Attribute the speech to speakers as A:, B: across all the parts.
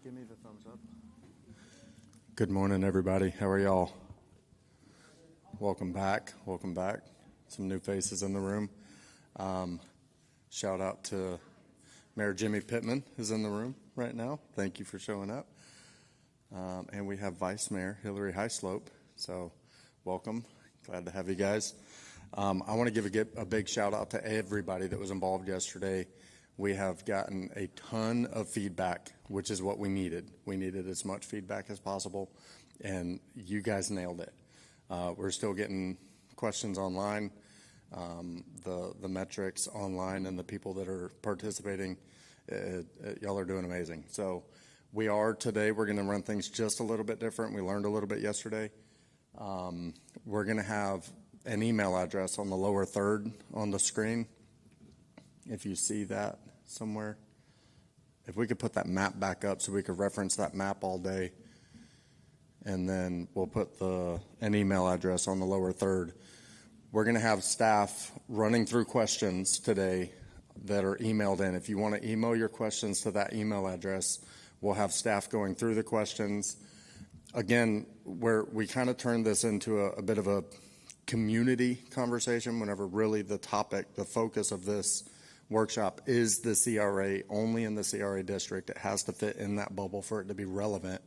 A: Give me the thumbs up. Good morning, everybody. How are y'all? Welcome back. Welcome back. Some new faces in the room. Shout out to Mayor Jimmy Pittman, who's in the room right now. Thank you for showing up. And we have Vice Mayor Hillary Highslope. So welcome. Glad to have you guys. I want to give a big shout out to everybody that was involved yesterday. We have gotten a ton of feedback, which is what we needed. We needed as much feedback as possible, and you guys nailed it. We're still getting questions online, the metrics online, and the people that are participating. Y'all are doing amazing. So today we're going to run things just a little bit different. We learned a little bit yesterday. We're going to have an email address on the lower third on the screen. If you see that somewhere, if we could put that map back up so we could reference that map all day, and then we'll put an email address on the lower third. We're going to have staff running through questions today that are emailed in. If you want to email your questions to that email address, we'll have staff going through the questions. Again, where we kind of turned this into a bit of a community conversation whenever really the focus of this workshop is the CRA, only in the CRA district. It has to fit in that bubble for it to be relevant.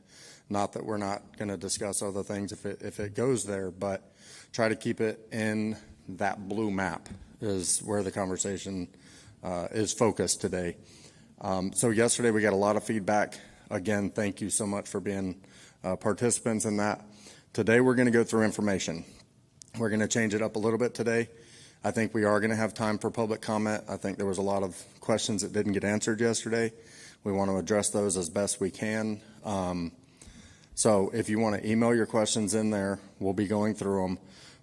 A: Not that we're not going to discuss other things if it goes there, but try to keep it in that blue map is where the conversation is focused today. So yesterday we got a lot of feedback. Again, thank you so much for being participants in that. Today we're going to go through information. We're going to change it up a little bit today. I think we are going to have time for public comment. I think there was a lot of questions that didn't get answered yesterday. We want to address those as best we can. So if you want to email your questions in there, we'll be going through them.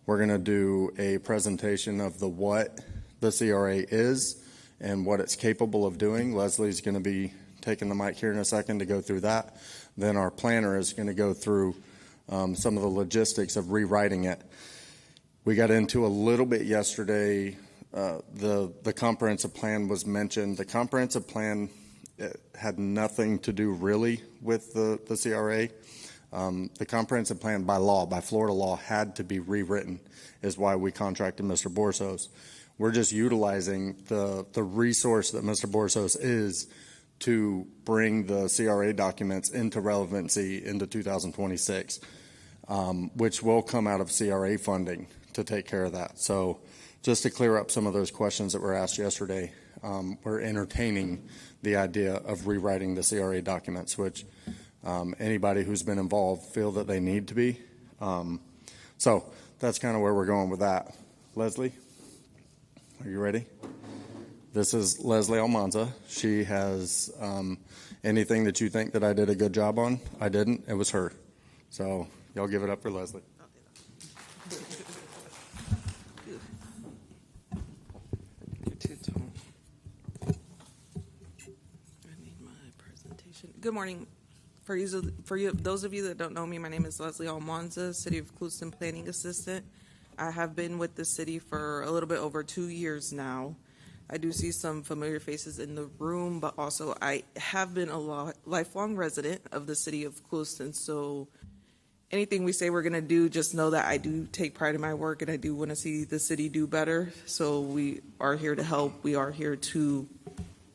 A: We're going to do a presentation of what the CRA is and what it's capable of doing. Leslie's going to be taking the mic here in a second to go through that. Then our planner is going to go through some of the logistics of rewriting it. We got into a little bit yesterday. The comprehensive plan was mentioned. The comprehensive plan had nothing to do really with the CRA. The comprehensive plan by Florida law, had to be rewritten, is why we contracted Mr. Borsos. We're just utilizing the resource that Mr. Borsos is to bring the CRA documents into relevancy into 2026, which will come out of CRA funding to take care of that. So just to clear up some of those questions that were asked yesterday, we're entertaining the idea of rewriting the CRA documents, which anybody who's been involved feel that they need to be. So that's kind of where we're going with that. Leslie, are you ready? This is Leslie Almanza. She has anything that you think that I did a good job on. I didn't. It was her. So y'all give it up for Leslie.
B: Good morning. For you, those of you that don't know me, my name is Leslie Almanza, City of Clewiston Planning Assistant. I have been with the city for a little bit over 2 years now. I do see some familiar faces in the room, but also I have been a lifelong resident of the City of Clewiston. So anything we say we're going to do, just know that I do take pride in my work and I do want to see the city do better. So we are here to help. We are here to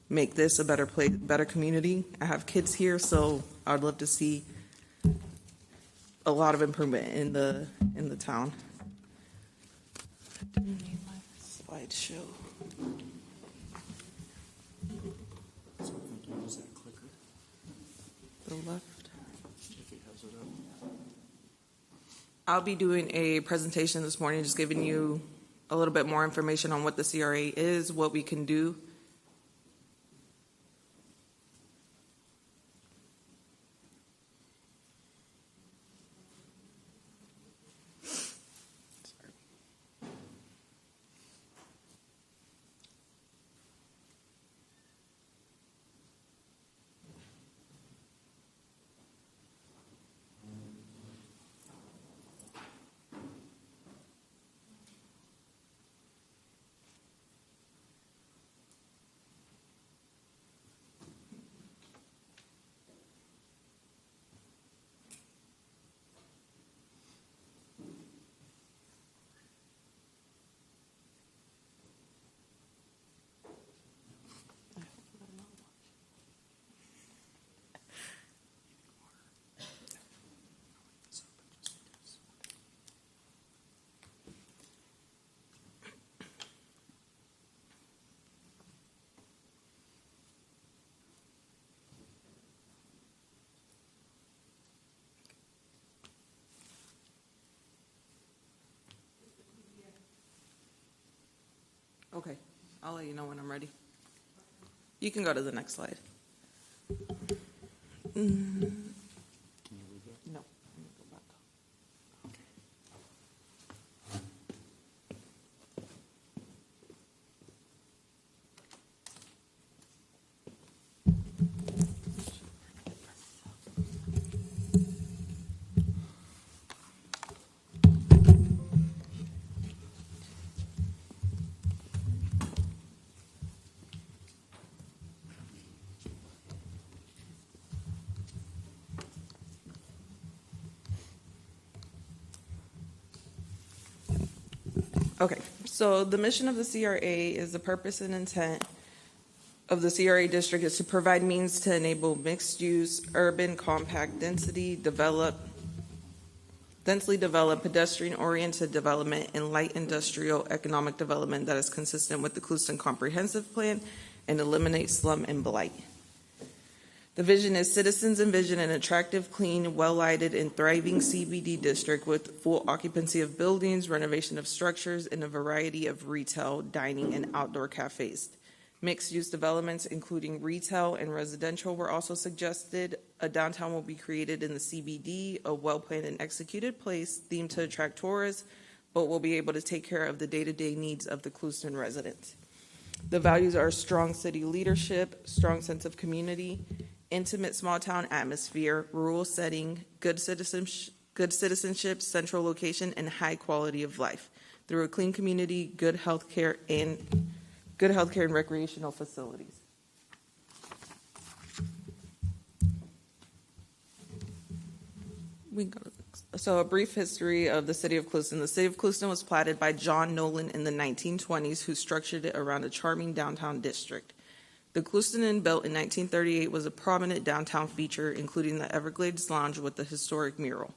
B: make this a better place, better community. I have kids here, so I'd love to see a lot of improvement in the town. I do need my slideshow.
A: So I can use that clicker.
B: The left. I'll be doing a presentation this morning, just giving you a little bit more information on what the CRA is, what we can do. I'll let you know when I'm ready. You can go to the next slide. No. Let me go back. Okay, so the mission of the CRA is the purpose and intent of the CRA district is to provide means to enable mixed-use, urban, compact, densely developed, pedestrian-oriented development and light industrial economic development that is consistent with the Clewiston Comprehensive Plan and eliminate slum and blight. The vision is citizens envision an attractive, clean, well-lighted, and thriving CBD district with full occupancy of buildings, renovation of structures, and a variety of retail, dining, and outdoor cafes. Mixed-use developments, including retail and residential, were also suggested. A downtown will be created in the CBD, a well-planned and executed place themed to attract tourists, but will be able to take care of the day-to-day needs of the Clewiston residents. The values are strong city leadership, strong sense of community, intimate small-town atmosphere, rural setting, good citizenship, central location, and high quality of life through a clean community, good healthcare and recreational facilities. We can go to the next. So a brief history of the city of Clewiston. The city of Clewiston was platted by John Nolan in the 1920s, who structured it around a charming downtown district. The Clewiston Inn, built in 1938, was a prominent downtown feature, including the Everglades Lounge with the historic mural.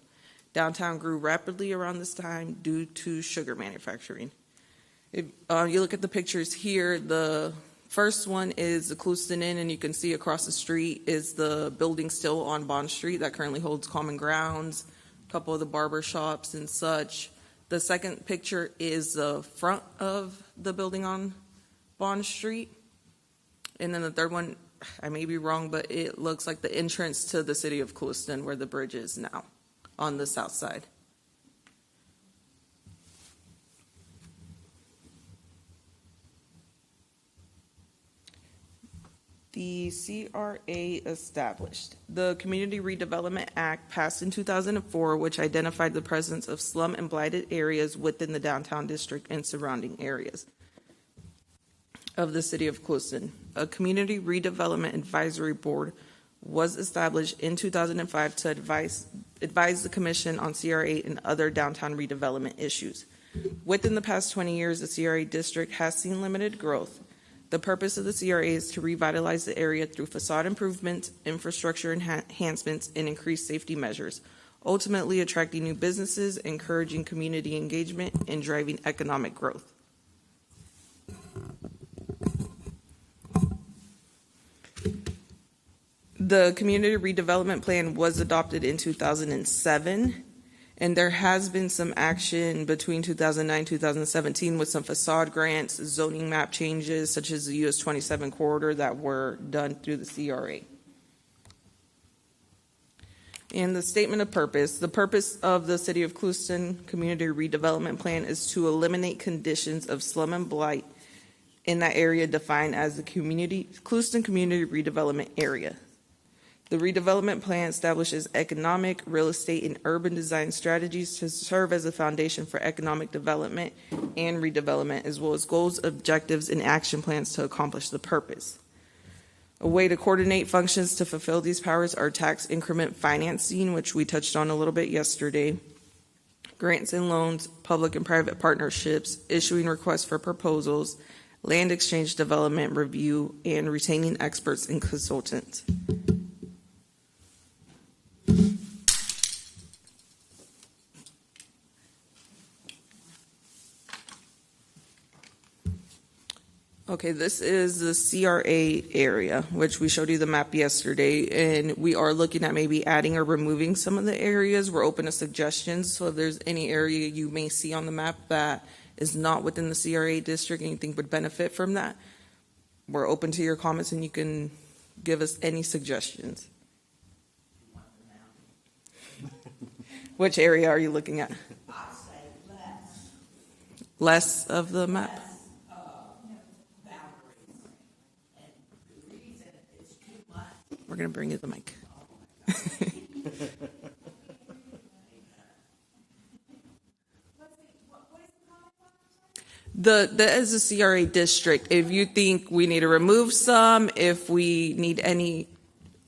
B: Downtown grew rapidly around this time due to sugar manufacturing. If you look at the pictures here, the first one is the Clewiston Inn, and you can see across the street is the building still on Bond Street that currently holds common grounds, a couple of the barber shops and such. The second picture is the front of the building on Bond Street. And then the third one, I may be wrong, but it looks like the entrance to the city of Clewiston, where the bridge is now on the south side. The CRA established. The Community Redevelopment Act passed in 2004, which identified the presence of slum and blighted areas within the downtown district and surrounding areas of the city of Clewiston. A Community Redevelopment Advisory Board was established in 2005 to advise the Commission on CRA and other downtown redevelopment issues. Within the past 20 years, the CRA district has seen limited growth. The purpose of the CRA is to revitalize the area through facade improvements, infrastructure enhancements, and increased safety measures, ultimately attracting new businesses, encouraging community engagement, and driving economic growth. The Community Redevelopment Plan was adopted in 2007, and there has been some action between 2009 and 2017 with some facade grants, zoning map changes, such as the US 27 corridor that were done through the CRA. And the statement of purpose. The purpose of the City of Clewiston Community Redevelopment Plan is to eliminate conditions of slum and blight in that area defined as the Clewiston Community Redevelopment Area. The redevelopment plan establishes economic, real estate, and urban design strategies to serve as a foundation for economic development and redevelopment, as well as goals, objectives, and action plans to accomplish the purpose. A way to coordinate functions to fulfill these powers are tax increment financing, which we touched on a little bit yesterday, grants and loans, public and private partnerships, issuing requests for proposals, land exchange development review, and retaining experts and consultants. Okay, this is the CRA area, which we showed you the map yesterday, and we are looking at maybe adding or removing some of the areas. We're open to suggestions, so if there's any area you may see on the map that is not within the CRA district and you think would benefit from that, we're open to your comments and you can give us any suggestions. Which area are you looking at?
C: I'd say less.
B: Less of the map?
C: Boundaries. And the reason it's too much.
B: We're going to bring you the mic. As a CRA district, if you think we need to remove some, if we need any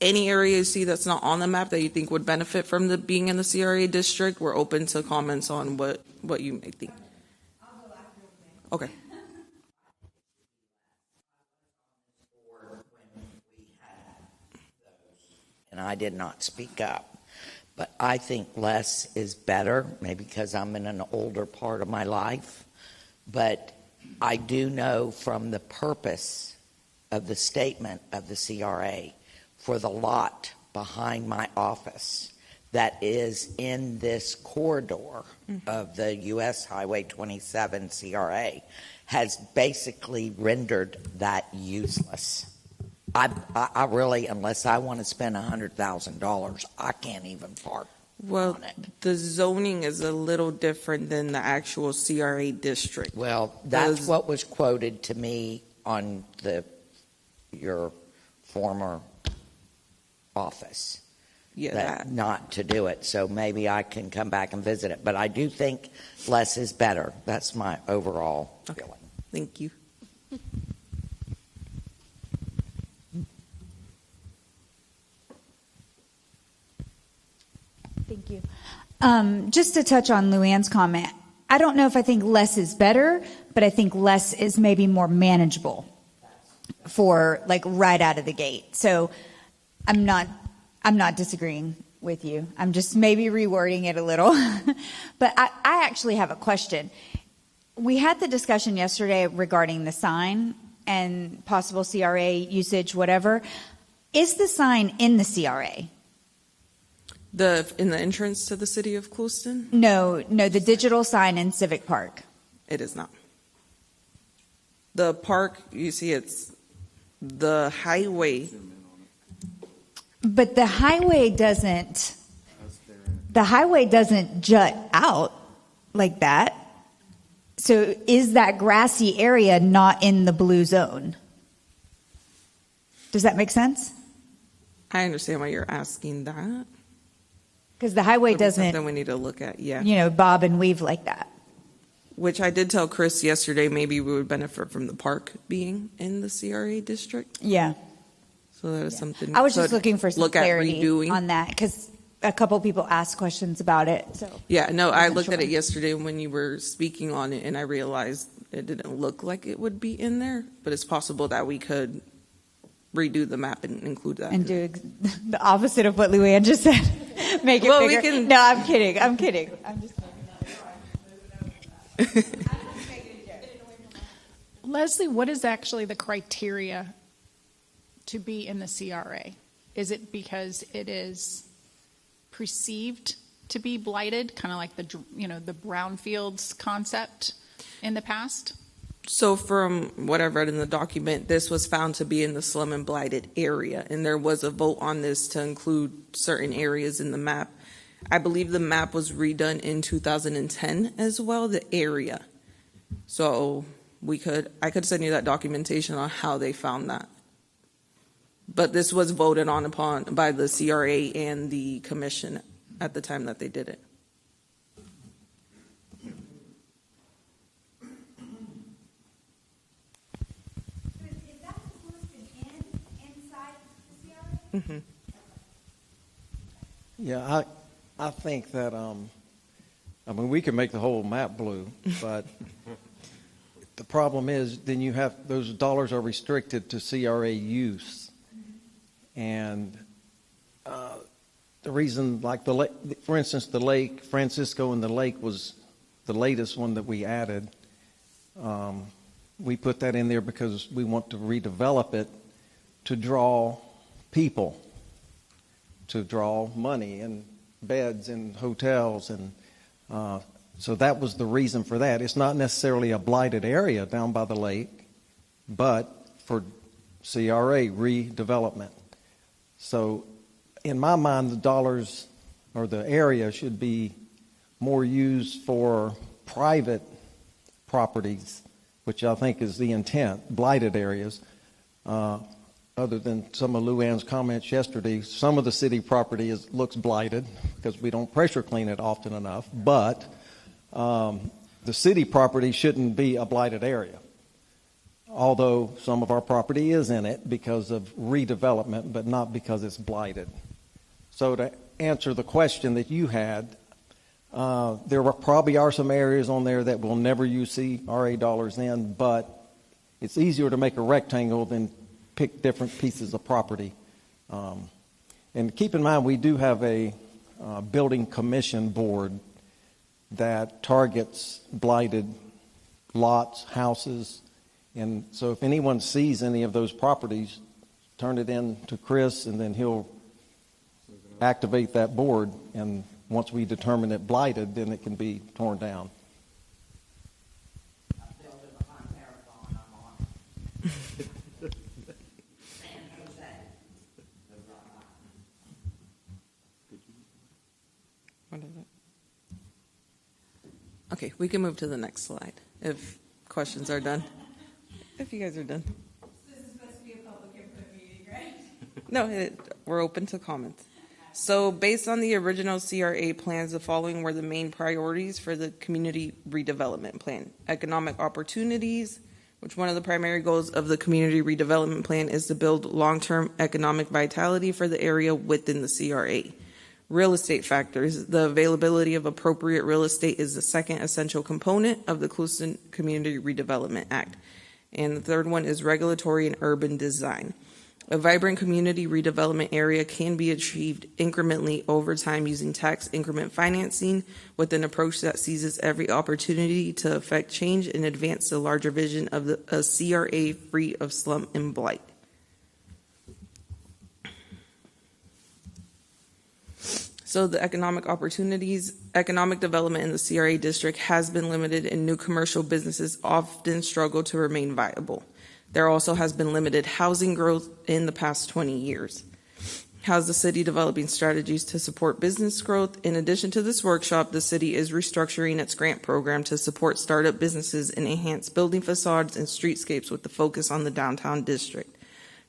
B: area you see that's not on the map that you think would benefit from being in the CRA district, we're open to comments on what you may think. Okay.
C: And I did not speak up. But I think less is better, maybe because I'm in an older part of my life. But I do know from the purpose of the statement of the CRA for the lot behind my office that is in this corridor of the U.S. Highway 27 CRA has basically rendered that useless. I really, unless I want to spend $100,000, I can't even park on it.
B: The zoning is a little different than the actual CRA district.
C: Well, that's what was quoted to me on your former office.
B: Yeah,
C: that not to do it. So maybe I can come back and visit it. But I do think less is better. That's my overall feeling.
B: Thank you.
D: Thank you. Just to touch on Luann's comment, I don't know if I think less is better, but I think less is maybe more manageable for like right out of the gate. So I'm not disagreeing with you. I'm just maybe rewording it a little. But I actually have a question. We had the discussion yesterday regarding the sign and possible CRA usage, whatever. Is the sign in the CRA?
B: In the entrance to the city of Clewiston?
D: No, the digital sign in Civic Park.
B: It is not. The park, you see, it's the highway.
D: But the highway doesn't jut out like that. So is that grassy area not in the blue zone? Does that make sense?
B: I understand why you're asking that.
D: Because the highway doesn't,
B: something we need to look at, yeah.
D: Bob and weave like that.
B: Which I did tell Chris yesterday, maybe we would benefit from the park being in the CRA district.
D: Yeah.
B: So that is something.
D: I was just looking for some clarity
B: redoing
D: on that because a couple people asked questions about it. So
B: yeah, no, I looked at it yesterday when you were speaking on it, and I realized it didn't look like it would be in there, but it's possible that we could redo the map and include that.
D: And do the opposite of what Luann just said. Make it bigger. No, I'm kidding. I'm just kidding.
E: Leslie, what is actually the criteria to be in the CRA? Is it because it is perceived to be blighted, kind of like the brownfields concept in the past?
B: So from what I've read in the document, this was found to be in the slum and blighted area, and there was a vote on this to include certain areas in the map. I believe the map was redone in 2010 as well, the area. So I could send you that documentation on how they found that. But this was voted upon by the CRA and the commission at the time that they did it.
D: Mm-hmm.
F: Yeah, I think that we can make the whole map blue, but the problem is then you have those dollars are restricted to CRA use, and the reason, like for instance, the lake Francisco and the lake was the latest one that we added. We put that in there because we want to redevelop it to draw people, to draw money and beds and hotels, and So that was the reason for that. It's not necessarily a blighted area down by the lake, but for CRA redevelopment. So in my mind, the dollars or the area should be more used for private properties, which I think is the intent, blighted areas. Other than some of Luann's comments yesterday, some of the city property looks blighted because we don't pressure clean it often enough, but the city property shouldn't be a blighted area, although some of our property is in it because of redevelopment, but not because it's blighted. So to answer the question that you had, there probably are some areas on there that will never use CRA dollars in, but it's easier to make a rectangle than pick different pieces of property. And keep in mind, we do have a building commission board that targets blighted lots, houses. And so if anyone sees any of those properties, turn it in to Chris, and then he'll activate that board. And once we determine it blighted, then it can be torn down.
B: What is it? Okay, we can move to the next slide if questions are done. If you guys are done.
G: This is supposed to be a public input meeting, right?
B: No, we're open to comments. So based on the original CRA plans, the following were the main priorities for the community redevelopment plan. Economic opportunities, which one of the primary goals of the community redevelopment plan is to build long-term economic vitality for the area within the CRA. Real estate factors. The availability of appropriate real estate is the second essential component of the Clewiston Community Redevelopment Act. And the third one is regulatory and urban design. A vibrant community redevelopment area can be achieved incrementally over time using tax increment financing with an approach that seizes every opportunity to affect change and advance the larger vision of a CRA free of slum and blight. So the economic opportunities, economic development in the CRA district has been limited and new commercial businesses often struggle to remain viable. There also has been limited housing growth in the past 20 years. How's the city developing strategies to support business growth? In addition to this workshop, the city is restructuring its grant program to support startup businesses and enhance building facades and streetscapes with the focus on the downtown district.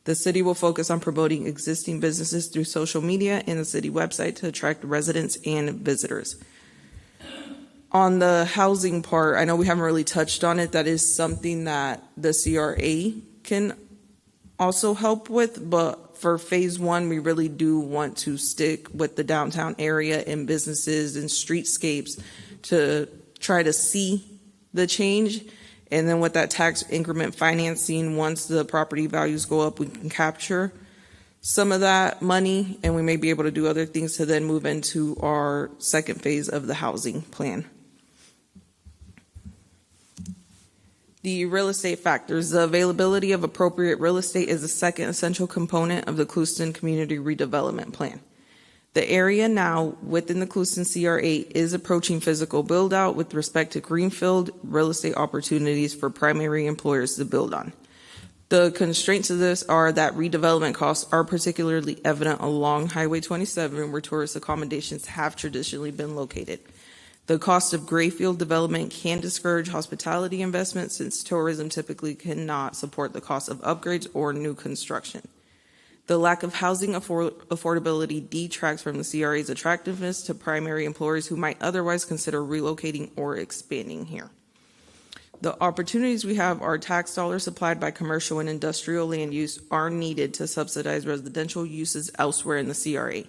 B: The city will focus on promoting existing businesses through social media and the city website to attract residents and visitors. On the housing part, I know we haven't really touched on it. That is something that the CRA can also help with, but for phase one, we really do want to stick with the downtown area and businesses and streetscapes to try to see the change. And then with that tax increment financing, once the property values go up, we can capture some of that money, and we may be able to do other things to then move into our second phase of the housing plan. The real estate factors. The availability of appropriate real estate is the second essential component of the Clewiston Community Redevelopment Plan. The area now within the Clewiston CRA is approaching physical build out with respect to greenfield real estate opportunities for primary employers to build on. The constraints of this are that redevelopment costs are particularly evident along Highway 27 where tourist accommodations have traditionally been located. The cost of grayfield development can discourage hospitality investment since tourism typically cannot support the cost of upgrades or new construction. The lack of housing affordability detracts from the CRA's attractiveness to primary employers who might otherwise consider relocating or expanding here. The opportunities we have are tax dollars supplied by commercial and industrial land use are needed to subsidize residential uses elsewhere in the CRA.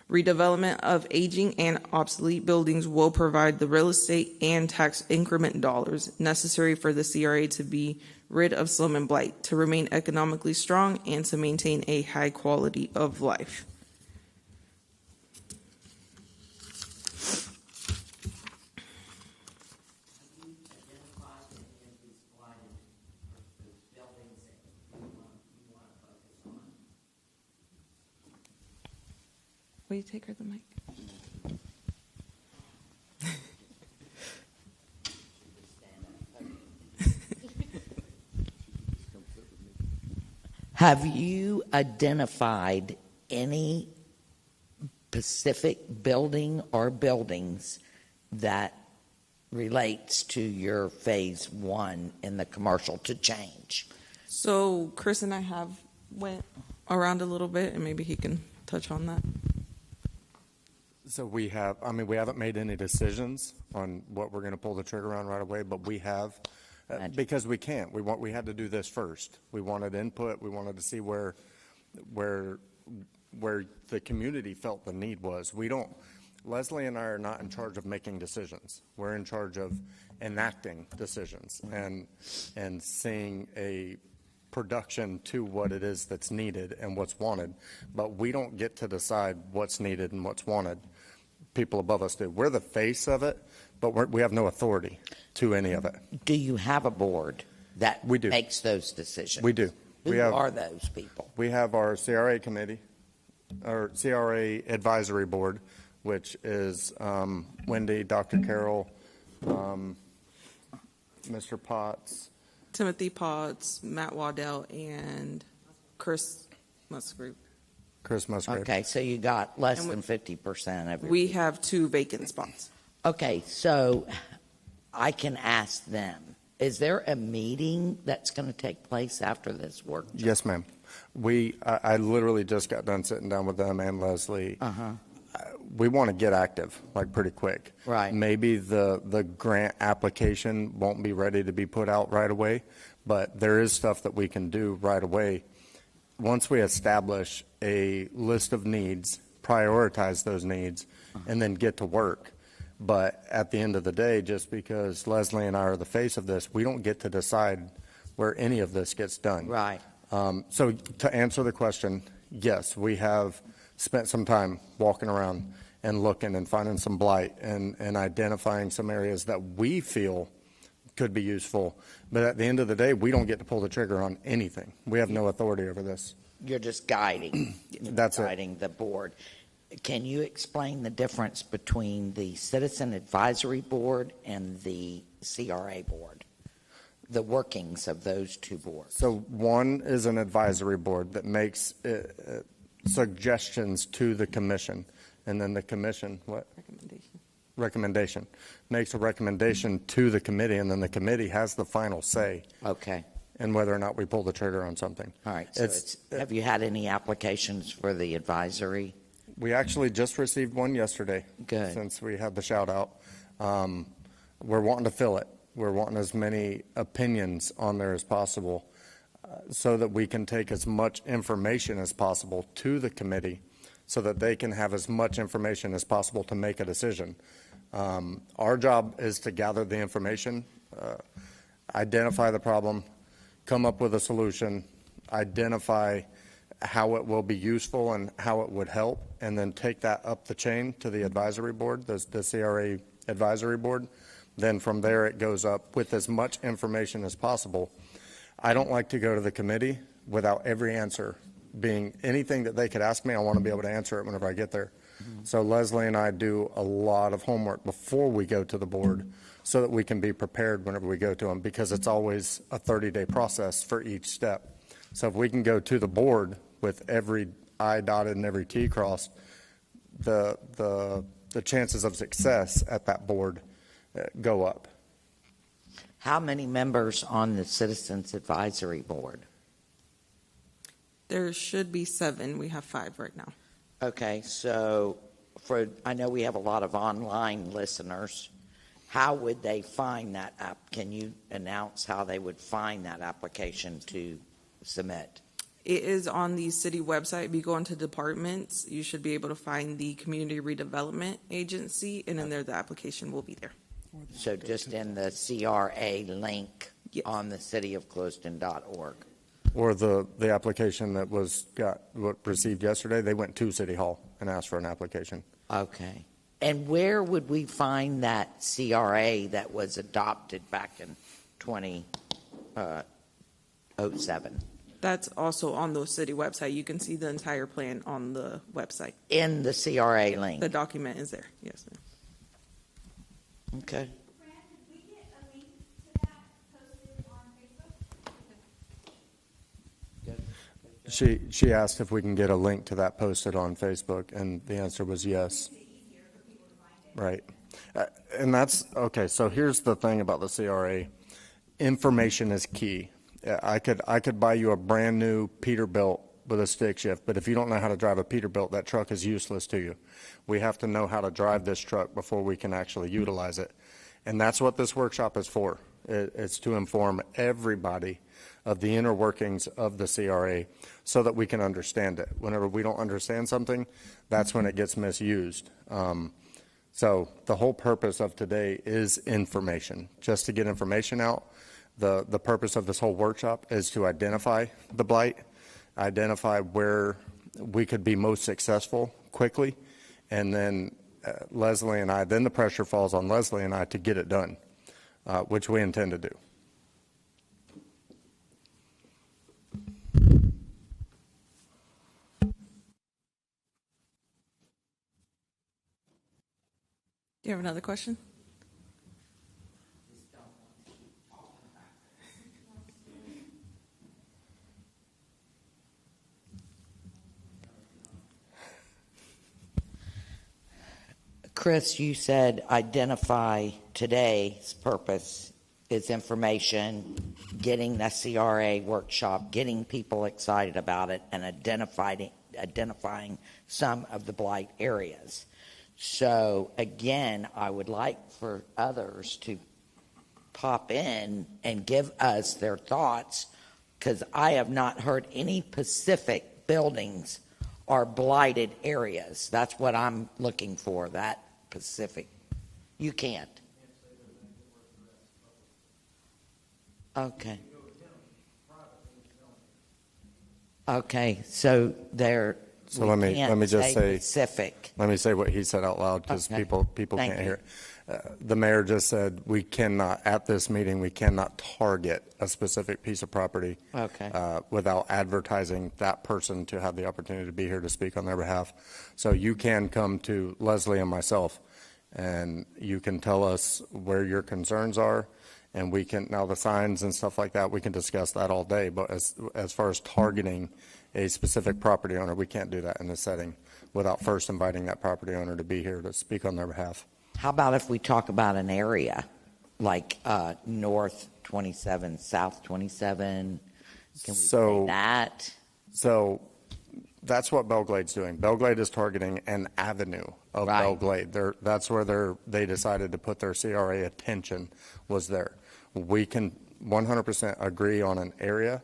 B: Redevelopment of aging and obsolete buildings will provide the real estate and tax increment dollars necessary for the CRA to be rid of slum and blight, to remain economically strong, and to maintain a high quality of life. Will you take her the mic?
C: Have you identified any specific building or buildings that relates to your phase one in the commercial to change?
B: So Chris and I have went around a little bit, and maybe he can touch on that.
A: So we haven't made any decisions on what we're going to pull the trigger on right away, but we have, because we can't. We had to do this first. We wanted input. We wanted to see where the community felt the need was. Leslie and I are not in charge of making decisions. We're in charge of enacting decisions and seeing a production to what it is that's needed and what's wanted. But we don't get to decide what's needed and what's wanted. People above us do. We're the face of it, but we have no authority to any of it.
C: Do you have a board that
A: We do.
C: makes those decisions?
A: We do.
C: Who are those people?
A: We have our CRA committee, or CRA advisory board, which is Wendy, Dr. Carroll, Mr. Potts.
B: Timothy Potts, Matt Waddell, and Chris Musgrave.
A: Chris Musgrave.
C: Okay, so you got less
B: And
C: than 50% of your
B: We have 2 vacant spots.
C: Okay, so I can ask them, is there a meeting that's going to take place after this workshop?
A: Yes, ma'am. I literally just got done sitting down with them and Leslie. We want to get active, like pretty quick.
C: Right.
A: Maybe the grant application won't be ready to be put out right away, but there is stuff that we can do right away. Once we establish a list of needs, prioritize those needs, and then get to work. But at the end of the day, just because Leslie and I are the face of this, we don't get to decide where any of this gets done.
C: Right.
A: So to answer the question, yes, we have spent some time walking around and looking and finding some blight and identifying some areas that we feel could be useful. But at the end of the day, we don't get to pull the trigger on anything. We have no authority over this.
C: You're just guiding.
A: That's it.
C: Guiding the board. Can you explain the difference between the Citizen Advisory Board and the CRA Board? The workings of those 2 boards.
A: So one is an advisory board that makes suggestions to the commission, and then the commission, recommendation, makes a recommendation to the committee, and then the committee has the final say.
C: Okay.
A: And whether or not we pull the trigger on something.
C: All right. So have you had any applications for the advisory?
A: We actually just received one yesterday.
C: Good.
A: Since we had the shout out. We're wanting to fill it. We're wanting as many opinions on there as possible so that we can take as much information as possible to the committee so that they can have as much information as possible to make a decision. Our job is to gather the information, identify the problem, come up with a solution, identify how it will be useful and how it would help, and then take that up the chain to the advisory board, the CRA advisory board. Then from there it goes up with as much information as possible. I don't like to go to the committee without every answer being anything that they could ask me. I want to be able to answer it whenever I get there. So Leslie and I do a lot of homework before we go to the board so that we can be prepared whenever we go to them, because it's always a 30-day process for each step. So if we can go to the board with every I dotted and every T crossed, the chances of success at that board go up.
C: How many members on the Citizens Advisory Board?
B: There should be 7. We have 5 right now.
C: Okay, so I know we have a lot of online listeners. How would they find that app? Can you announce how they would find that application to submit?
B: It is on the city website. If you go into departments, you should be able to find the Community Redevelopment Agency, and in there the application will be there.
C: So just in the CRA link
B: Yes.
C: on the cityofclewiston.org.
A: Or the application that received yesterday, they went to City Hall and asked for an application.
C: Okay. And where would we find that CRA that was adopted back in 2007?
B: That's also on the city website. You can see the entire plan on the website.
C: In the CRA link?
B: The document is there. Yes, ma'am.
C: Okay.
G: Fran, did we get a link to that posted on Facebook?
A: She asked if we can get a link to that posted on Facebook, and the answer was yes. Right. And that's, okay, so here's the thing about the CRA. Information is key. I could buy you a brand new Peterbilt with a stick shift, but if you don't know how to drive a Peterbilt, that truck is useless to you. We have to know how to drive this truck before we can actually utilize it. And that's what this workshop is for. It's to inform everybody of the inner workings of the CRA so that we can understand it. Whenever we don't understand something, that's when it gets misused. So the whole purpose of today is information, just to get information out. The purpose of this whole workshop is to identify the blight, identify where we could be most successful quickly, and then Leslie and I, then the pressure falls on Leslie and I to get it done, which we intend to do.
B: Do you have another question?
C: Chris, you said identify today's purpose is information, getting the CRA workshop, getting people excited about it, and identifying some of the blight areas. So again, I would like for others to pop in and give us their thoughts, because I have not heard any Pacific buildings are blighted areas. That's what I'm looking for, that Pacific. You can't. Okay. Okay, so there.
A: So let me just say
C: Pacific.
A: Let me say what he said out loud, because
C: Okay.
A: people
C: Thank
A: can't
C: you.
A: hear it. The mayor just said we cannot, at this meeting, we cannot target a specific piece of property
C: Okay.
A: without advertising that person to have the opportunity to be here to speak on their behalf. So you can come to Leslie and myself, and you can tell us where your concerns are, and we can, now the signs and stuff like that, we can discuss that all day. But as far as targeting a specific property owner, we can't do that in this setting without first inviting that property owner to be here to speak on their behalf.
C: How about if we talk about an area like North 27, South 27? Can we say that?
A: So that's what Belglade's doing. Belglade is targeting an avenue of
C: Right.
A: Belglade. That's where they decided to put their CRA attention, was there. We can 100% agree on an area,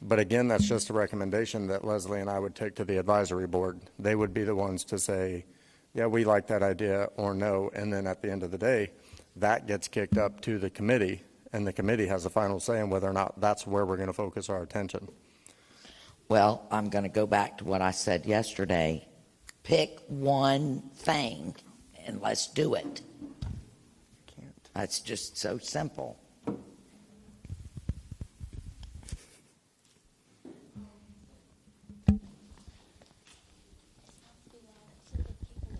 A: but again, that's just a recommendation that Leslie and I would take to the advisory board. They would be the ones to say, yeah, we like that idea, or no, and then at the end of the day, that gets kicked up to the committee, and the committee has the final say on whether or not that's where we're going to focus our attention.
C: Well, I'm going to go back to what I said yesterday. Pick one thing and let's do it. That's just so simple.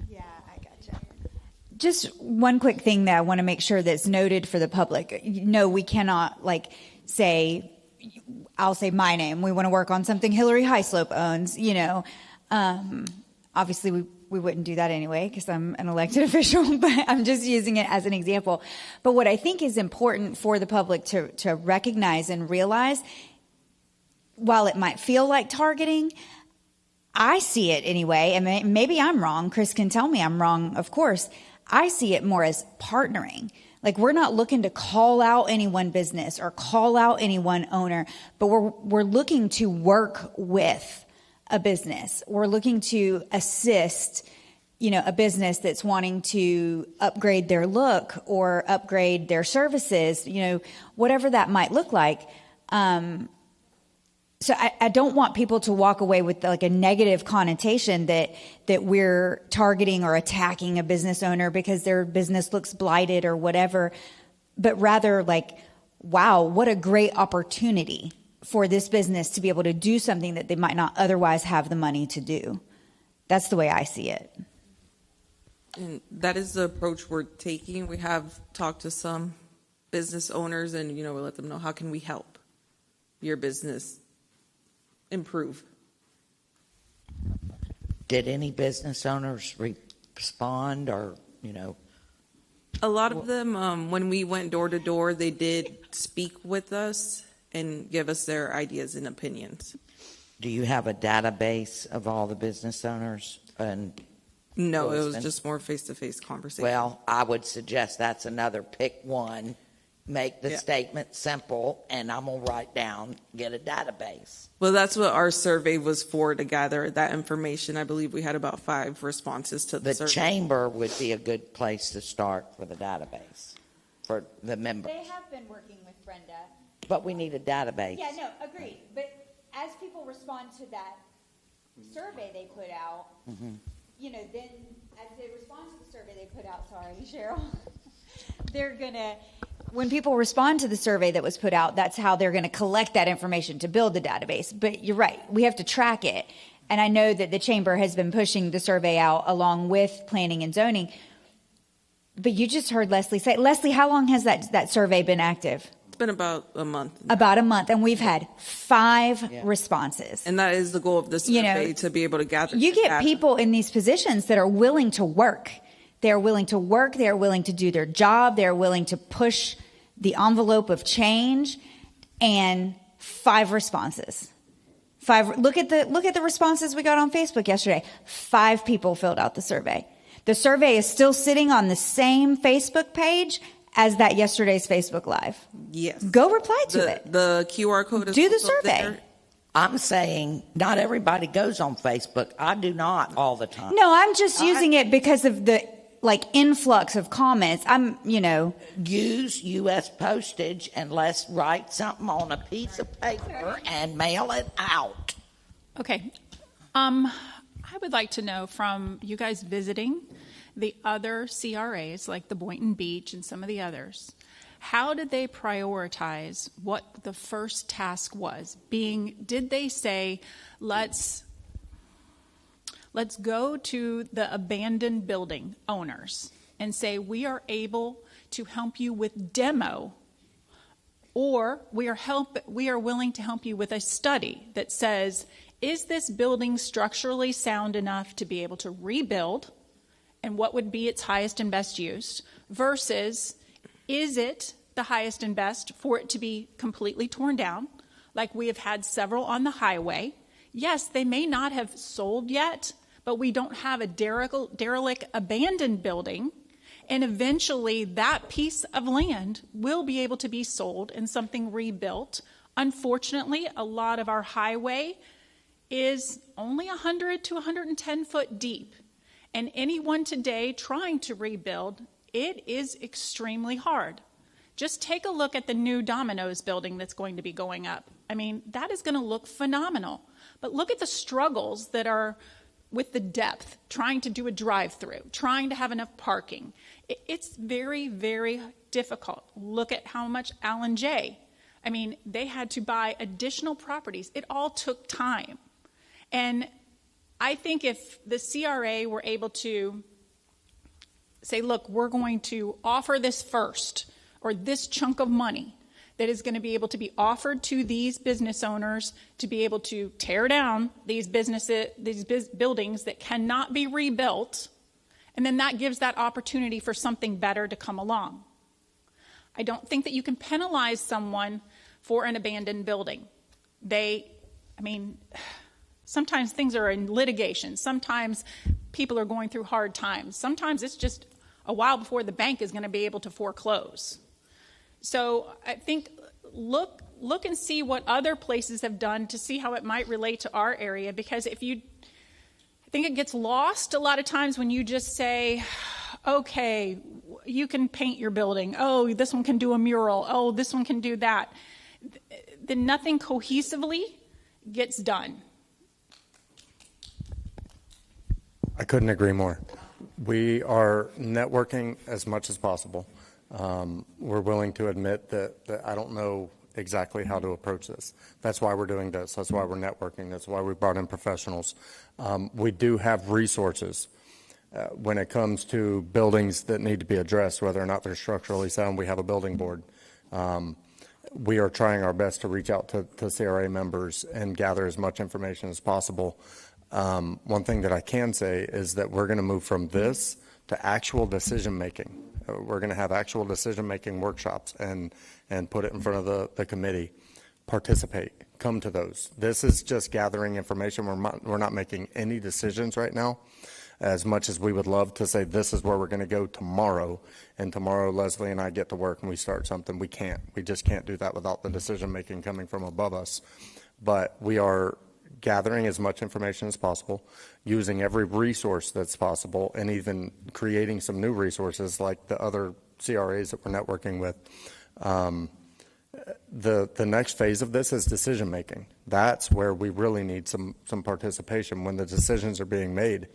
D: Yeah, I gotcha. Just one quick thing that I want to make sure that's noted for the public. No, we cannot say, I'll say my name. We want to work on something Hillary Highslope owns, obviously we wouldn't do that anyway because I'm an elected official, but I'm just using it as an example. But what I think is important for the public to recognize and realize, while it might feel like targeting, I see it anyway, and maybe I'm wrong. Chris can tell me I'm wrong, of course. I see it more as partnering. Like, we're not looking to call out any one business or call out any one owner, but we're looking to work with a business. We're looking to assist, a business that's wanting to upgrade their look or upgrade their services, whatever that might look like. So I don't want people to walk away with a negative connotation that we're targeting or attacking a business owner because their business looks blighted or whatever, but rather wow, what a great opportunity for this business to be able to do something that they might not otherwise have the money to do. That's the way I see it.
B: And that is the approach we're taking. We have talked to some business owners and, we let them know, how can we help your business improve.
C: Did any business owners respond or,
B: A lot of them, when we went door to door, they did speak with us and give us their ideas and opinions.
C: do you have a database of all the business owners? And
B: No, it was
C: Clewiston?
B: just more face-to-face conversation.
C: well, I would suggest that's another pick one, make the
B: Yeah.
C: statement simple, and I'm going to write down, get a database.
B: Well, that's what our survey was for, to gather that information. I believe we had about 5 responses to the
C: The
B: survey.
C: chamber would be a good place to start for the database, for the members.
D: They have been working with Brenda.
C: But we need a database.
D: Yeah, no, agreed. But as people respond to that survey they put out, then as they respond to the survey they put out, sorry, Cheryl, they're going to, when people respond to the survey that was put out, that's how they're going to collect that information to build the database. But you're right, we have to track it. And I know that the chamber has been pushing the survey out along with planning and zoning. But you just heard Leslie say, Leslie, how long has that survey been active?
B: It's been about a month.
D: About a month, and we've had 5 responses.
B: And that is the goal of the survey, to be able to gather.
D: You get
B: data.
D: people in these positions that are willing to work. They are willing to work. They are willing to do their job. They are willing to push the envelope of change. And 5 responses. 5. Look at the responses we got on Facebook yesterday. 5 people filled out the survey. The survey is still sitting on the same Facebook page as that yesterday's Facebook Live.
B: Yes.
D: Go reply to it.
B: The QR code is
D: Do the
B: also
D: survey.
B: there.
C: I'm saying not everybody goes on Facebook. I do not all the time.
D: No, I'm just using it because of the influx of comments.
C: Use U.S. postage and let's write something on a piece of paper and mail it out.
E: Okay. I would like to know from you guys visiting the other CRAs, like the Boynton Beach and some of the others, how did they prioritize what the first task was? Did they say, let's go to the abandoned building owners and say, we are able to help you with demo, or we are willing to help you with a study that says, is this building structurally sound enough to be able to rebuild, and what would be its highest and best use, versus is it the highest and best for it to be completely torn down, like we have had several on the highway. Yes, they may not have sold yet, but we don't have a derelict abandoned building, and eventually that piece of land will be able to be sold and something rebuilt. Unfortunately, a lot of our highway is only 100 to 110 foot deep. And anyone today trying to rebuild, it is extremely hard. Just take a look at the new Domino's building that's going to be going up. I mean, that is going to look phenomenal. But look at the struggles that are with the depth, trying to do a drive-through, trying to have enough parking. It's very, very difficult. Look at how much Allen J. I mean, they had to buy additional properties. It all took time. And I think if the CRA were able to say, look, we're going to offer this first, or this chunk of money that is going to be able to be offered to these business owners to be able to tear down these buildings that cannot be rebuilt, and then that gives that opportunity for something better to come along. I don't think that you can penalize someone for an abandoned building. Sometimes things are in litigation. Sometimes people are going through hard times. Sometimes it's just a while before the bank is going to be able to foreclose. So I think look and see what other places have done to see how it might relate to our area, because I think it gets lost a lot of times when you just say, okay, you can paint your building. Oh, this one can do a mural. Oh, this one can do that. Then nothing cohesively gets done.
A: I couldn't agree more. We are networking as much as possible. We're willing to admit that I don't know exactly how to approach this. That's why we're doing this. That's why we're networking. That's why we brought in professionals. We do have resources when it comes to buildings that need to be addressed, whether or not they're structurally sound. We have a building board. we are trying our best to reach out to CRA members and gather as much information as possible. One thing that I can say is that we're going to move from this to actual decision making. We're going to have actual decision making workshops and put it in front of the committee. Participate, come to those. This is just gathering information. We're not making any decisions right now. As much as we would love to say this is where we're going to go tomorrow, and tomorrow Leslie and I get to work and we start something, we can't. We just can't do that without the decision making coming from above us. But we are gathering as much information as possible, using every resource that's possible, and even creating some new resources like the other CRAs that we're networking with. The next phase of this is decision making. That's where we really need some participation. When the decisions are being made,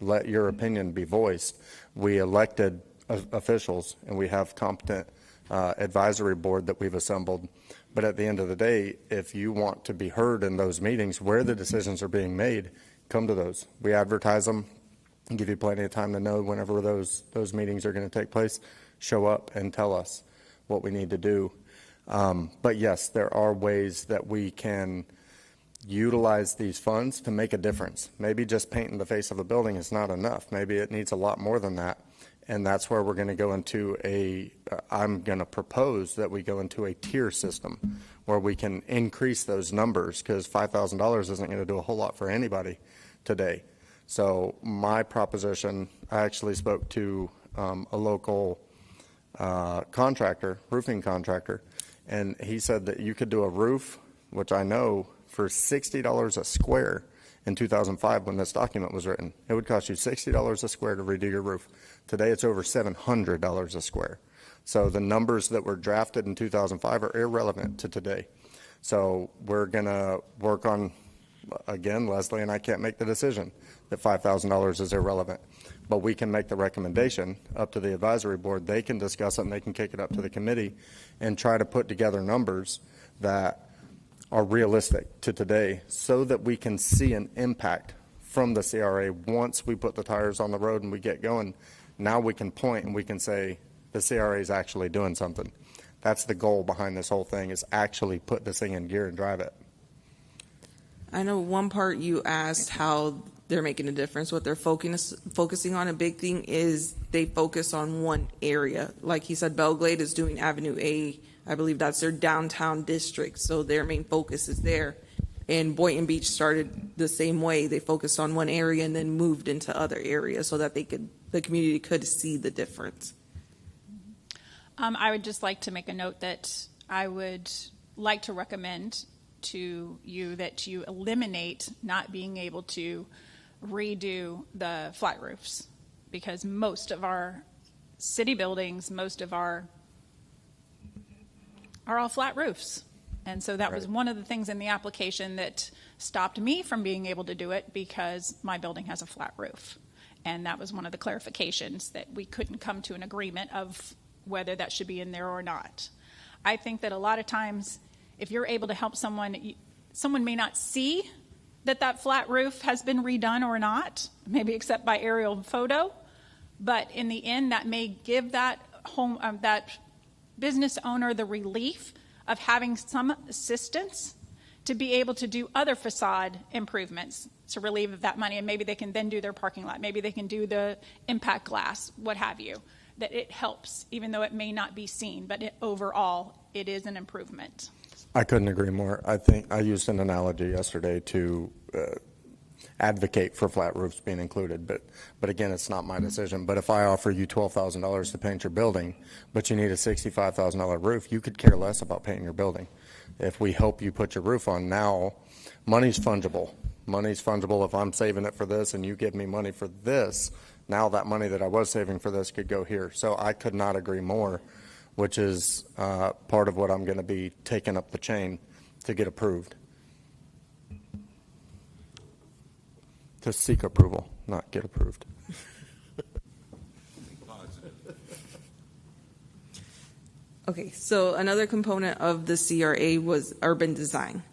A: let your opinion be voiced. We elected officials, and we have competent advisory board that we've assembled. But at the end of the day, if you want to be heard in those meetings where the decisions are being made, come to those. We advertise them, give you plenty of time to know whenever those meetings are going to take place. Show up and tell us what we need to do. But yes, there are ways that we can utilize these funds to make a difference. Maybe just painting the face of a building is not enough. Maybe it needs a lot more than that. And that's where we're going to go into I'm going to propose that we go into a tier system where we can increase those numbers, because $5,000 isn't going to do a whole lot for anybody today. So my proposition, I actually spoke to a local contractor, roofing contractor, and he said that you could do a roof, which I know, for $60 a square in 2005 when this document was written. It would cost you $60 a square to redo your roof. Today it's over $700 a square. So the numbers that were drafted in 2005 are irrelevant to today. So we're going to work on, again, Leslie and I can't make the decision that $5,000 is irrelevant, but we can make the recommendation up to the advisory board. They can discuss it and they can kick it up to the committee and try to put together numbers that are realistic to today so that we can see an impact from the CRA once we put the tires on the road and we get going. Now we can point and we can say the CRA is actually doing something. That's the goal behind this whole thing, is actually put this thing in gear and drive it.
B: I know one part you asked how they're making a difference. What they're focusing on, a big thing is they focus on one area. Like he said, Belglade is doing Avenue A. I believe that's their downtown district, so their main focus is there. And Boynton Beach started the same way. They focused on one area and then moved into other areas so that the community could see the difference.
E: I would just like to make a note that I would like to recommend to you that you eliminate not being able to redo the flat roofs, because most of our city buildings, are all flat roofs. And so that was one of the things in the application that stopped me from being able to do it, because my building has a flat roof. And that was one of the clarifications, that we couldn't come to an agreement of whether that should be in there or not. I think that a lot of times, if you're able to help someone, someone may not see that flat roof has been redone or not, maybe except by aerial photo, but in the end, that may give that home, that business owner the relief of having some assistance to be able to do other facade improvements to relieve of that money. And maybe they can then do their parking lot. Maybe they can do the impact glass, what have you. That it helps, even though it may not be seen, but overall, it is an improvement.
A: I couldn't agree more. I think I used an analogy yesterday to advocate for flat roofs being included, but again, it's not my decision. But if I offer you $12,000 to paint your building, but you need a $65,000 roof, you could care less about painting your building. If we help you put your roof on now, money's fungible. Money's fungible. If I'm saving it for this and you give me money for this, now that money that I was saving for this could go here. So I could not agree more, which is part of what I'm going to be taking up the chain to get approved. To seek approval, not get approved.
B: Okay, so another component of the CRA was urban design.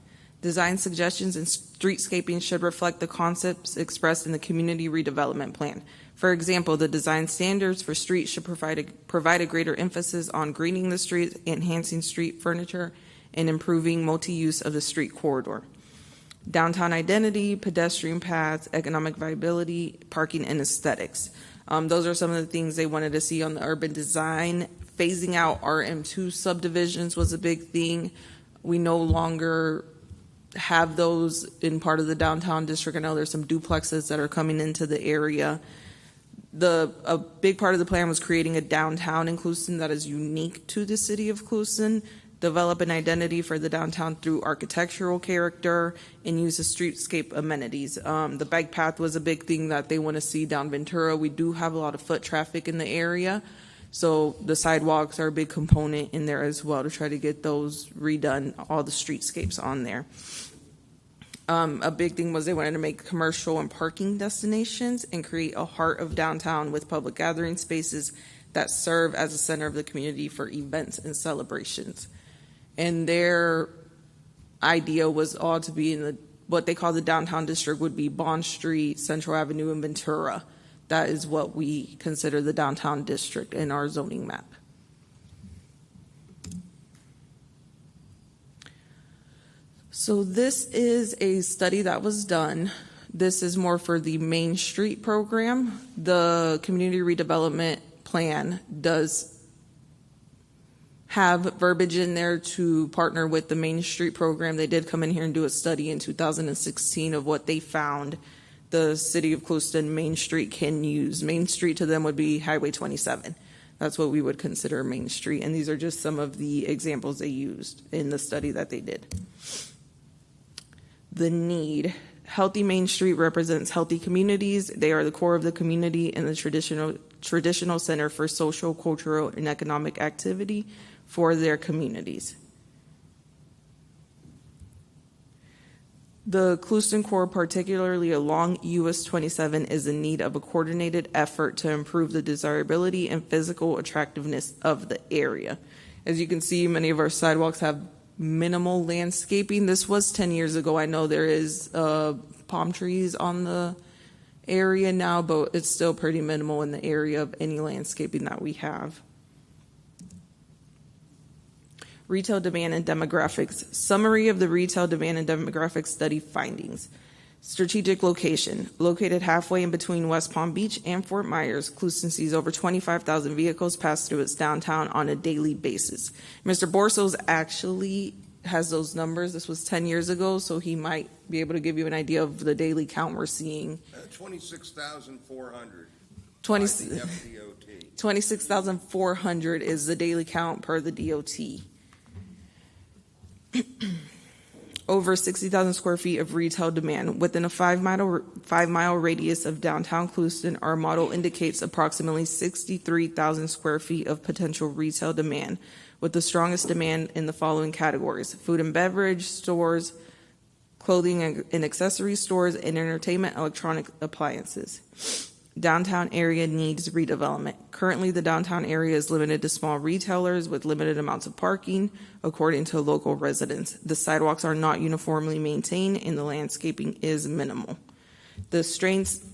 B: Design suggestions and streetscaping should reflect the concepts expressed in the community redevelopment plan. For example, the design standards for streets should provide a greater emphasis on greening the streets, enhancing street furniture, and improving multi-use of the street corridor. Downtown identity, pedestrian paths, economic viability, parking, and aesthetics. Those are some of the things they wanted to see on the urban design. Phasing out RM2 subdivisions was a big thing. We no longer have those in part of the downtown district. I know there's some duplexes that are coming into the area. A big part of the plan was creating a downtown in Clewiston that is unique to the city of Clewiston, develop an identity for the downtown through architectural character, and use the streetscape amenities. The bike path was a big thing that they want to see down Ventura. We do have a lot of foot traffic in the area, so the sidewalks are a big component in there as well to try to get those redone, all the streetscapes on there. A big thing was they wanted to make commercial and parking destinations and create a heart of downtown with public gathering spaces that serve as a center of the community for events and celebrations. And their idea was all to be in what they call the downtown district would be Bond Street, Central Avenue, and Ventura. That is what we consider the downtown district in our zoning map. So this is a study that was done. This is more for the Main Street program. The community redevelopment plan does have verbiage in there to partner with the Main Street program. They did come in here and do a study in 2016 of what they found the city of Clewiston Main Street can use. Main Street to them would be Highway 27. That's what we would consider Main Street. And these are just some of the examples they used in the study that they did. The need. Healthy Main Street represents healthy communities. They are the core of the community and the traditional center for social, cultural, and economic activity for their communities. The Clewiston core, particularly along US 27, is in need of a coordinated effort to improve the desirability and physical attractiveness of the area. As you can see, many of our sidewalks have minimal landscaping. This was 10 years ago. I know there is palm trees on the area now, but it's still pretty minimal in the area of any landscaping that we have. Retail demand and demographics. Summary of the retail demand and demographics study findings. Strategic location. Located halfway in between West Palm Beach and Fort Myers, Clewiston sees over 25,000 vehicles pass through its downtown on a daily basis. Mr. Borsos actually has those numbers. This was 10 years ago, so he might be able to give you an idea of the daily count we're seeing.
H: 26,400.
B: 26,400 is the daily count per the DOT. Over 60,000 square feet of retail demand. Within a 5-mile radius of downtown Clewiston, our model indicates approximately 63,000 square feet of potential retail demand, with the strongest demand in the following categories: food and beverage stores, clothing and accessory stores, and entertainment electronic appliances. Downtown area needs redevelopment. Currently, the downtown area is limited to small retailers with limited amounts of parking, according to local residents. The sidewalks are not uniformly maintained, and the landscaping is minimal. The strengths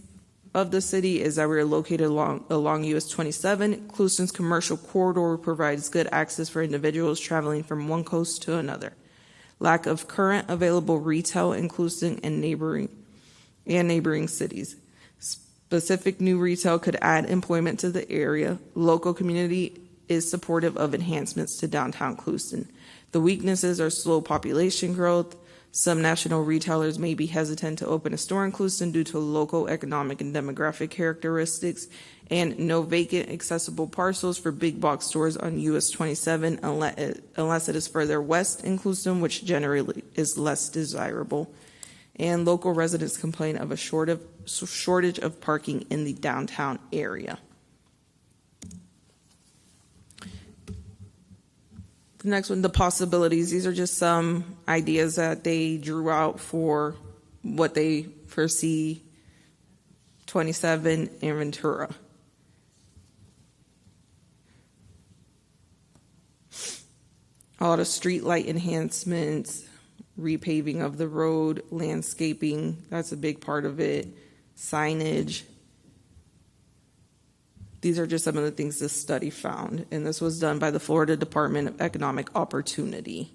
B: of the city is that we are located along US 27. Clewiston's commercial corridor provides good access for individuals traveling from one coast to another. Lack of current available retail in Clewiston and neighboring cities. Specific new retail could add employment to the area. Local community is supportive of enhancements to downtown Clewiston. The weaknesses are slow population growth. Some national retailers may be hesitant to open a store in Clewiston due to local economic and demographic characteristics, and no vacant accessible parcels for big box stores on US 27 unless it is further west in Clewiston, which generally is less desirable. And local residents complain of a shortage of parking in the downtown area. The next one, the possibilities. These are just some ideas that they drew out for what they foresee 27 and Ventura. A lot of street light enhancements, repaving of the road, landscaping, that's a big part of it, signage. These are just some of the things this study found, and this was done by the Florida Department of Economic Opportunity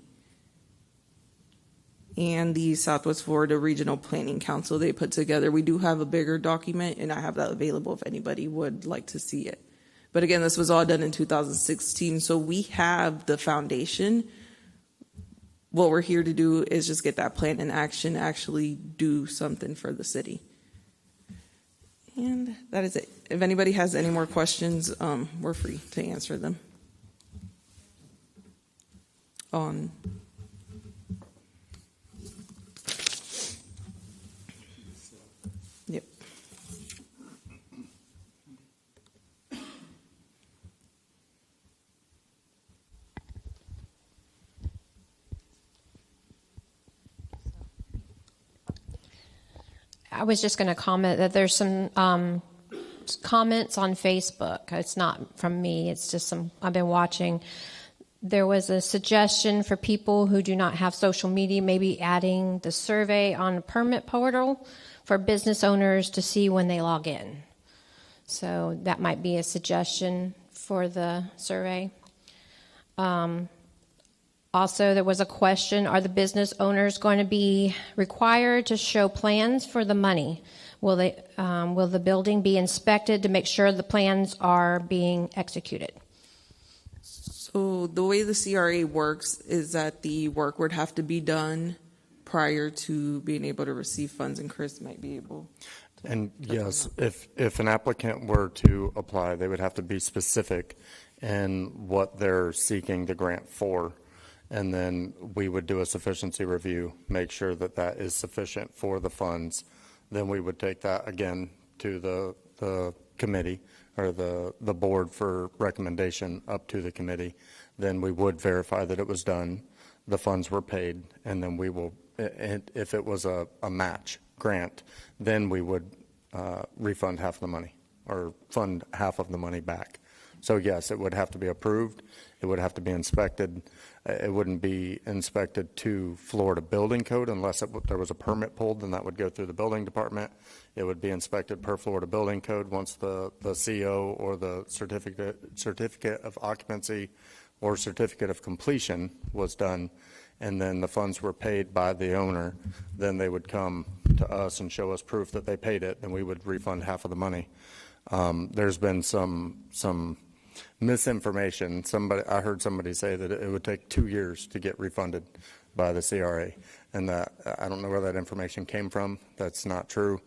B: and the Southwest Florida Regional Planning Council. They put together. We do have a bigger document, and I have that available if anybody would like to see it. But again, this was all done in 2016, so we have the foundation. What we're here to do is just get that plan in action, actually do something for the city. And that is it. If anybody has any more questions, we're free to answer them. Yep.
H: I was just going to comment that there's some comments on Facebook. It's not from me. It's just some I've been watching. There was a suggestion for people who do not have social media, maybe adding the survey on a permit portal for business owners to see when they log in. So that might be a suggestion for the survey. Also, there was a question, are the business owners going to be required to show plans for the money? Will the building be inspected to make sure the plans are being executed?
B: So the way the CRA works is that the work would have to be done prior to being able to receive funds, and Chris might be able to.
A: And yes, if an applicant were to apply, they would have to be specific in what they're seeking the grant for. And then we would do a sufficiency review, make sure that that is sufficient for the funds. Then we would take that again to the committee or the board for recommendation up to the committee. Then we would verify that it was done, the funds were paid, and then we will, if it was a match grant, then we would refund half of the money or fund half of the money back. So yes, it would have to be approved. It would have to be inspected. It wouldn't be inspected to Florida Building Code unless there was a permit pulled, then that would go through the building department. It would be inspected per Florida Building Code once the CO or the certificate of occupancy or certificate of completion was done, and then the funds were paid by the owner. Then they would come to us and show us proof that they paid it, and we would refund half of the money. There's been some misinformation. I heard somebody say that it would take 2 years to get refunded by the CRA, and that I don't know where that information came from. That's not true.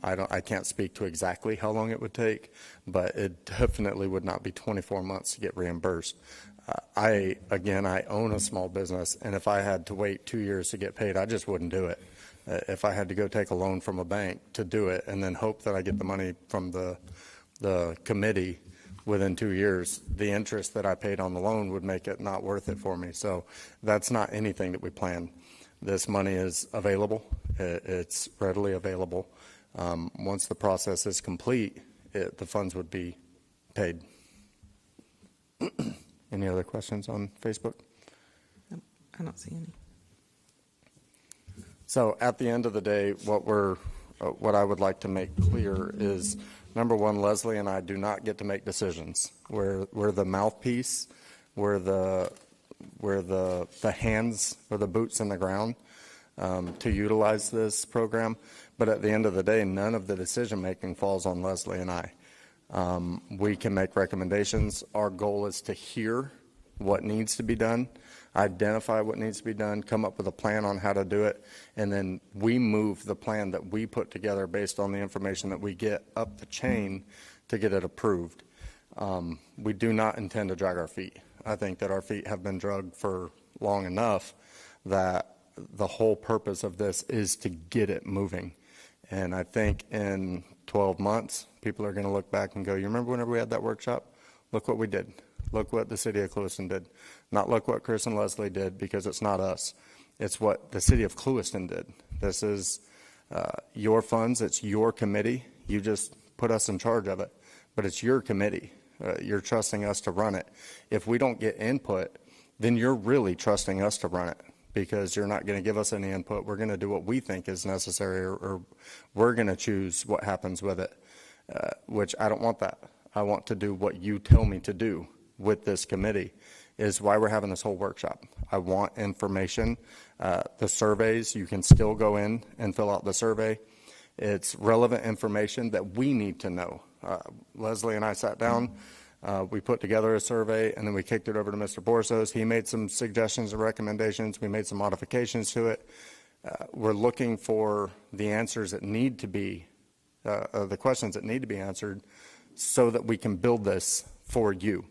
A: I can't speak to exactly how long it would take, but it definitely would not be 24 months to get reimbursed. I own a small business, and if I had to wait 2 years to get paid, I just wouldn't do it. If I had to go take a loan from a bank to do it and then hope that I get the money from the committee within 2 years, the interest that I paid on the loan would make it not worth it for me. So that's not anything that we plan. This money is available. It's readily available. Once the process is complete, the funds would be paid. Any other questions on Facebook?
B: Nope, I don't see any.
A: So at the end of the day, what I would like to make clear is, number one, Leslie and I do not get to make decisions. We're the mouthpiece, we're the hands or the boots in the ground to utilize this program. But at the end of the day, none of the decision making falls on Leslie and I. We can make recommendations. Our goal is to hear what needs to be done, identify what needs to be done, come up with a plan on how to do it, and then we move the plan that we put together based on the information that we get up the chain to get it approved. We do not intend to drag our feet. I think that our feet have been dragged for long enough that the whole purpose of this is to get it moving. And I think in 12 months, people are going to look back and go, you remember whenever we had that workshop? Look what we did. Look what the city of Clewiston did. Not look what Chris and Leslie did, because it's not us. It's what the city of Clewiston did. This is your funds. It's your committee. You just put us in charge of it. But it's your committee. You're trusting us to run it. If we don't get input, then you're really trusting us to run it, because you're not going to give us any input. We're going to do what we think is necessary, or we're going to choose what happens with it, which I don't want that. I want to do what you tell me to do with this committee, is why we're having this whole workshop. I want information. The surveys, you can still go in and fill out the survey. It's relevant information that we need to know. Leslie and I sat down. We put together a survey, and then we kicked it over to Mr. Borsos. He made some suggestions and recommendations. We made some modifications to it. We're looking for the answers that need to be, the questions that need to be answered, so that we can build this for you.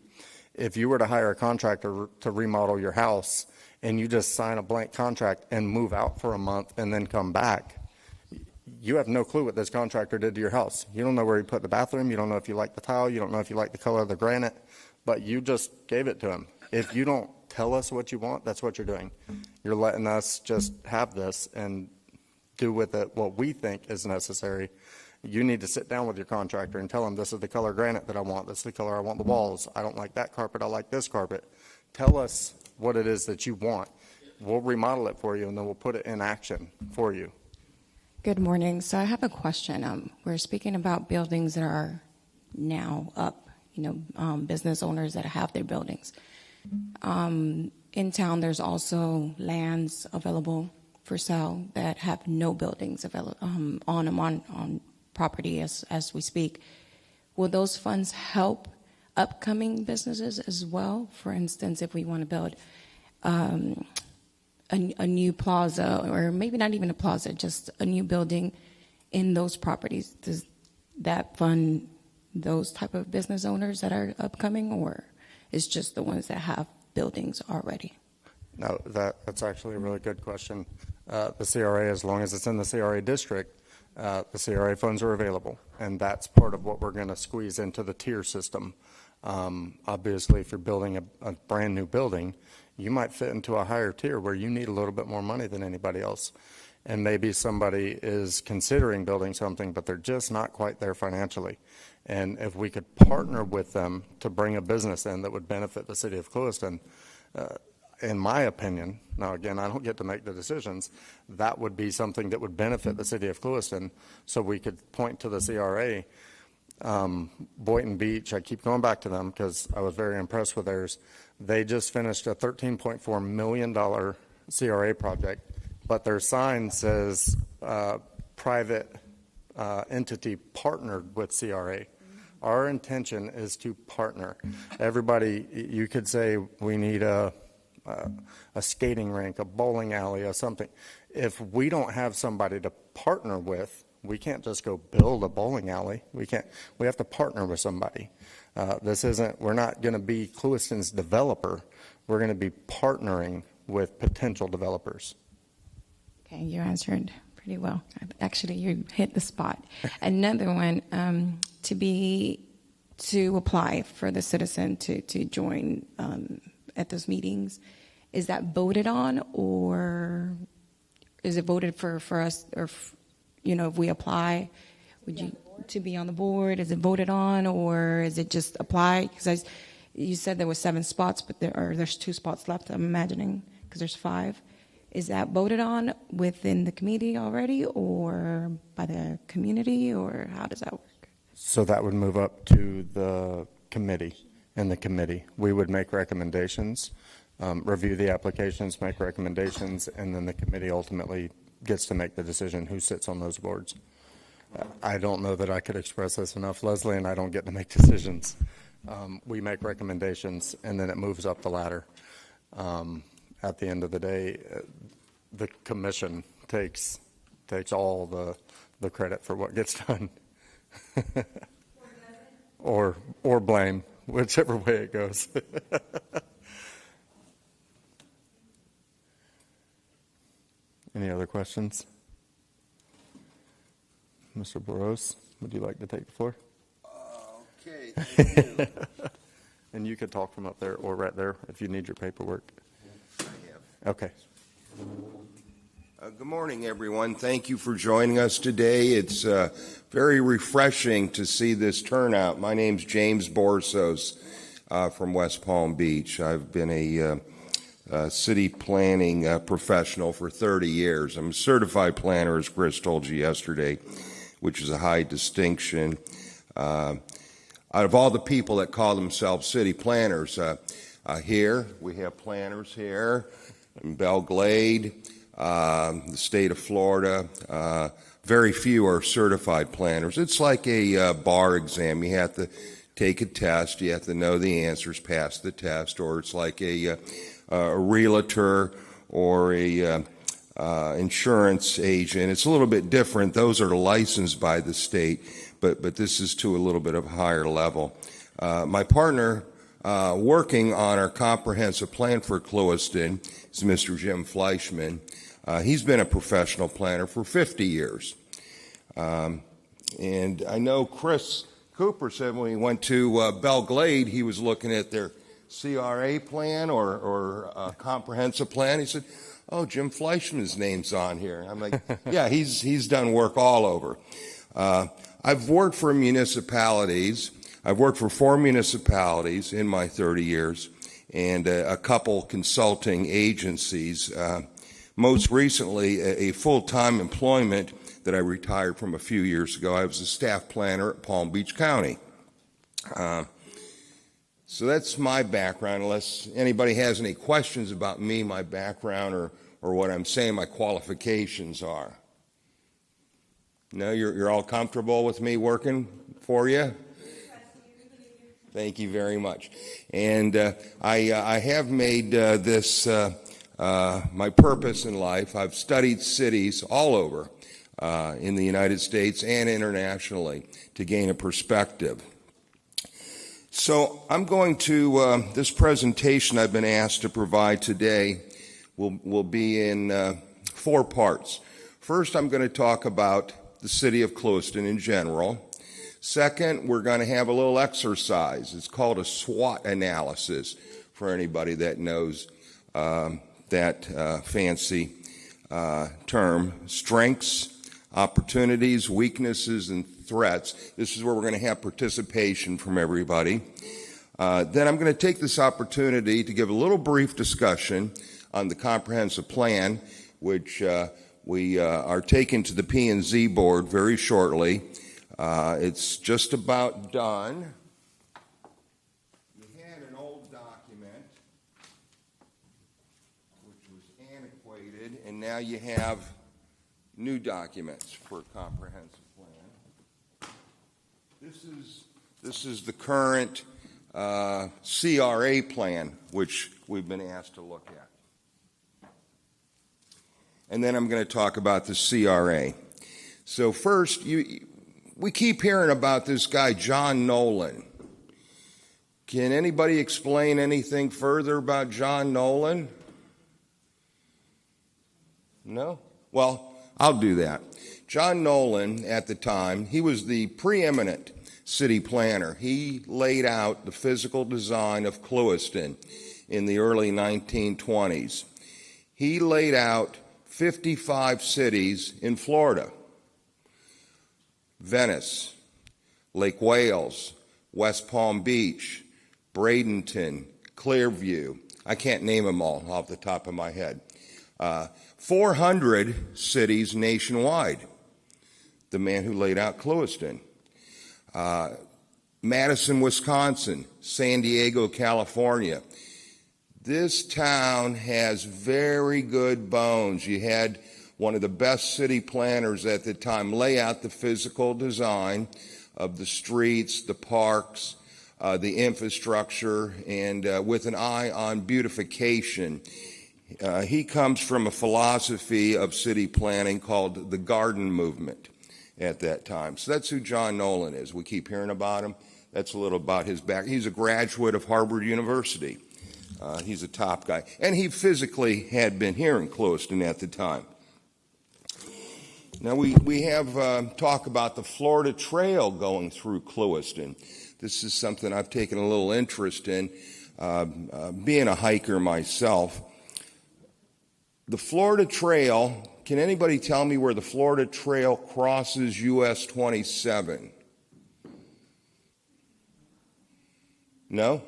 A: If you were to hire a contractor to remodel your house and you just sign a blank contract and move out for a month and then come back, you have no clue what this contractor did to your house. You don't know where he put the bathroom. You don't know if you like the tile. You don't know if you like the color of the granite, but you just gave it to him. If you don't tell us what you want, that's what you're doing. You're letting us just have this and do with it what we think is necessary. You need to sit down with your contractor and tell him, this is the color granite that I want. This is the color I want the walls. I don't like that carpet. I like this carpet. Tell us what it is that you want. We'll remodel it for you, and then we'll put it in action for you.
I: Good morning. So I have a question. We're speaking about buildings that are now up, business owners that have their buildings. In town, there's also lands available for sale that have no buildings available on them on property as we speak. Will those funds help upcoming businesses as well? For instance, if we want to build a new plaza, or maybe not even a plaza, just a new building in those properties, does that fund those type of business owners that are upcoming, or is just the ones that have buildings already?
A: No, that's actually a really good question. The CRA, as long as it's in the CRA district, the CRA funds are available, and that's part of what we're going to squeeze into the tier system. Obviously, if you're building a brand new building, you might fit into a higher tier where you need a little bit more money than anybody else. And maybe somebody is considering building something, but they're just not quite there financially. And if we could partner with them to bring a business in that would benefit the city of Clewiston, in my opinion, now again, I don't get to make the decisions, that would be something that would benefit the city of Clewiston. So we could point to the CRA. Boynton Beach, I keep going back to them because I was very impressed with theirs. They just finished a $13.4 million CRA project, but their sign says private entity partnered with CRA. Our intention is to partner. Everybody, you could say we need a skating rink, a bowling alley, or something. If we don't have somebody to partner with, we can't just go build a bowling alley. We have to partner with somebody. We're not going to be Clewiston's developer. We're going to be partnering with potential developers.
I: Okay, you answered pretty well. Actually, you hit the spot. Another one, to apply for the citizen to join at those meetings, is that voted on, or is it voted for us, or if we apply, to be on the board, is it voted on, or is it just apply? Because you said there were 7 spots, but there's 2 spots left, I'm imagining, because there's 5. Is that voted on within the committee already, or by the community, or how does that work?
A: So that would move up to the committee. In the committee, we would make recommendations, review the applications, make recommendations, and then the committee ultimately gets to make the decision who sits on those boards. I don't know that I could express this enough. Leslie and I don't get to make decisions. We make recommendations, and then it moves up the ladder. At the end of the day, the commission takes all the credit for what gets done. or blame, whichever way it goes. Any other questions? Mr. Boros, would you like to take the floor?
J: Okay, thank you.
A: And you could talk from up there or right there if you need your paperwork.
J: I have.
A: Okay.
J: Good morning, everyone. Thank you for joining us today. It's very refreshing to see this turnout. My name's James Borsos from West Palm Beach. I've been a city planning professional for 30 years. I'm a certified planner, as Chris told you yesterday, which is a high distinction. Out of all the people that call themselves city planners, here, we have planners here in Belle Glade, the state of Florida. Very few are certified planners. It's like a bar exam. You have to take a test. You have to know the answers, pass the test. Or it's like a realtor or a insurance agent. It's a little bit different. Those are licensed by the state, but this is to a little bit of a higher level. My partner working on our comprehensive plan for Clewiston is Mr. Jim Fleischman. He's been a professional planner for 50 years. And I know Chris Cooper said when he went to Belle Glade, he was looking at their CRA plan or comprehensive plan. He said, "Oh, Jim Fleischman's name's on here." I'm like, "Yeah, he's done work all over." I've worked for municipalities. I've worked for 4 municipalities in my 30 years and a couple consulting agencies. Most recently, a full-time employment that I retired from a few years ago. I was a staff planner at Palm Beach County. So that's my background, unless anybody has any questions about me, my background, or what I'm saying my qualifications are. No, you're all comfortable with me working for you? Thank you very much. And I have made this my purpose in life. I've studied cities all over in the United States and internationally to gain a perspective. So I'm going to, this presentation I've been asked to provide today will be in 4 parts. First, I'm going to talk about the city of Clewiston in general. Second, we're going to have a little exercise. It's called a SWOT analysis for anybody that knows that fancy term. Strengths, opportunities, weaknesses, and threats. This is where we're going to have participation from everybody. Then I'm going to take this opportunity to give a little brief discussion on the comprehensive plan, which we are taking to the P&Z board very shortly. It's just about done. You had an old document, which was antiquated, and now you have new documents for a comprehensive plan. This is the current CRA plan, which we've been asked to look at. And then I'm going to talk about the CRA. So first, we keep hearing about this guy, John Nolan. Can anybody explain anything further about John Nolan? No? Well, I'll do that. John Nolan, at the time, he was the preeminent city planner. He laid out the physical design of Clewiston in the early 1920s. He laid out 55 cities in Florida: Venice, Lake Wales, West Palm Beach, Bradenton, Clearview. I can't name them all off the top of my head. 400 cities nationwide. The man who laid out Clewiston. Madison, Wisconsin, San Diego, California. This town has very good bones. You had one of the best city planners at the time lay out the physical design of the streets, the parks, the infrastructure, and with an eye on beautification. He comes from a philosophy of city planning called the garden movement at that time. So that's who John Nolan is. We keep hearing about him. That's a little about his back. He's a graduate of Harvard University. He's a top guy. And he physically had been here in Clewiston at the time. Now we have talk about the Florida Trail going through Clewiston. This is something I've taken a little interest in, being a hiker myself. The Florida Trail, can anybody tell me where the Florida Trail crosses US 27? No?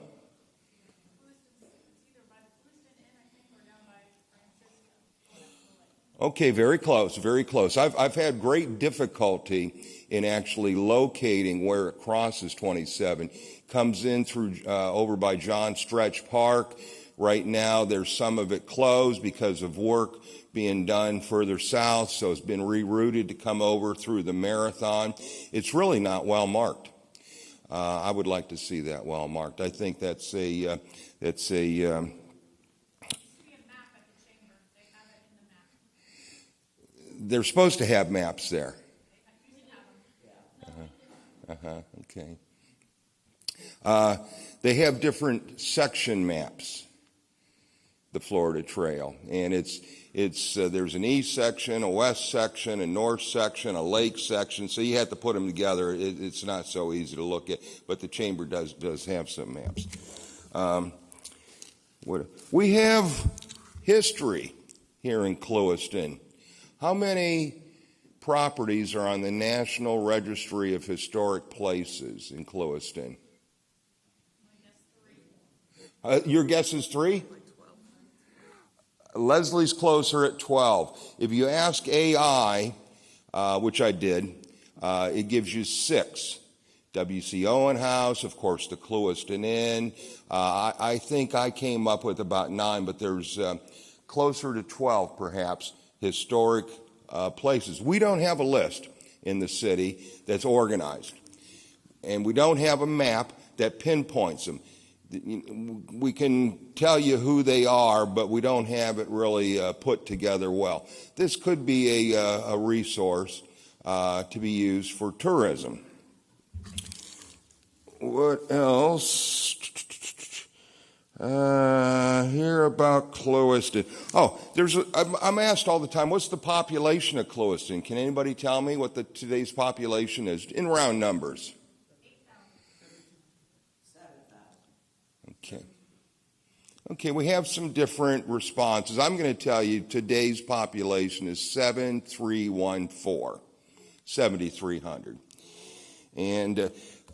J: Okay, very close, very close. I've had great difficulty in actually locating where it crosses 27. Comes in through over by John Stretch Park. Right now, there's some of it closed because of work being done further south, so it's been rerouted to come over through the Marathon. It's really not well marked. I would like to see that well marked. I think that's a they're supposed to have maps there. Okay. They have different section maps, the Florida Trail, and it's there's an east section, a west section, a north section, a lake section. So you have to put them together. It's not so easy to look at, but the chamber does have some maps. We have history here in Clewiston. How many properties are on the National Registry of Historic Places in Clewiston? Your guess is 3? Leslie's closer at 12. If you ask AI, which I did, it gives you 6. W.C. Owen House, of course, the Clewiston Inn. I think I came up with about 9, but there's closer to 12, perhaps, historic places. We don't have a list in the city that's organized, and we don't have a map that pinpoints them. We can tell you who they are, but we don't have it really put together well. This could be a resource to be used for tourism. What else? Here about Clewiston. Oh, I'm asked all the time, what's the population of Clewiston? Can anybody tell me what today's population is in round numbers? Okay, we have some different responses. I'm going to tell you today's population is 7,314, And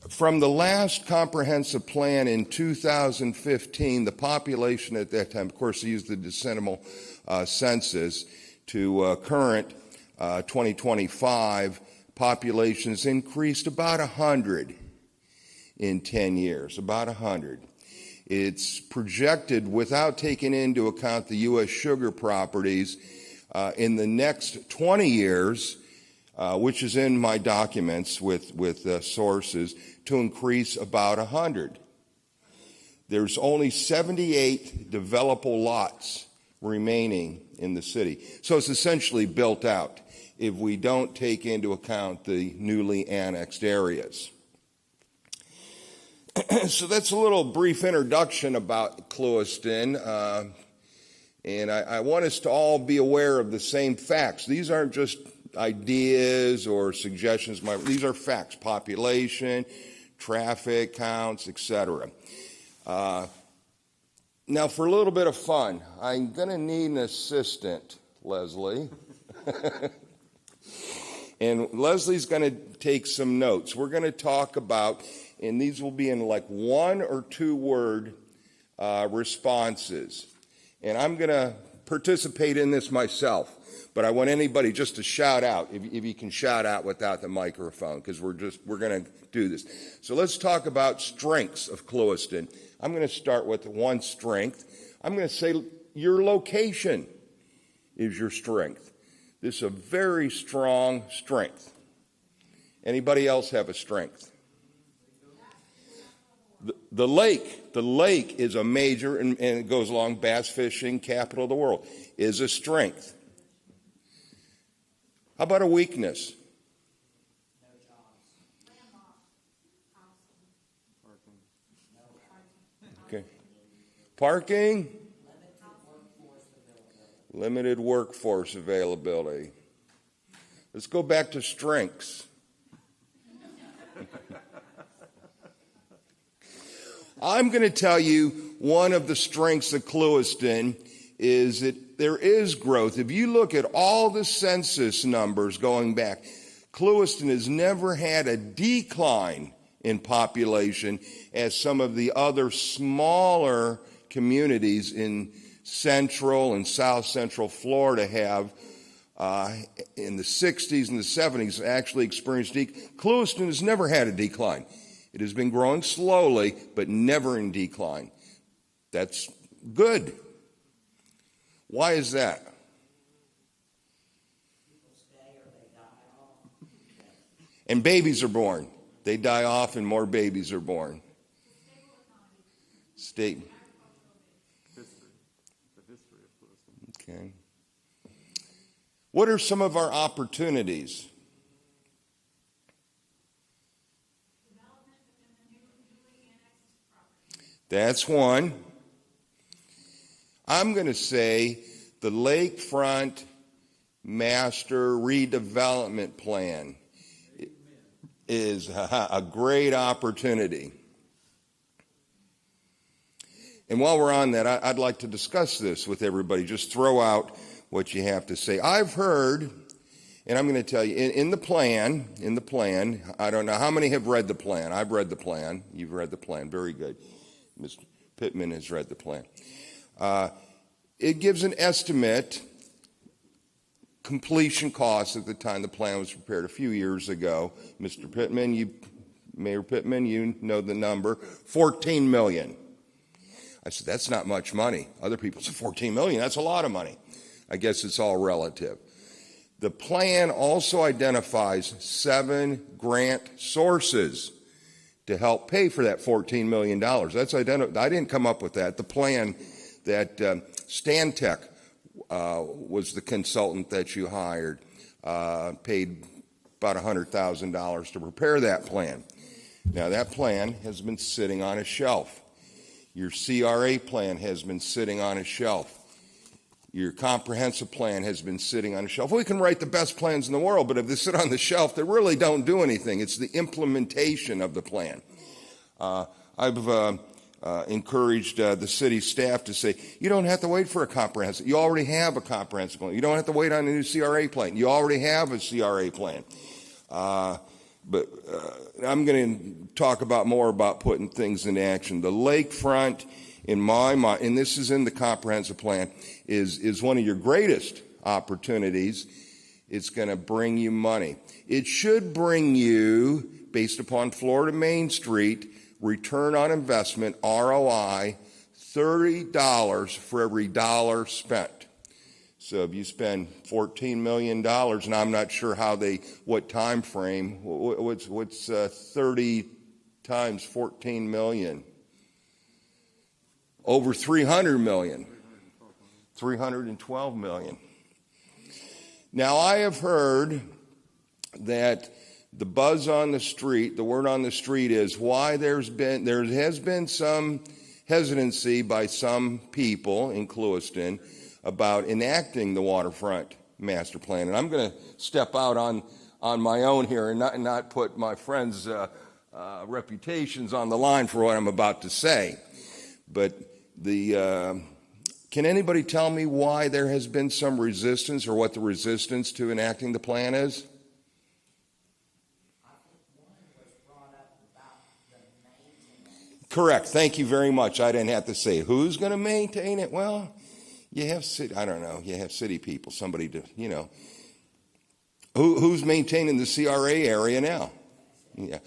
J: from the last comprehensive plan in 2015, the population at that time, of course, they used the decennial census to current 2025, populations increased about 100 in 10 years, about 100. It's projected, without taking into account the U.S. sugar properties, in the next 20 years, which is in my documents with sources, to increase about 100. There's only 78 developable lots remaining in the city. So it's essentially built out if we don't take into account the newly annexed areas. So that's a little brief introduction about Clewiston, and I want us to all be aware of the same facts. These aren't just ideas or suggestions. These are facts: population, traffic counts, etc. Now, for a little bit of fun, I'm going to need an assistant, Leslie. And Leslie's going to take some notes. We're going to talk about, and these will be in like 1 or 2 word responses. And I'm going to participate in this myself, but I want anybody just to shout out, if you can shout out without the microphone, because we're going to do this. So let's talk about strengths of Clewiston. I'm going to start with one strength. I'm going to say your location is your strength. This is a very strong strength. Anybody else have a strength? The lake is a major, and it goes along, bass fishing, capital of the world, is a strength. How about a weakness? Okay. Parking? Limited workforce availability. Let's go back to strengths. I'm going to tell you one of the strengths of Clewiston is that there is growth. If you look at all the census numbers going back, Clewiston has never had a decline in population as some of the other smaller communities in central and south central Florida have. in the 60s and the 70s actually experienced Clewiston has never had a decline. It has been growing slowly, but never in decline. That's good. Why is that? And babies are born. They die off and more babies are born. State. Okay. What are some of our opportunities? That's one. I'm going to say the Lakefront Master Redevelopment Plan is a great opportunity. And while we're on that, I'd like to discuss this with everybody. Just throw out what you have to say. I've heard, and I'm going to tell you, in the plan, I don't know how many have read the plan. I've read the plan. You've read the plan. Very good. Mr. Pittman has read the plan. It gives an estimate, completion costs at the time the plan was prepared a few years ago. Mr. Pittman, Mayor Pittman, you know the number, $14 million. I said, that's not much money. Other people said, $14 million, that's a lot of money. I guess it's all relative. The plan also identifies 7 grant sources to help pay for that $14 million. That's I didn't come up with that. The plan that Stantec was the consultant that you hired, paid about $100,000 to prepare that plan. Now, that plan has been sitting on a shelf. Your CRA plan has been sitting on a shelf. Your comprehensive plan has been sitting on a shelf. We can write the best plans in the world, but if they sit on the shelf, they really don't do anything. It's the implementation of the plan. I've encouraged the city staff to say, you don't have to wait for a comprehensive. You already have a comprehensive plan. You don't have to wait on a new CRA plan. You already have a CRA plan. But I'm going to talk more about putting things into action. The lakefront, in my mind, and this is in the comprehensive plan, is one of your greatest opportunities. It's going to bring you money. It should bring you, based upon Florida Main Street, return on investment, ROI, $30 for every dollar spent. So if you spend $14 million, and I'm not sure what time frame, what's 30 times 14 million? Over 300 million. 312 million. Now, I have heard that the buzz on the street, the word on the street is why there has been some hesitancy by some people in Clewiston about enacting the waterfront master plan. And I'm going to step out on my own here and not put my friends' reputations on the line for what I'm about to say. But can anybody tell me why there has been some resistance or what the resistance to enacting the plan is? Correct. Thank you very much. I didn't have to say it. Who's going to maintain it? Well, you have city. I don't know. You have city people. Somebody to, who's maintaining the CRA area now? Yeah.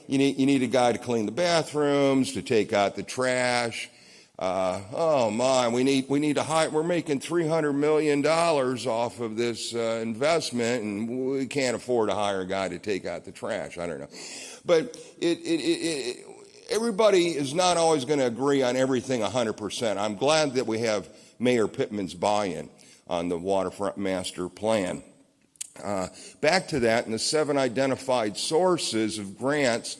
J: You need a guy to clean the bathrooms, to take out the trash. Oh my, we need to hire. We're making $300 million off of this investment, and we can't afford to hire a guy to take out the trash. I don't know, but everybody is not always going to agree on everything 100%. I'm glad that we have Mayor Pittman's buy-in on the waterfront master plan. Back to that, in the 7 identified sources of grants,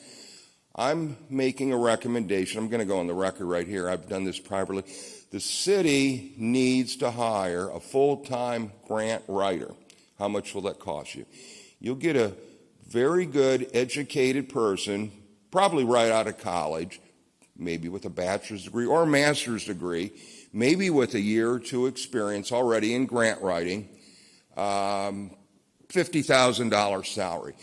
J: I'm making a recommendation. I'm going to go on the record right here. I've done this privately. The city needs to hire a full-time grant writer. How much will that cost you? You'll get a very good, educated person, probably right out of college, maybe with a bachelor's degree or a master's degree, maybe with a year or 2 experience already in grant writing, $50,000 salary.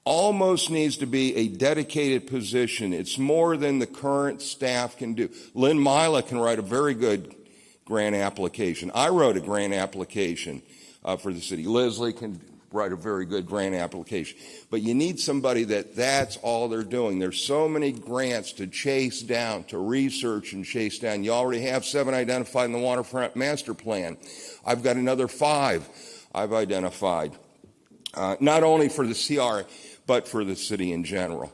J: Almost needs to be a dedicated position. It's more than the current staff can do. Lynn Mila can write a very good grant application. I wrote a grant application for the city. Leslie can write a very good grant application. But you need somebody that's all they're doing. There's so many grants to chase down, to research and chase down. You already have 7 identified in the Waterfront Master Plan. I've got another 5 I've identified, not only for the CRA, but for the city in general.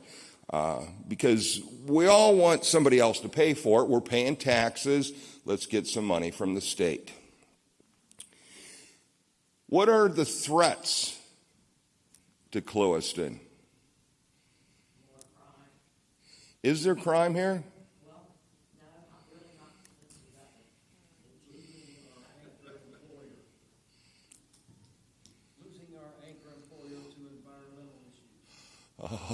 J: Because we all want somebody else to pay for it. We're paying taxes. Let's get some money from the state. What are the threats to Clewiston? Is there crime here?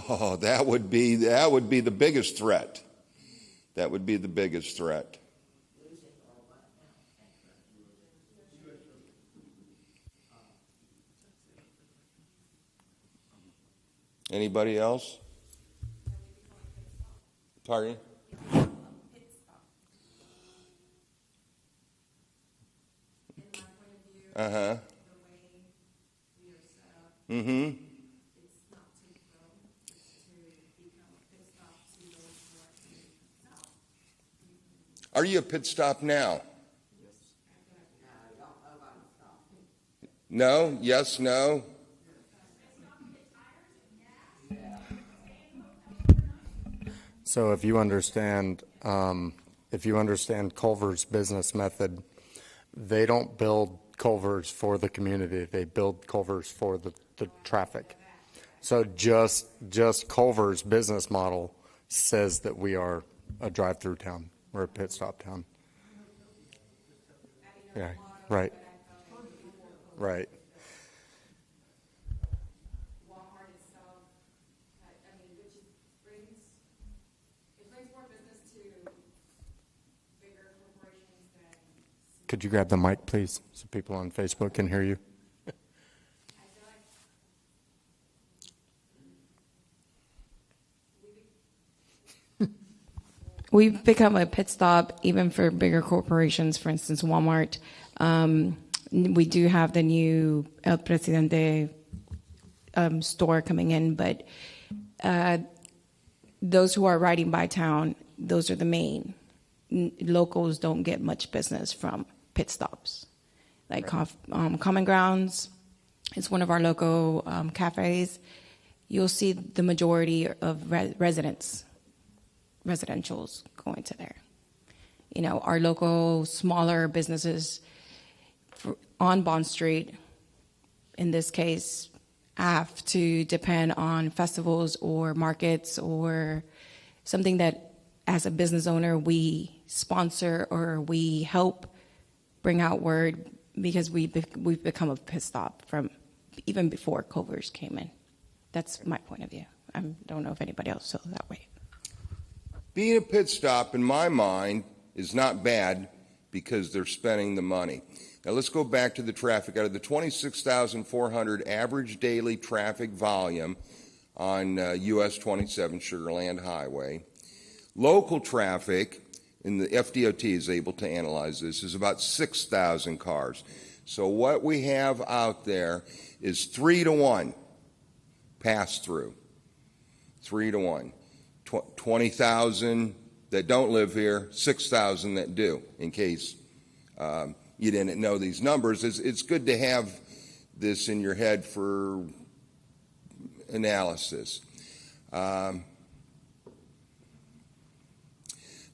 J: Oh, that would be the biggest threat. That would be the biggest threat. Anybody else? Pardon? Uh-huh. Mm-hmm. Are you a pit stop now? No? Yes? No?
A: So if you understand Culver's business method, they don't build culverts for the community. They build culverts for the traffic. So just Culver's business model says that we are a drive-through town. We're a pit stop town. Yeah, right. Right. Could you grab the mic, please, so people on Facebook can hear you?
I: We've become a pit stop even for bigger corporations, for instance, Walmart. We do have the new El Presidente store coming in, but those who are riding by town, those are the main. Locals don't get much business from pit stops. Like Common Grounds is one of our local cafes. You'll see the majority of residentials going to there. You know, our local smaller businesses on Bond Street, in this case, have to depend on festivals or markets or something that, as a business owner, we sponsor or we help bring out word, because we've become a pit stop from even before Culver's came in. That's my point of view. I don't know if anybody else feels that way.
J: Being a pit stop, in my mind, is not bad because they're spending the money. Now let's go back to the traffic. Out of the 26,400 average daily traffic volume on US 27 Sugarland Highway, local traffic, and the FDOT is able to analyze this, is about 6,000 cars. So what we have out there is 3-to-1 pass through. 3-to-1. 20,000 that don't live here, 6,000 that do, in case you didn't know these numbers. It's good to have this in your head for analysis.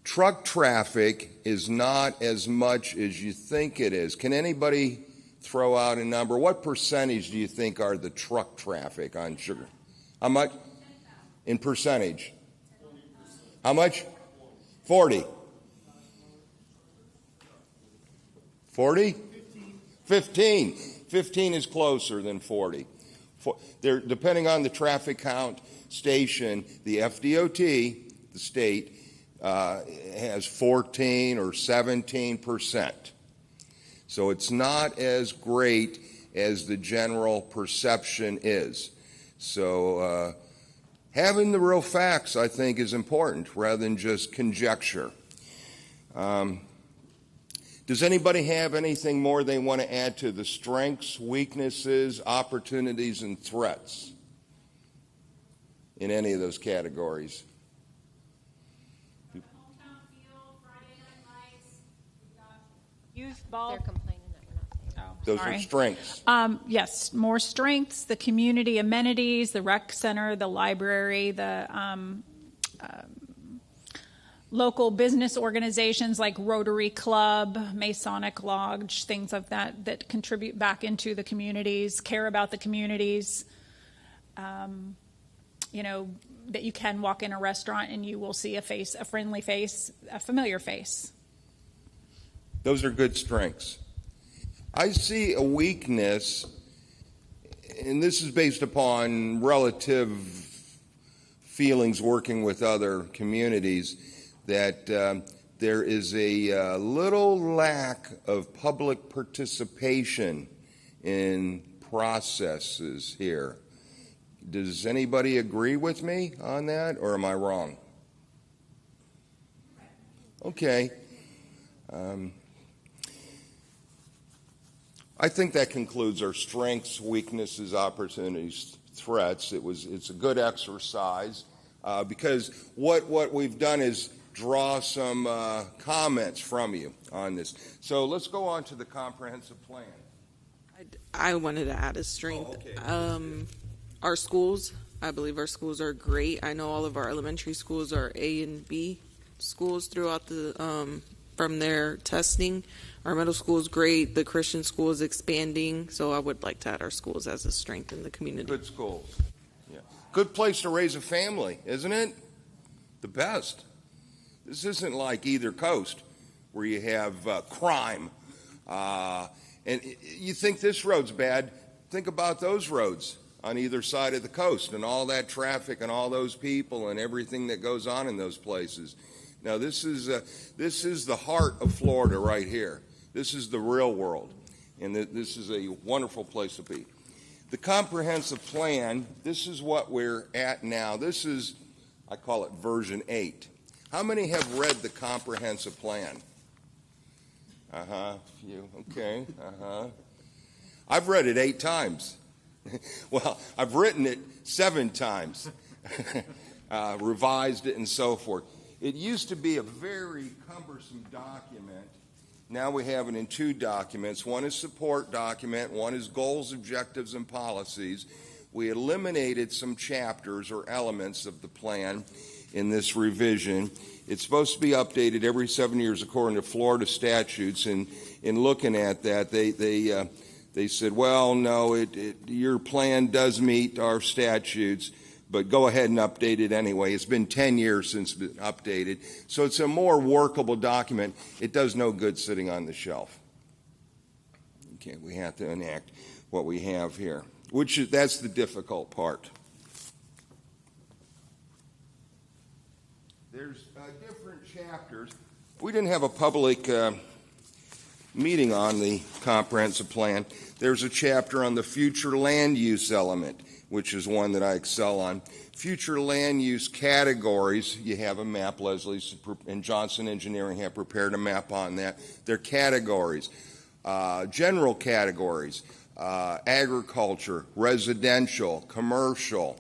J: Truck traffic is not as much as you think it is. Can anybody throw out a number? What percentage do you think are the truck traffic on Sugar? How much? In percentage? How much? 40. 40? 15. 15 is closer than 40. Depending on the traffic count station, the FDOT, the state, has 14 or 17%. So it's not as great as the general perception is. So having the real facts, I think, is important rather than just conjecture. Does anybody have anything more they want to add to the strengths, weaknesses, opportunities, and threats in any of those categories?
E: Youth ball.
H: They're complaining that we're not
J: Those
E: Sorry.
J: are strengths.
E: Yes, more strengths, the community amenities, the rec center, the library, the local business organizations like Rotary Club, Masonic Lodge, things of that contribute back into the communities, care about the communities. That you can walk in a restaurant and you will see a face, a friendly face, a familiar face.
J: Those are good strengths. I see a weakness, and this is based upon relative feelings working with other communities, that there is a little lack of public participation in processes here. Does anybody agree with me on that, or am I wrong? Okay. I think that concludes our strengths, weaknesses, opportunities, threats. It's a good exercise because what we've done is draw some comments from you on this. So let's go on to the comprehensive plan.
B: I wanted to add a strength.
J: Oh, okay.
B: Our schools, I believe our schools are great. I know all of our elementary schools are A and B schools throughout the from their testing. Our middle school is great. The Christian school is expanding. So I would like to add our schools as a strength in the community.
J: Good schools. Yeah. Good place to raise a family, isn't it? The best. This isn't like either coast where you have crime. And you think this road's bad. Think about those roads on either side of the coast and all that traffic and all those people and everything that goes on in those places. Now, this is the heart of Florida right here. This is the real world, and this is a wonderful place to be. The comprehensive plan, this is what we're at now. This is, I call it version 8. How many have read the comprehensive plan? You, okay, I've read it 8 times. Well, I've written it 7 times, revised it, and so forth. It used to be a very cumbersome document. Now we have it in 2 documents. One is support document, one is goals, objectives, and policies. We eliminated some chapters or elements of the plan in this revision. It's supposed to be updated every 7 years according to Florida statutes, and in looking at that, they said, well, no, your plan does meet our statutes, but go ahead and update it anyway. It's been 10 years since it's been updated. So it's a more workable document. It does no good sitting on the shelf. Okay, we have to enact what we have here, that's the difficult part. There's different chapters. We didn't have a public meeting on the comprehensive plan. There's a chapter on the future land use element, which is one that I excel on. Future land use categories, you have a map, Leslie and Johnson Engineering have prepared a map on that. They're categories, general categories, agriculture, residential, commercial.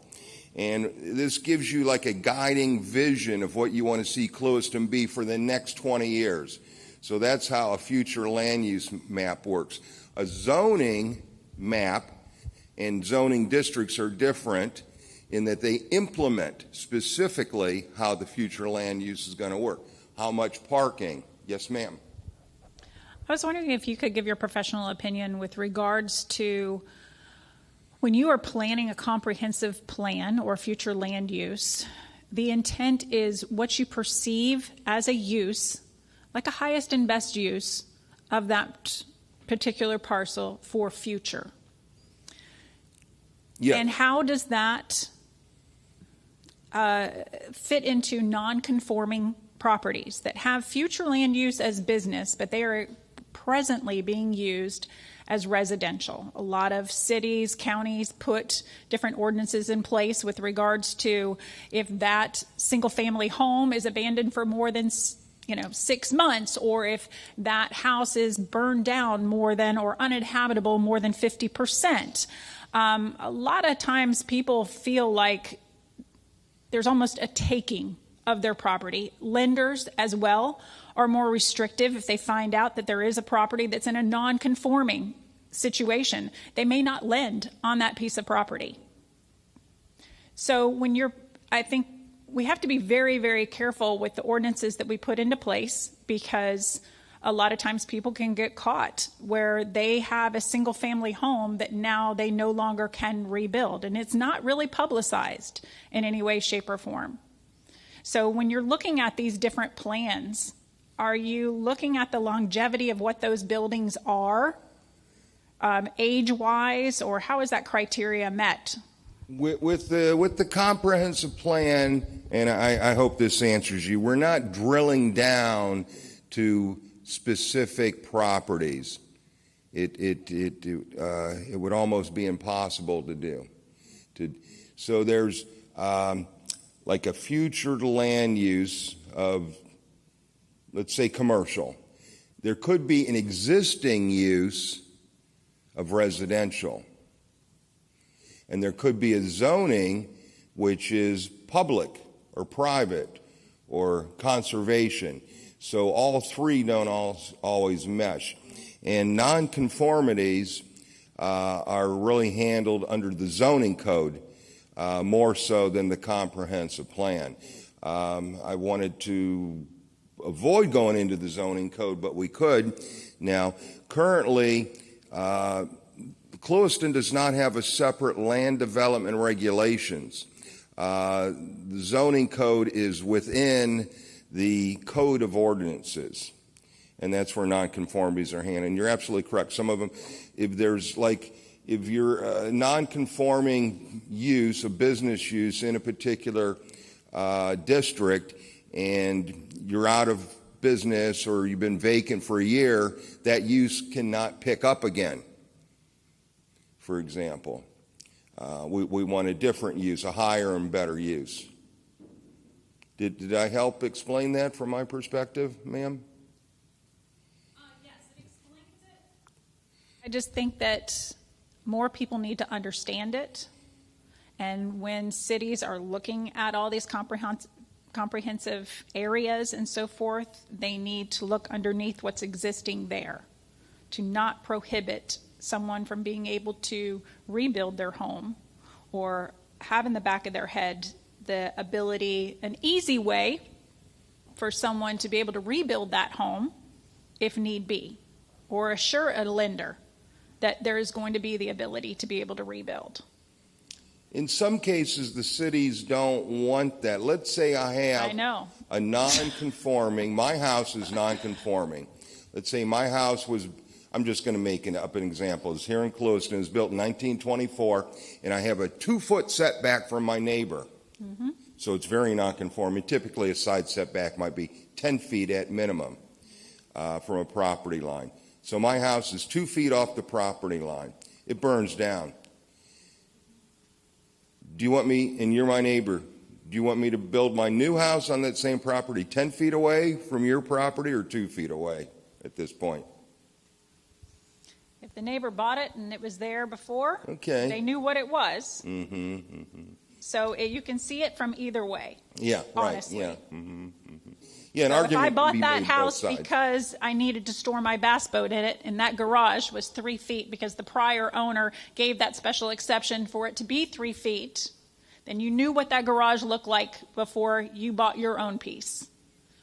J: And this gives you like a guiding vision of what you want to see Clewiston be for the next 20 years. So that's how a future land use map works. A zoning map and zoning districts are different in that they implement specifically how the future land use is going to work. How much parking? Yes, ma'am.
E: I was wondering if you could give your professional opinion with regards to when you are planning a comprehensive plan or future land use, the intent is what you perceive as a use, like a highest and best use of that particular parcel for future.
J: Yeah.
E: And how does that fit into non-conforming properties that have future land use as business, but they are presently being used as residential? A lot of cities, counties put different ordinances in place with regards to if that single-family home is abandoned for more than 6 months, or if that house is burned down more than or uninhabitable more than 50%. A lot of times people feel like there's almost a taking of their property. Lenders as well are more restrictive if they find out that there is a property that's in a non-conforming situation. They may not lend on that piece of property. So I think we have to be very, very careful with the ordinances that we put into place, because a lot of times people can get caught where they have a single family home that now they no longer can rebuild, and it's not really publicized in any way, shape, or form. So when you're looking at these different plans, are you looking at the longevity of what those buildings are, age-wise, or how is that criteria met?
J: With the comprehensive plan, and I hope this answers you, we're not drilling down to specific properties. It would almost be impossible to do. So there's like a future land use of, let's say, commercial. There could be an existing use of residential. And there could be a zoning which is public or private or conservation. So all three don't always mesh. And nonconformities are really handled under the zoning code more so than the comprehensive plan. I wanted to avoid going into the zoning code, but we could. Now, currently, Clewiston does not have a separate land development regulations. The zoning code is within the code of ordinances, and that's where nonconformities are handled. And you're absolutely correct. Some of them, if you're a nonconforming use, a business use in a particular district, and you're out of business or you've been vacant for a year, that use cannot pick up again. For example, we want a different use, a higher and better use. Did I help explain that from my perspective, ma'am?
E: Yes, it explains it. I just think that more people need to understand it. And when cities are looking at all these comprehensive areas and so forth, they need to look underneath what's existing there to not prohibit someone from being able to rebuild their home, or have in the back of their head the ability, an easy way for someone to be able to rebuild that home if need be, or assure a lender that there is going to be the ability to be able to rebuild.
J: In some cases, the cities don't want that. Let's say I have a non-conforming, my house is non-conforming. Let's say my house was, I'm just going to make up an example. It's here in Clewiston. It was built in 1924, and I have a 2-foot setback from my neighbor. Mm-hmm. So it's very non-conforming. Typically, a side setback might be 10 feet at minimum from a property line. So my house is 2 feet off the property line. It burns down. Do you want me, and you're my neighbor, do you want me to build my new house on that same property 10 feet away from your property, or 2 feet away at this point?
E: If the neighbor bought it and it was there before,
J: okay,
E: they knew what it was.
J: Mm-hmm, mm-hmm.
E: So you can see it from either way.
J: Yeah,
E: honestly.
J: Right. Yeah, mm-hmm, mm-hmm. Yeah. An
E: so
J: argument
E: if I bought
J: be
E: that
J: made
E: house
J: both sides.
E: because I needed to store my bass boat in it, and that garage was 3 feet because the prior owner gave that special exception for it to be 3 feet, then you knew what that garage looked like before you bought your own piece,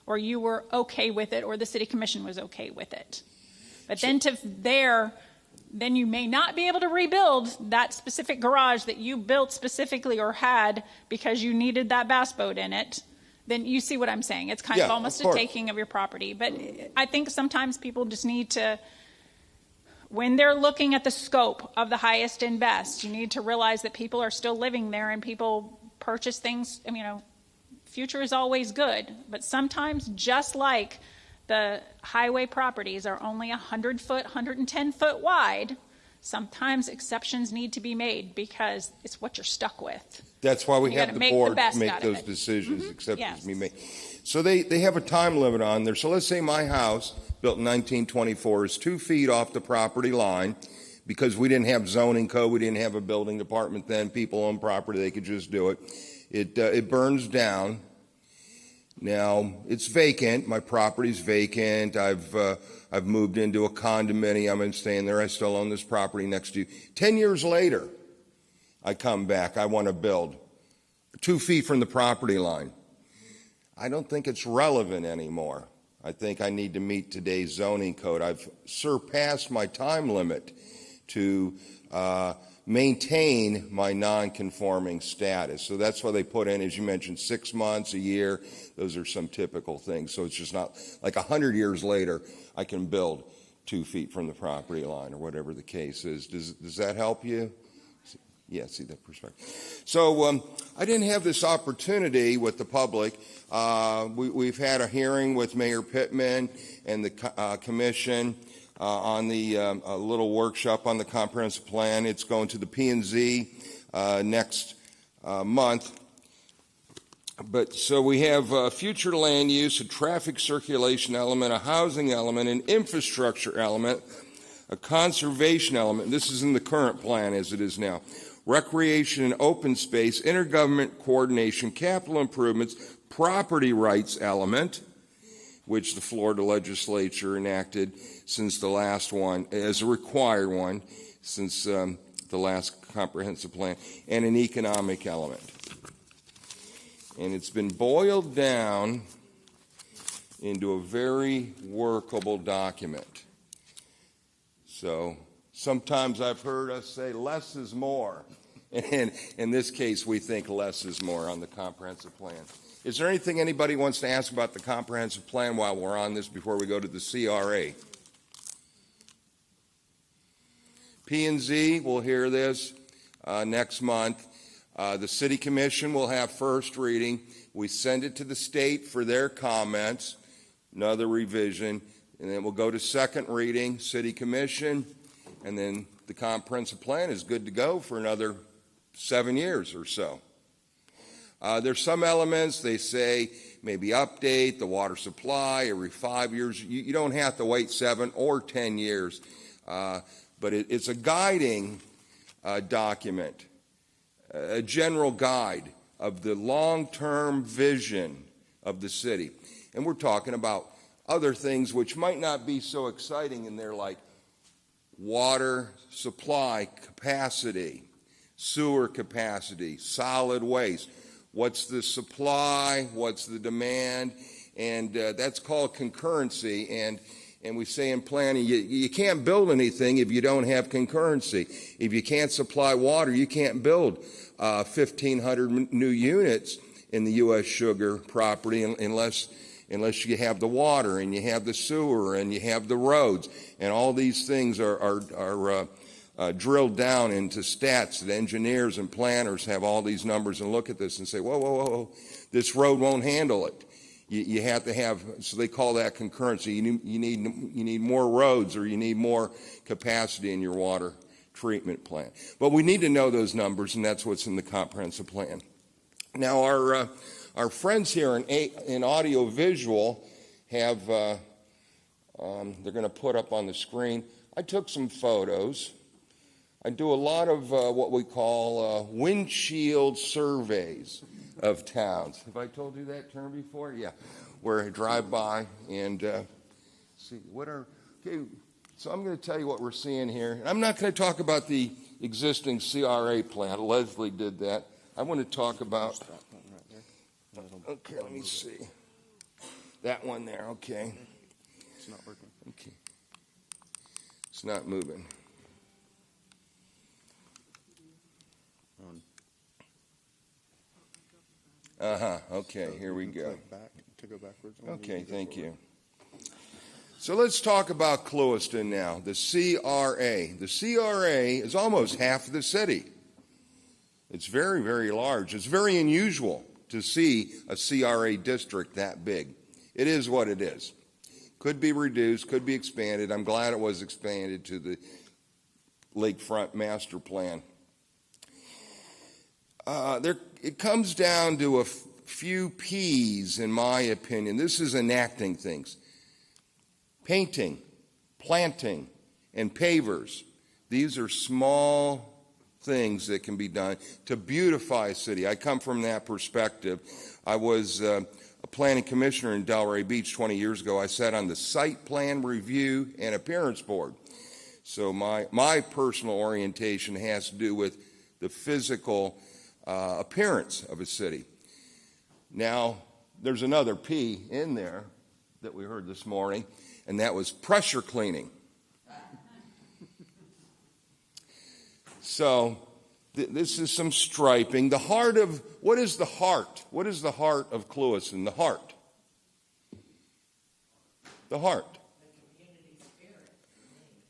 E: or you were okay with it, or the city commission was okay with it. But then then you may not be able to rebuild that specific garage that you built specifically or had because you needed that bass boat in it. Then you see what I'm saying. It's kind of almost a taking of your property. But I think sometimes people just need to, when they're looking at the scope of the highest and best, you need to realize that people are still living there and people purchase things. I mean, future is always good, but sometimes, just like the highway properties are only 100 foot, 110 foot wide, sometimes exceptions need to be made because it's what you're stuck with.
J: That's why we
E: You
J: have
E: gotta
J: the
E: make the
J: board
E: best
J: to make
E: out of
J: those
E: it.
J: decisions,
E: Mhm.
J: exceptions
E: Yes.
J: be made. So they have a time limit on there. So let's say my house, built in 1924, is 2 feet off the property line because we didn't have zoning code, we didn't have a building department then, people own property, they could just do it. It burns down. Now, it's vacant, my property's vacant, I've moved into a condominium and staying there, I still own this property next to you. 10 years later, I come back, I want to build 2 feet from the property line. I don't think it's relevant anymore. I think I need to meet today's zoning code. I've surpassed my time limit to maintain my non-conforming status. So that's why they put in, as you mentioned, 6 months, a year. Those are some typical things. So it's just not like 100 years later, I can build 2 feet from the property line or whatever the case is. Does that help you? Yeah, see that perspective. So I didn't have this opportunity with the public. We've had a hearing with Mayor Pittman and the commission on the little workshop on the comprehensive plan. It's going to the P&Z next month. But so we have a future land use, a traffic circulation element, a housing element, an infrastructure element, a conservation element. This is in the current plan as it is now. Recreation and open space, intergovernment coordination, capital improvements, property rights element, which the Florida legislature enacted since the last one, as a required one, since the last comprehensive plan, and an economic element. And it's been boiled down into a very workable document. So sometimes I've heard us say less is more. And in this case, we think less is more on the comprehensive plan. Is there anything anybody wants to ask about the comprehensive plan while we're on this before we go to the CRA? P&Z, we'll hear this next month. The City Commission will have first reading. We send it to the state for their comments, another revision, and then we'll go to second reading, City Commission, and then the comprehensive plan is good to go for another 7 years or so. There's some elements, they say, maybe update the water supply every 5 years. You don't have to wait 7 or 10 years, but it's a guiding document, a general guide of the long-term vision of the city. And we're talking about other things which might not be so exciting in there, like water supply capacity, sewer capacity, solid waste. What's the supply? What's the demand? And that's called concurrency. And we say in planning, you can't build anything if you don't have concurrency. If you can't supply water, you can't build 1,500 new units in the U.S. sugar property unless you have the water and you have the sewer and you have the roads. And all these things are drilled down into stats that engineers and planners have all these numbers and look at this and say, whoa, this road won't handle it. You have to have, so they call that concurrency. You need more roads, or you need more capacity in your water treatment plant. But we need to know those numbers, and that's what's in the comprehensive plan. Now, our friends here in audio visual have, they're going to put up on the screen. I took some photos. I do a lot of what we call windshield surveys of towns. Have I told you that term before? Yeah. Where I drive by and see okay, so I'm going to tell you what we're seeing here. And I'm not going to talk about the existing CRA plant. Leslie did that. I want to talk about, okay, let me see. That one there, okay.
A: It's not working.
J: Okay. It's not moving. Okay, here we go.
A: To go backwards.
J: Okay, thank you. So let's talk about Clewiston now, the CRA. The CRA is almost half of the city. It's very, very large. It's very unusual to see a CRA district that big. It is what it is. Could be reduced, could be expanded. I'm glad it was expanded to the lakefront master plan. It comes down to a few P's, in my opinion. This is enacting things. Painting, planting, and pavers. These are small things that can be done to beautify a city. I come from that perspective. I was a planning commissioner in Delray Beach 20 years ago. I sat on the site plan review and appearance board. So my personal orientation has to do with the physical appearance of a city. Now, there's another P in there that we heard this morning, and that was pressure cleaning. So this is some striping. The heart of, what is the heart? What is the heart of Clewiston? The heart. The heart.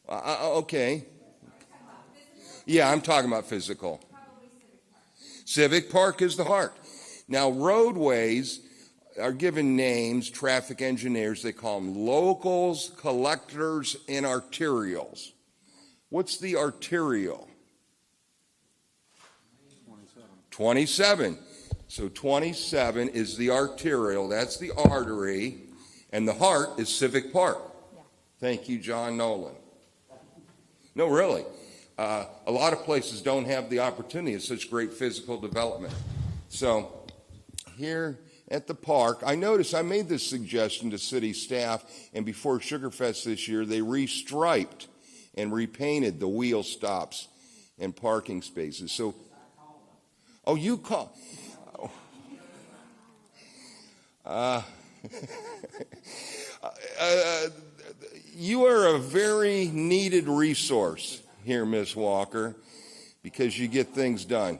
J: Okay. Yeah, I'm talking about physical. Civic Park is the heart. Now, roadways are given names, traffic engineers, they call them locals, collectors, and arterials. What's the arterial? 27. So 27 is the arterial, that's the artery, and the heart is Civic Park. Yeah. Thank you, John Nolan. No, really. A lot of places don't have the opportunity of such great physical development. So here at the park, I noticed I made this suggestion to city staff, and before Sugarfest this year, they restriped and repainted the wheel stops and parking spaces. So, oh, you call. You are a very needed resource here, Miss Walker, because you get things done.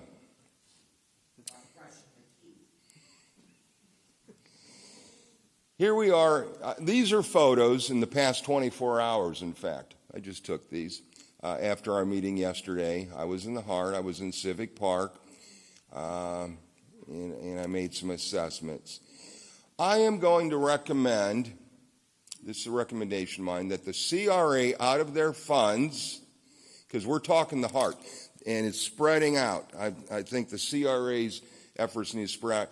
J: Here we are. These are photos in the past 24 hours, in fact. I just took these after our meeting yesterday. I was in the heart. I was in Civic Park, and I made some assessments. I am going to recommend, this is a recommendation of mine, that the CRA, out of their funds, because we're talking the heart, and it's spreading out. I think the CRA's efforts need to spread out.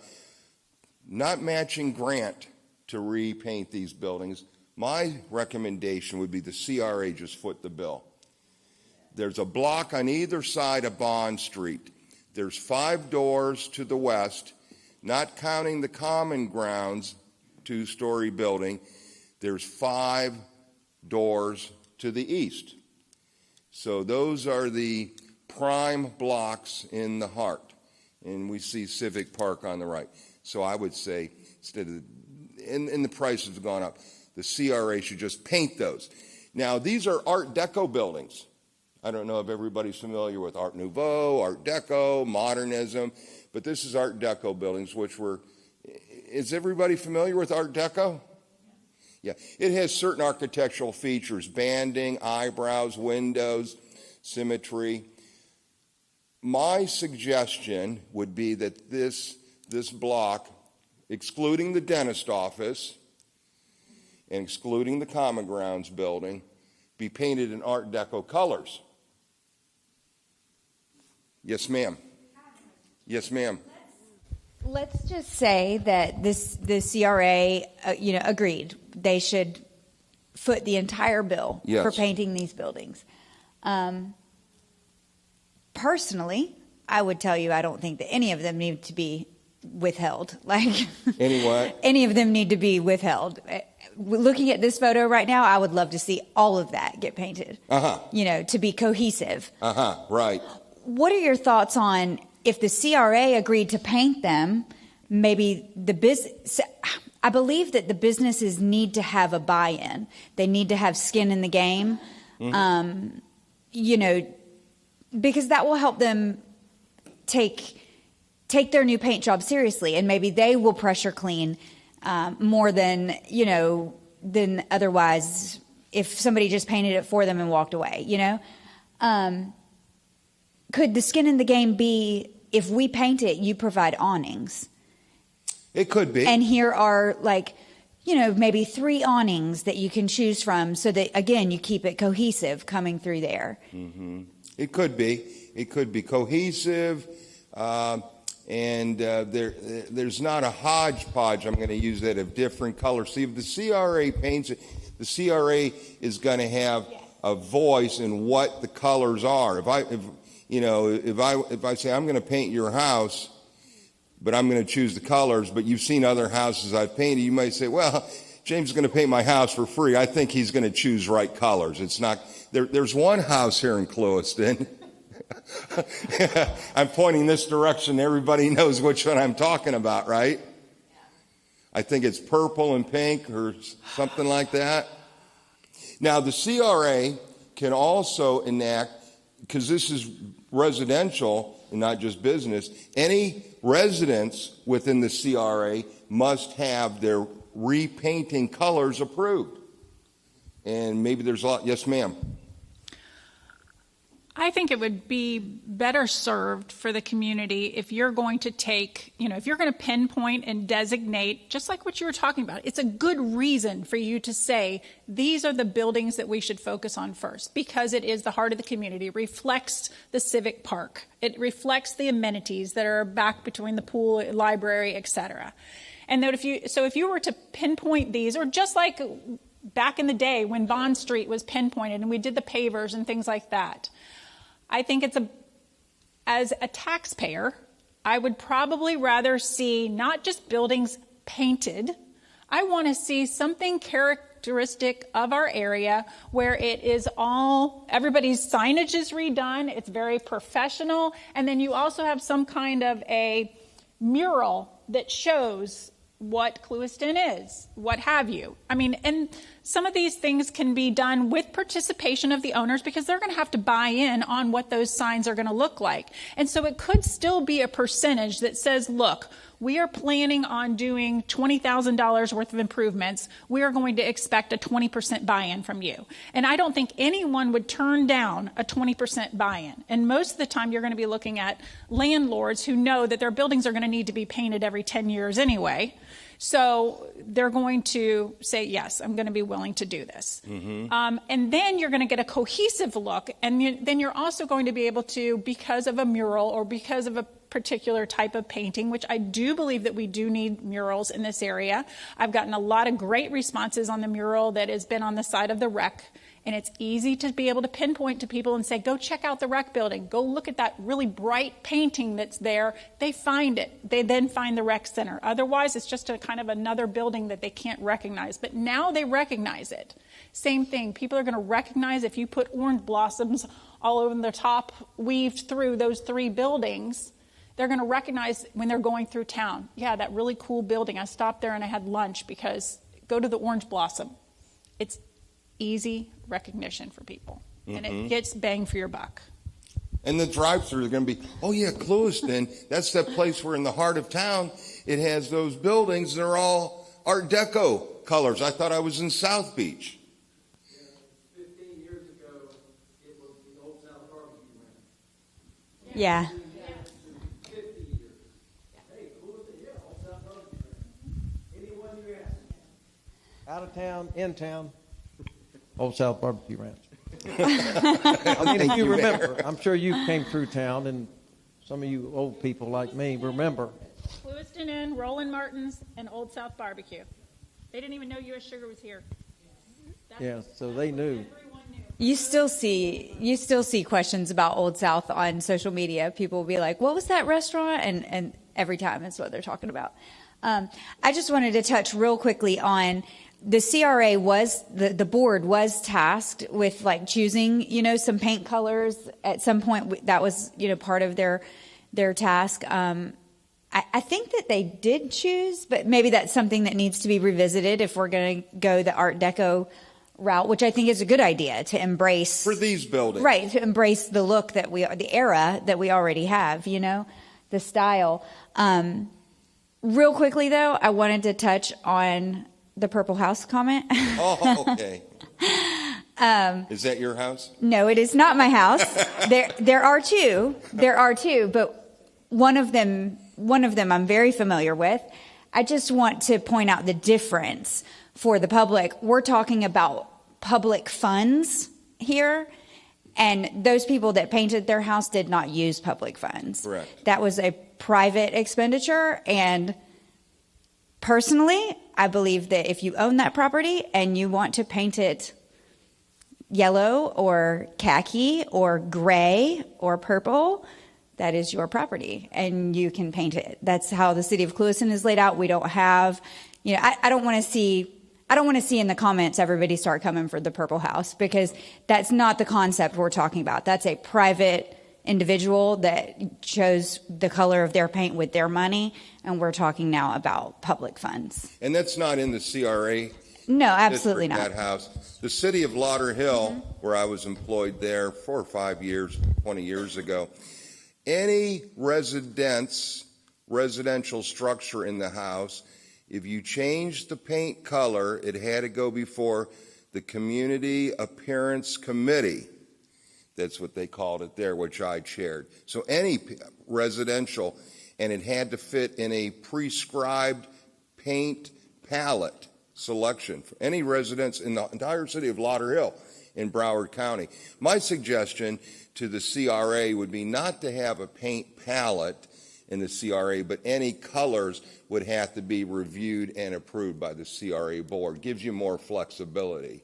J: Not matching grant to repaint these buildings. My recommendation would be the CRA just foot the bill. There's a block on either side of Bond Street. There's 5 doors to the west, not counting the common grounds 2-story building. There's 5 doors to the east. So those are the prime blocks in the heart. And we see Civic Park on the right. So I would say, instead of, and the prices have gone up, the CRA should just paint those. Now, these are Art Deco buildings. I don't know if everybody's familiar with Art Nouveau, Art Deco, modernism, but this is Art Deco buildings, which were, is everybody familiar with Art Deco? Yeah, it has certain architectural features, banding, eyebrows, windows, symmetry. My suggestion would be that this block, excluding the dentist office and excluding the Common Grounds building, be painted in Art Deco colors. Yes, ma'am. Yes, ma'am.
D: Let's just say that the CRA, agreed. They should foot the entire bill for painting these buildings. Personally, I would tell you I don't think that any of them need to be withheld. Like
J: any what?
D: Any of them need to be withheld. Looking at this photo right now, I would love to see all of that get painted. To be cohesive.
J: Right.
D: What are your thoughts on if the CRA agreed to paint them? Maybe the business. I believe that the businesses need to have a buy-in. They need to have skin in the game. Mm-hmm. Because that will help them take their new paint job seriously, and maybe they will pressure clean more than otherwise if somebody just painted it for them and walked away. Could the skin in the game be, if we paint it, you provide awnings?
J: It could be.
D: And here are maybe 3 awnings that you can choose from, so that again you keep it cohesive coming through there.
J: Mm-hmm. It could be. It could be cohesive, and there's not a hodgepodge, I'm going to use that, of different colors. See, if the CRA paints it, the CRA is going to have a voice in what the colors are. If I say I'm going to paint your house, but I'm going to choose the colors, but you've seen other houses I've painted, you might say, well, James is going to paint my house for free. I think he's going to choose right colors. It's not. There's one house here in Clewiston. I'm pointing this direction. Everybody knows which one I'm talking about, right? I think it's purple and pink or something like that. Now, the CRA can also enact, because this is residential and not just business, any residents within the CRA must have their repainting colors approved. And maybe there's a lot. Yes, ma'am.
E: I think it would be better served for the community if you're going to take, if you're going to pinpoint and designate, just like what you were talking about, it's a good reason for you to say, these are the buildings that we should focus on first, because it is the heart of the community. It reflects the civic park. It reflects the amenities that are back between the pool, library, etc. And that if you were to pinpoint these, or just like back in the day when Bond Street was pinpointed and we did the pavers and things like that, I think as a taxpayer, I would probably rather see not just buildings painted. I want to see something characteristic of our area where it is everybody's signage is redone. It's very professional. And then you also have some kind of a mural that shows what Clewiston is, what have you. I mean, and some of these things can be done with participation of the owners, because they're going to have to buy in on what those signs are going to look like. And so it could still be a percentage that says, look, we are planning on doing $20,000 worth of improvements. We are going to expect a 20% buy-in from you. And I don't think anyone would turn down a 20% buy-in. And most of the time you're going to be looking at landlords who know that their buildings are going to need to be painted every 10 years anyway. So they're going to say, yes, I'm going to be willing to do this. Mm-hmm. And then you're going to get a cohesive look. And then you're also going to be able to, because of a mural or because of a particular type of painting, which I do believe that we do need murals in this area. I've gotten a lot of great responses on the mural that has been on the side of the rec. And it's easy to be able to pinpoint to people and say, go check out the rec building. Go look at that really bright painting that's there. They find it. They then find the rec center. Otherwise, it's just a kind of another building that they can't recognize. But now they recognize it. Same thing. People are going to recognize if you put orange blossoms all over the top, weaved through those three buildings, they're going to recognize when they're going through town. Yeah, that really cool building. I stopped there and I had lunch because go to the orange blossom. It's easy recognition for people, and it gets bang for your buck.
J: And the drive-through are going to be, oh yeah, Clewiston, that's that place where in the heart of town it has those buildings that are all Art Deco colors. I thought I was in South Beach.
F: 15 years ago, it was the Old South Barbecue Ranch.
D: Yeah.
F: 50 years. Hey, Clewiston, yeah, Old South Barbecue Ranch. Anyone you ask. Out of town, in town. Old South Barbecue Ranch. I mean, if you remember, I'm sure you came through town, and some of you old people like me remember.
E: Clewiston Inn, Roland Martin's, and Old South Barbecue. They didn't even know U.S. Sugar was here.
F: So they knew.
D: You still see questions about Old South on social media. People will be like, what was that restaurant? And every time it's what they're talking about. I just wanted to touch real quickly on the CRA the board was tasked with like choosing, some paint colors at some point. That was, part of their task. I think that they did choose, but maybe that's something that needs to be revisited if we're going to go the Art Deco route, which I think is a good idea to embrace
J: for these buildings,
D: right? To embrace the look the era that we already have, the style. Real quickly though, I wanted to touch on the Purple House comment.
J: Oh, okay. Is that your house?
D: No, it is not my house. There are two, but one of them I'm very familiar with. I just want to point out the difference for the public. We're talking about public funds here, And those people that painted their house did not use public funds.
J: Correct.
D: That was a private expenditure. And personally, I believe that if you own that property and you want to paint it yellow or khaki or gray or purple, that is your property and you can paint it. That's how the city of Clewiston is laid out. We don't have, I don't want to see in the comments everybody start coming for the purple house, because that's not the concept we're talking about. That's a private individual that chose the color of their paint with their money, and we're talking now about public funds.
J: And that's not in the CRA?
D: No, absolutely
J: district,
D: not.
J: that house. The city of Lauderhill, where I was employed there 4 or 5 years, 20 years ago, any residential structure in the house, if you changed the paint color, it had to go before the Community Appearance Committee. That's what they called it there, which I chaired. So any residential, and it had to fit in a prescribed paint palette selection for any residents in the entire city of Lauderhill in Broward County. My suggestion to the CRA would be not to have a paint palette in the CRA, but any colors would have to be reviewed and approved by the CRA board. Gives you more flexibility.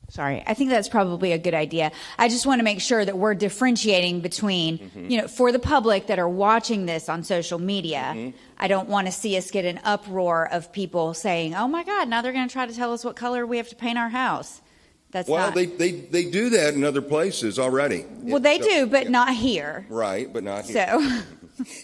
D: Sorry, I think that's probably a good idea. I just want to make sure that we're differentiating between, for the public that are watching this on social media, I don't want to see us get an uproar of people saying, oh my God, now they're going to try to tell us what color we have to paint our house. That's not.
J: They do that in other places already.
D: Well, they do, but not here.
J: Right, but not here.
D: So.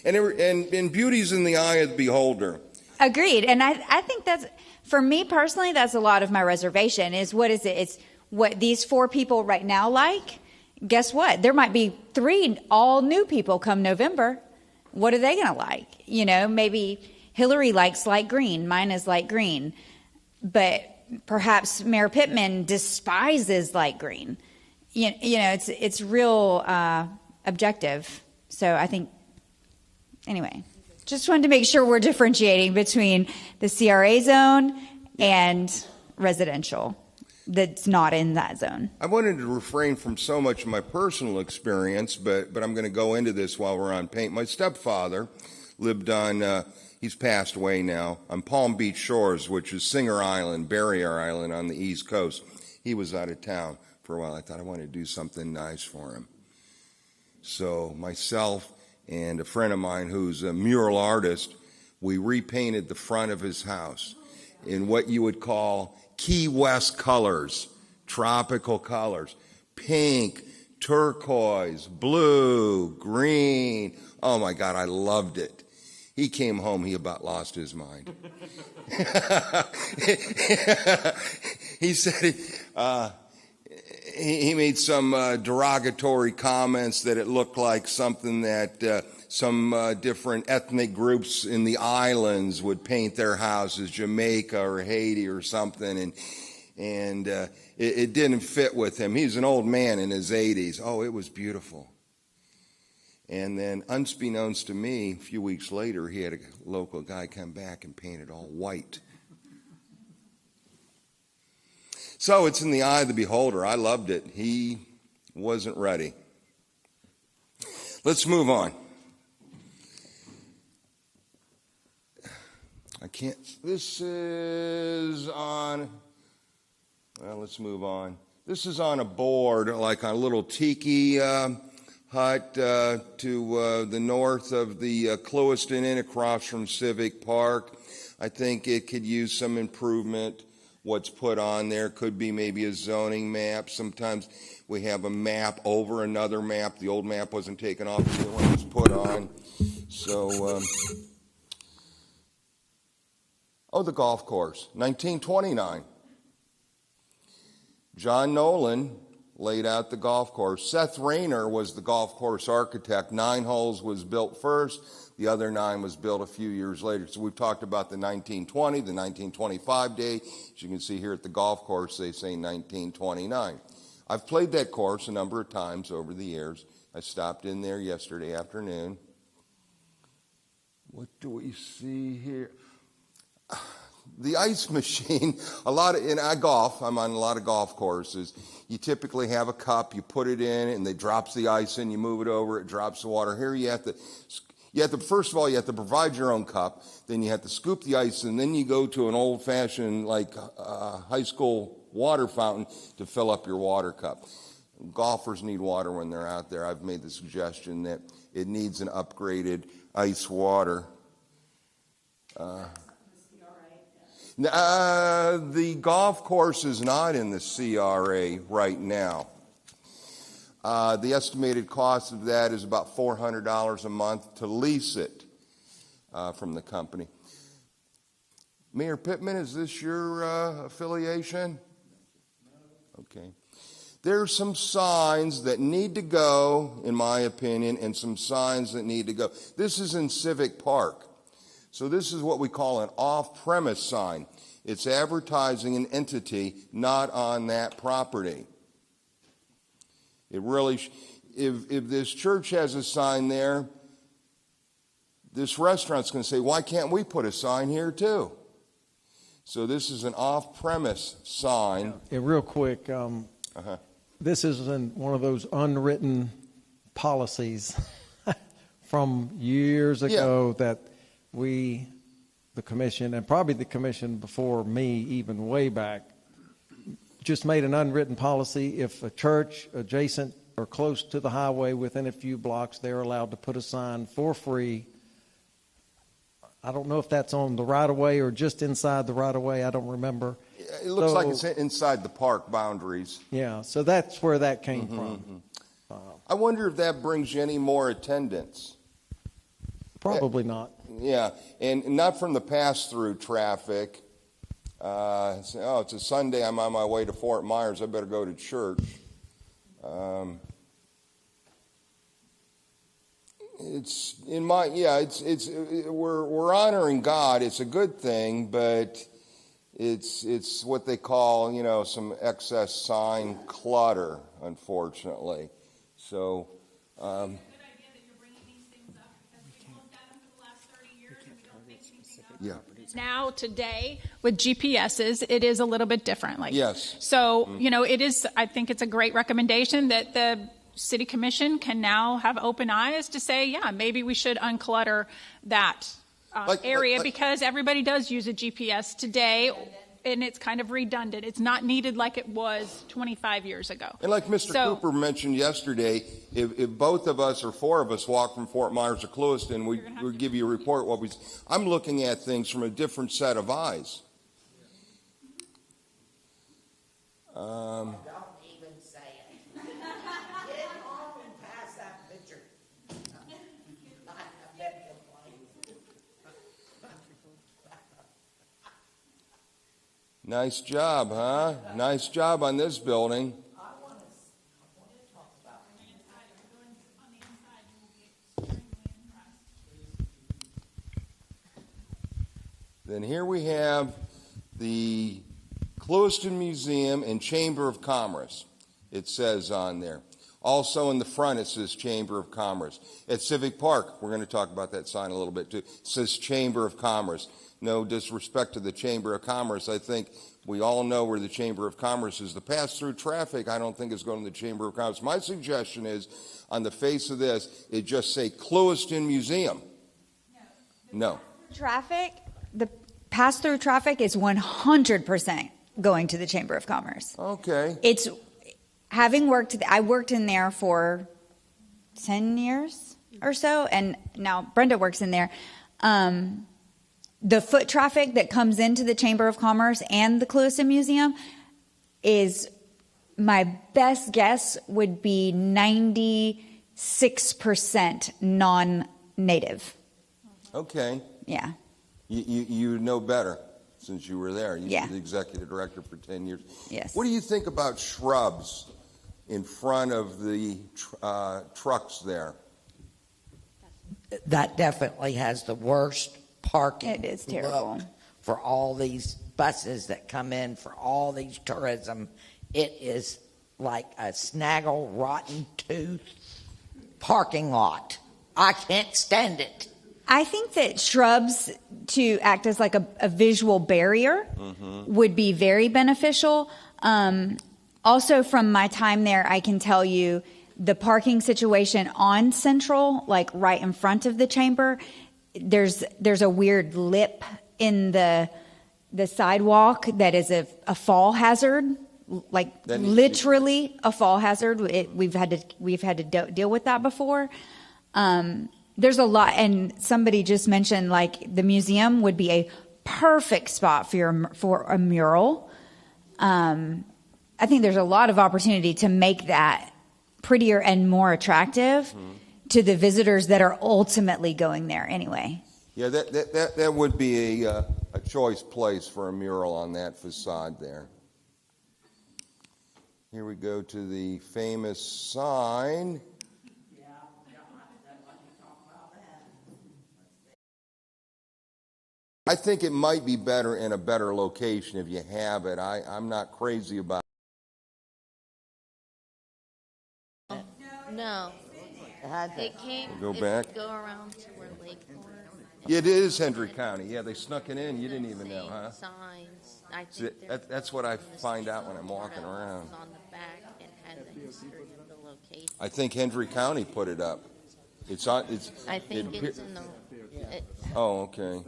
J: and beauty's in the eye of the beholder.
D: Agreed. And I think that's, for me personally, that's a lot of my reservation is what is it? It's what these 4 people right now like. Guess what? There might be 3 all new people come November. What are they going to like? Maybe Hillary likes light green. Mine is light green. But perhaps Mayor Pittman despises light green. It's real objective. So I think, anyway, just wanted to make sure we're differentiating between the CRA zone and residential that's not in that zone.
J: I wanted to refrain from so much of my personal experience, but I'm going to go into this while we're on paint. My stepfather lived on, he's passed away now, on Palm Beach Shores, which is Singer Island, Barrier Island on the East Coast. He was out of town for a while. I thought I wanted to do something nice for him. So myself and a friend of mine who's a mural artist, we repainted the front of his house in what you would call Key West colors, tropical colors, pink, turquoise, blue, green. Oh my God, I loved it. He came home, he about lost his mind. He said he made some derogatory comments that it looked like something that some different ethnic groups in the islands would paint their houses, Jamaica or Haiti or something, and it didn't fit with him. He's an old man in his 80s. Oh, it was beautiful. And then, unbeknownst to me, a few weeks later, he had a local guy come back and paint it all white. So it's in the eye of the beholder. I loved it. He wasn't ready. Let's move on. This is on, well, let's move on. This is on a board, like a little tiki hut to the north of the Clewiston Inn across from Civic Park. I think it could use some improvement. What's put on there could be maybe a zoning map. Sometimes we have a map over another map. The old map wasn't taken off, the new one was put on. So, the golf course, 1929. John Nolan laid out the golf course. Seth Rayner was the golf course architect. 9 holes was built first. The other 9 was built a few years later. So we've talked about the 1920, the 1925 date. As you can see here at the golf course, they say 1929. I've played that course a number of times over the years. I stopped in there yesterday afternoon. What do we see here? The ice machine, I golf, I'm on a lot of golf courses. You typically have a cup, you put it in, and it drops the ice in, you move it over, it drops the water. Here you have to, first of all, you have to provide your own cup, then you have to scoop the ice, and then you go to an old-fashioned, high school water fountain to fill up your water cup. Golfers need water when they're out there. I've made the suggestion that it needs an upgraded ice water. The golf course is not in the CRA right now. The estimated cost of that is about $400 a month to lease it from the company. Mayor Pittman, is this your affiliation? Okay. There's some signs that need to go, in my opinion, and some signs that need to go. This is in Civic Park. So this is what we call an off-premise sign. It's advertising an entity not on that property. It really, if this church has a sign there, this restaurant's going to say, why can't we put a sign here too? So this is an off-premise sign.
F: Yeah, real quick, this is one of those unwritten policies from years ago that we, the commission, and probably the commission before me, even way back, just made an unwritten policy. If a church adjacent or close to the highway within a few blocks, they're allowed to put a sign for free. I don't know if that's on the right-of-way or just inside the right-of-way. I don't remember.
J: It looks like it's inside the park boundaries.
F: Yeah, so that's where that came from.
J: I wonder if that brings you any more attendance.
F: Probably not.
J: Yeah, and not from the pass-through traffic. It's a Sunday, I'm on my way to Fort Myers, I better go to church. We're honoring God. It's a good thing, but it's what they call, some excess sign clutter, unfortunately. So, yeah.
E: Now, today, with GPSs, it is a little bit different.
J: Yes.
E: So, it is, I think it's a great recommendation that the City Commission can now have open eyes to say, yeah, maybe we should unclutter that area because everybody does use a GPS today, and it's kind of redundant. It's not needed like it was 25 years ago.
J: And like Mr. Cooper mentioned yesterday, if both of us or four of us walk from Fort Myers to Clewiston, we'll give you a report. I'm looking at things from a different set of eyes.
C: Don't even say it. Get home and pass that picture. I bet you'll play.
J: Nice job, huh? Nice job on this building. Then here we have the Clewiston Museum and Chamber of Commerce. It says on there. Also in the front it says Chamber of Commerce. At Civic Park, we're going to talk about that sign a little bit too. It says Chamber of Commerce. No disrespect to the Chamber of Commerce. I think we all know where the Chamber of Commerce is. The pass-through traffic, I don't think is going to the Chamber of Commerce. My suggestion is, on the face of this, it just say Clewiston Museum. No.
D: The pass-through traffic is 100% going to the Chamber of Commerce.
J: Okay.
D: It's I worked in there for 10 years or so, and now Brenda works in there. The foot traffic that comes into the Chamber of Commerce and the Clewiston Museum is, my best guess would be 96% non-native.
J: Okay.
D: Yeah.
J: You know better since you were there. You
D: Yeah.
J: were the executive director for 10 years.
D: Yes.
J: What do you think about shrubs in front of the trucks there?
C: That definitely has the worst parking.
D: It is terrible.
C: look for all these buses that come in for all these tourism. It is like a snaggle, rotten tooth parking lot. I can't stand it.
D: I think that shrubs to act as like a visual barrier would be very beneficial. Also, from my time there, I can tell you the parking situation on Central, like right in front of the chamber, there's a weird lip in the sidewalk that is a fall hazard, like literally a fall hazard. We've had to deal with that before. There's a lot, and somebody just mentioned like the museum would be a perfect spot for a mural. I think there's a lot of opportunity to make that prettier and more attractive to the visitors that are ultimately going there anyway.
J: Yeah, that would be a choice place for a mural on that facade there. Here we go to the famous sign. I think it might be better in a better location if you have it. I'm not crazy about it.
K: No. It came.
J: Go back.
K: Go around to where Lakeport.
J: It is Hendry County. Yeah, they snuck it in. You didn't even know, huh?
K: Signs. I
J: See,
K: think
J: that's what I find out when I'm walking around.
K: on the back and had the history of the location.
J: I think Hendry County put it up. It's on.
K: I think it's in the.
J: Oh, okay.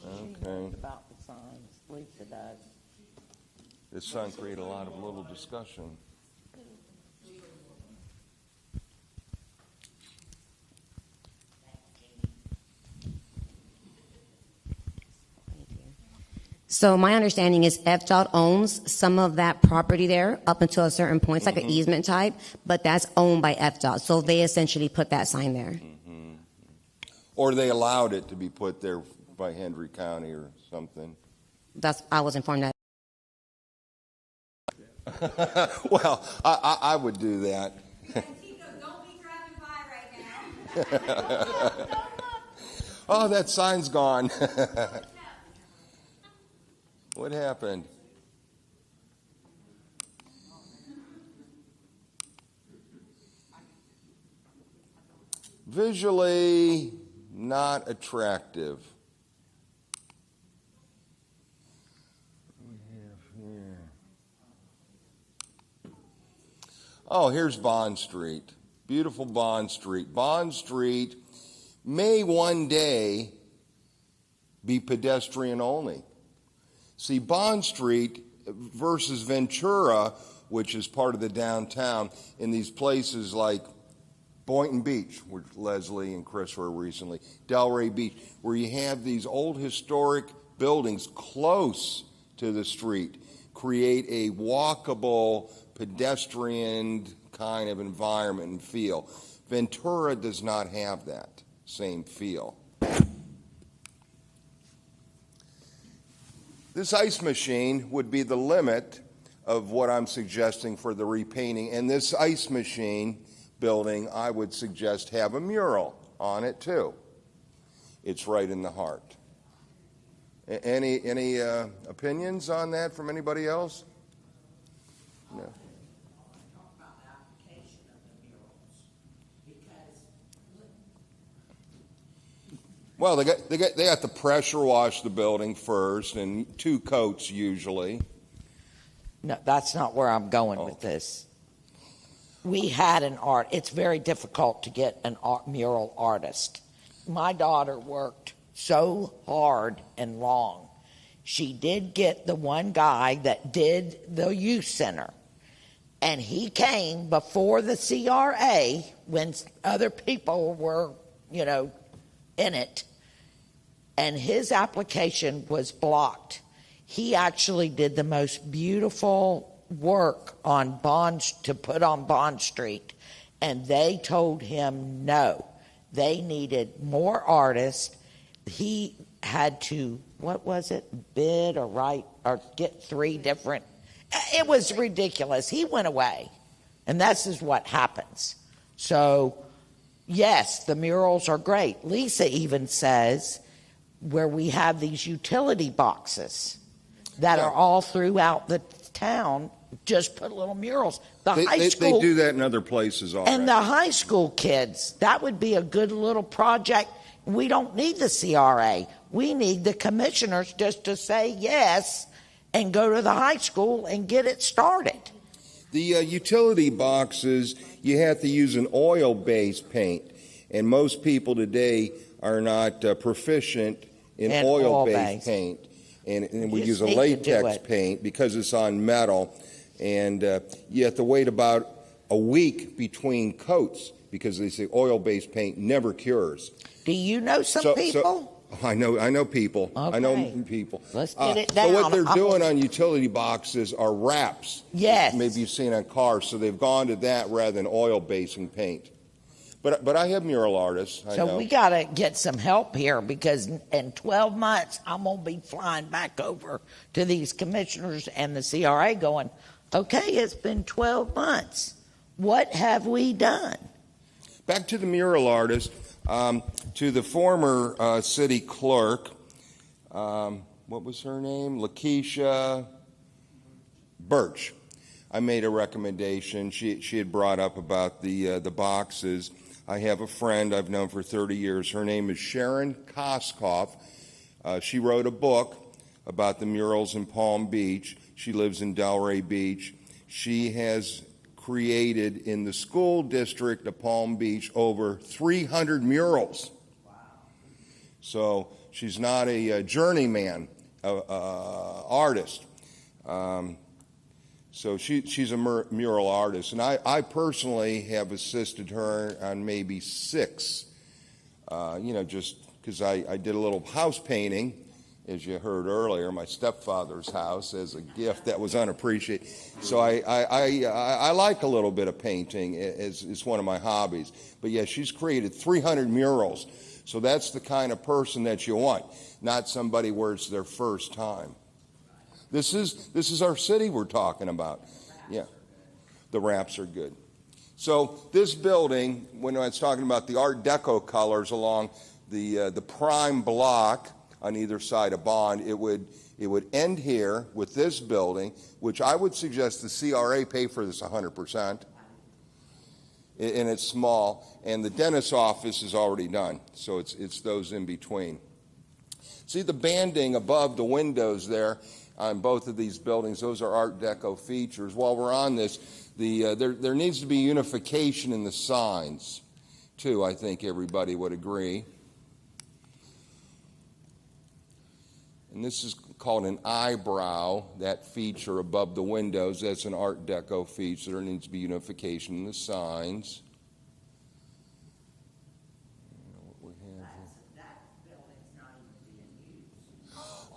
J: Okay.
C: About the signs, Lisa does.
J: This sign created a lot of little discussion.
L: So my understanding is FDOT owns some of that property there up until a certain point. It's like an easement type, but that's owned by FDOT. So they essentially put that sign there.
J: Or they allowed it to be put there by Hendry County or something.
L: I was informed that.
J: Well, I would do that.
G: Don't be driving by right now.
J: Oh, that sign's gone. What happened? Visually not attractive. Oh, here's Bond Street. Beautiful Bond Street. Bond Street may one day be pedestrian only. See, Bond Street versus Ventura, which is part of the downtown, in these places like Boynton Beach, where Leslie and Chris were recently, Delray Beach, where you have these old historic buildings close to the street, create a walkable, pedestrian kind of environment and feel. Ventura does not have that same feel. This ice machine would be the limit of what I'm suggesting for the repainting. And this ice machine building, I would suggest, have a mural on it too. It's right in the heart. Any opinions on that from anybody else? No. Well, they have to pressure wash the building first, and 2 coats usually.
C: No, that's not where I'm going with this. We had it's very difficult to get an mural artist. My daughter worked so hard and long. She did get the one guy that did the youth center, and he came before the CRA when other people were, in it, and his application was blocked. He actually did the most beautiful work on to put on Bond Street, and they told him no. They needed more artists. He had to, bid or get 3 different. It was ridiculous. He went away, and this is what happens. So, yes, the murals are great. Lisa even says where we have these utility boxes that are all throughout the town, just put little murals. They
J: do that in other places already.
C: And the high school kids, that would be a good little project. we don't need the CRA. We need the commissioners just to say yes and go to the high school and get it started.
J: The utility boxes, you have to use an oil-based paint, and most people today are not proficient in
C: And
J: oil-based
C: oil-based.
J: paint, and we
C: You
J: use a
C: just need to do
J: latex
C: it.
J: paint because it's on metal, and you have to wait about a week between coats because they say oil-based paint never cures.
C: Do you know some people?
J: I know people. I know
C: Okay.
J: people.
C: Let's get it
J: So what
C: down.
J: they're doing on utility boxes are wraps.
C: Yes.
J: Maybe you've seen on cars. So they've gone to that rather than oil-basing paint. But I have mural artists. I
C: So
J: know.
C: we got to get some help here because in 12 months, I'm going to be flying back over to these commissioners and the CRA going, okay, it's been 12 months. What have we done?
J: Back to the mural artist, to the former city clerk, what was her name? Lakeisha Birch. I made a recommendation. She had brought up about the boxes. I have a friend I've known for 30 years. Her name is Sharon Koskoff. She wrote a book about the murals in Palm Beach. She lives in Delray Beach. She has created in the school district of Palm Beach over 300 murals. Wow. So she's not a journeyman artist. So she's a mural artist. And I personally have assisted her on maybe 6, just because I did a little house painting, as you heard earlier, my stepfather's house as a gift that was unappreciated. So I like a little bit of painting. It's one of my hobbies. But yeah, she's created 300 murals. So that's the kind of person that you want, not somebody where it's their first time. This is our city we're talking about. Yeah, the wraps are good. So this building, when I was talking about the Art Deco colors along the prime block on either side of Bond, it would end here with this building, which I would suggest the CRA pay for this 100%. And it's small, and the dentist's office is already done, so it's those in between. See the banding above the windows there on both of these buildings, those are Art Deco features. While we're on this, there needs to be unification in the signs, too. I think everybody would agree. And this is called an eyebrow, that feature above the windows. That's an Art Deco feature. There needs to be unification in the signs.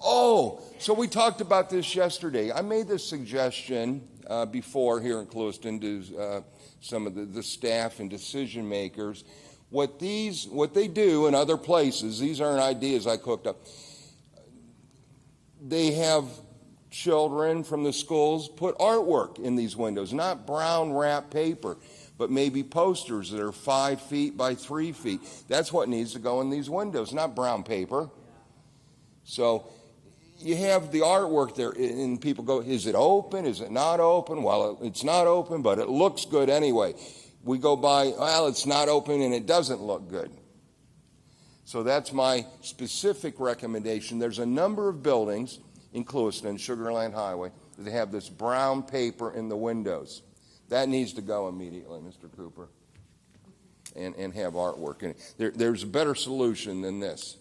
J: Oh, so we talked about this yesterday. I made this suggestion before here in Clewiston to some of the staff and decision makers. What they do in other places, these aren't ideas I cooked up. They have children from the schools put artwork in these windows, not brown wrap paper, but maybe posters that are 5 feet by 3 feet. That's what needs to go in these windows, not brown paper. So you have the artwork there, and people go, is it open? Is it not open? Well, it's not open, but it looks good anyway. We go by, well, it's not open, and it doesn't look good. So that's my specific recommendation. There's a number of buildings in Clewiston, Sugarland Highway, that have this brown paper in the windows. That needs to go immediately, Mr. Cooper, and have artwork in it. There's a better solution than this.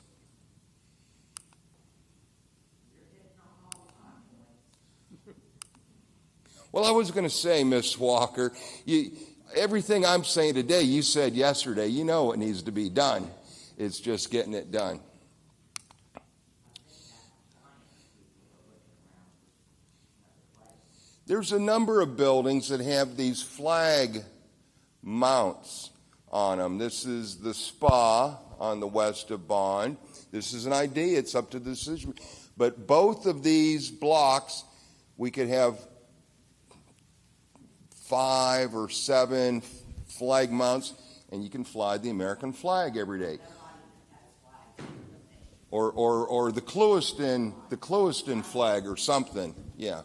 J: Well, I was going to say, Miss Walker, everything I'm saying today, you said yesterday. You know what needs to be done. It's just getting it done. There's a number of buildings that have these flag mounts on them. This is the spa on the west of Bond. This is an idea. It's up to the decision. But both of these blocks, we could have 5 or 7 flag mounts, and you can fly the American flag every day. Or the Clewiston flag or something. Yeah.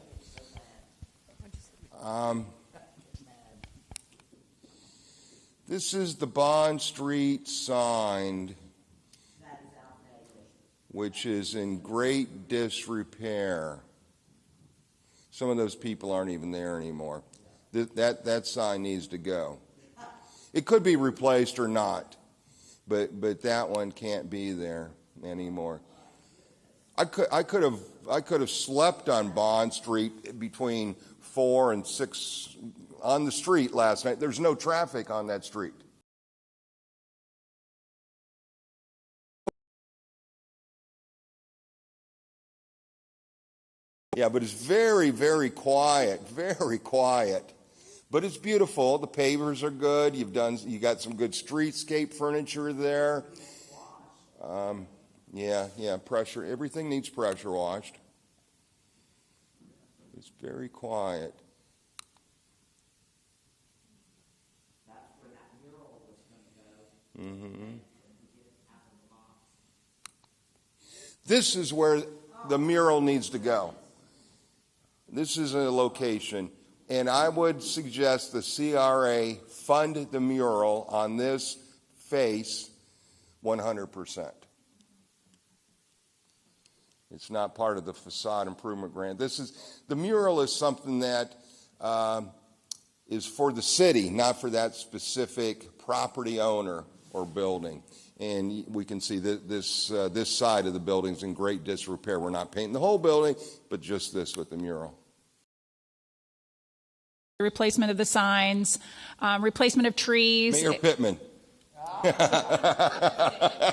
J: This is the Bond Street sign. which is in great disrepair. Some of those people aren't even there anymore. That sign needs to go. It could be replaced or not, but that one can't be there anymore. I could have slept on Bond Street between 4 and 6 on the street last night. There's no traffic on that street. Yeah, but it's very, very quiet, but it's beautiful. The pavers are good. You got some good streetscape furniture there. Yeah, pressure. Everything needs pressure washed. It's very quiet.
C: That's where that mural was going to go.
J: Mm-hmm. This is where the mural needs to go. This is a location, and I would suggest the CRA fund the mural on this face 100%. It's not part of the facade improvement grant. The mural is something that is for the city, not for that specific property owner or building. And we can see that this side of the building is in great disrepair. We're not painting the whole building, but just this with the mural.
E: Replacement of the signs, replacement of trees.
J: Mayor Pittman.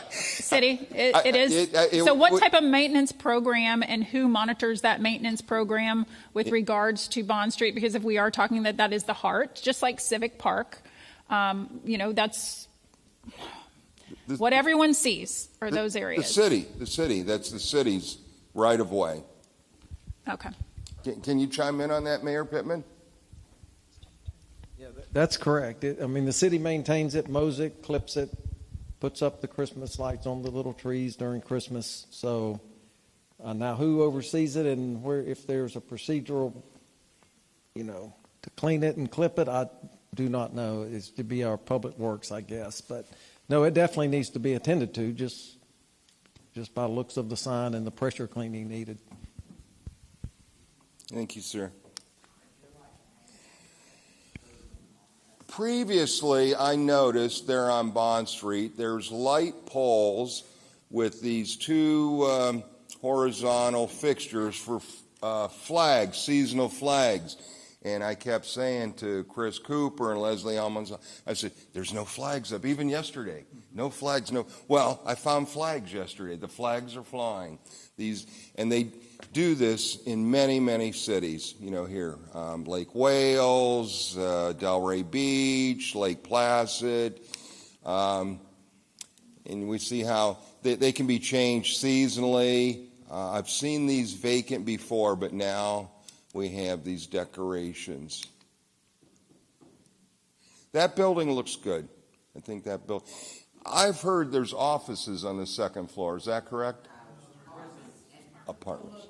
E: City, it is. So what type of maintenance program and who monitors that maintenance program with regards to Bond Street? Because if we are talking that is the heart, just like Civic Park, that's what everyone sees are those areas.
J: The city, that's the city's right of way.
E: Okay.
J: Can you chime in on that, Mayor Pittman?
F: Yeah, that's correct. The city maintains it, mows it, clips it, puts up the Christmas lights on the little trees during Christmas. So now who oversees it and if there's a procedural, to clean it and clip it, I do not know. It's to be our public works, I guess. But no, it definitely needs to be attended to just by the looks of the sign and the pressure cleaning needed.
J: Thank you, sir. Previously, I noticed there on Bond Street, there's light poles with these two horizontal fixtures for flags, seasonal flags. And I kept saying to Chris Cooper and Leslie Almond, I said, there's no flags up, even yesterday. No flags, no. Well, I found flags yesterday. The flags are flying. And they do this in many, many cities, here. Lake Wales, Delray Beach, Lake Placid. And we see how they can be changed seasonally. I've seen these vacant before, but now we have these decorations. That building looks good. I think that building. I've heard there's offices on the second floor. Is that correct? Apartments.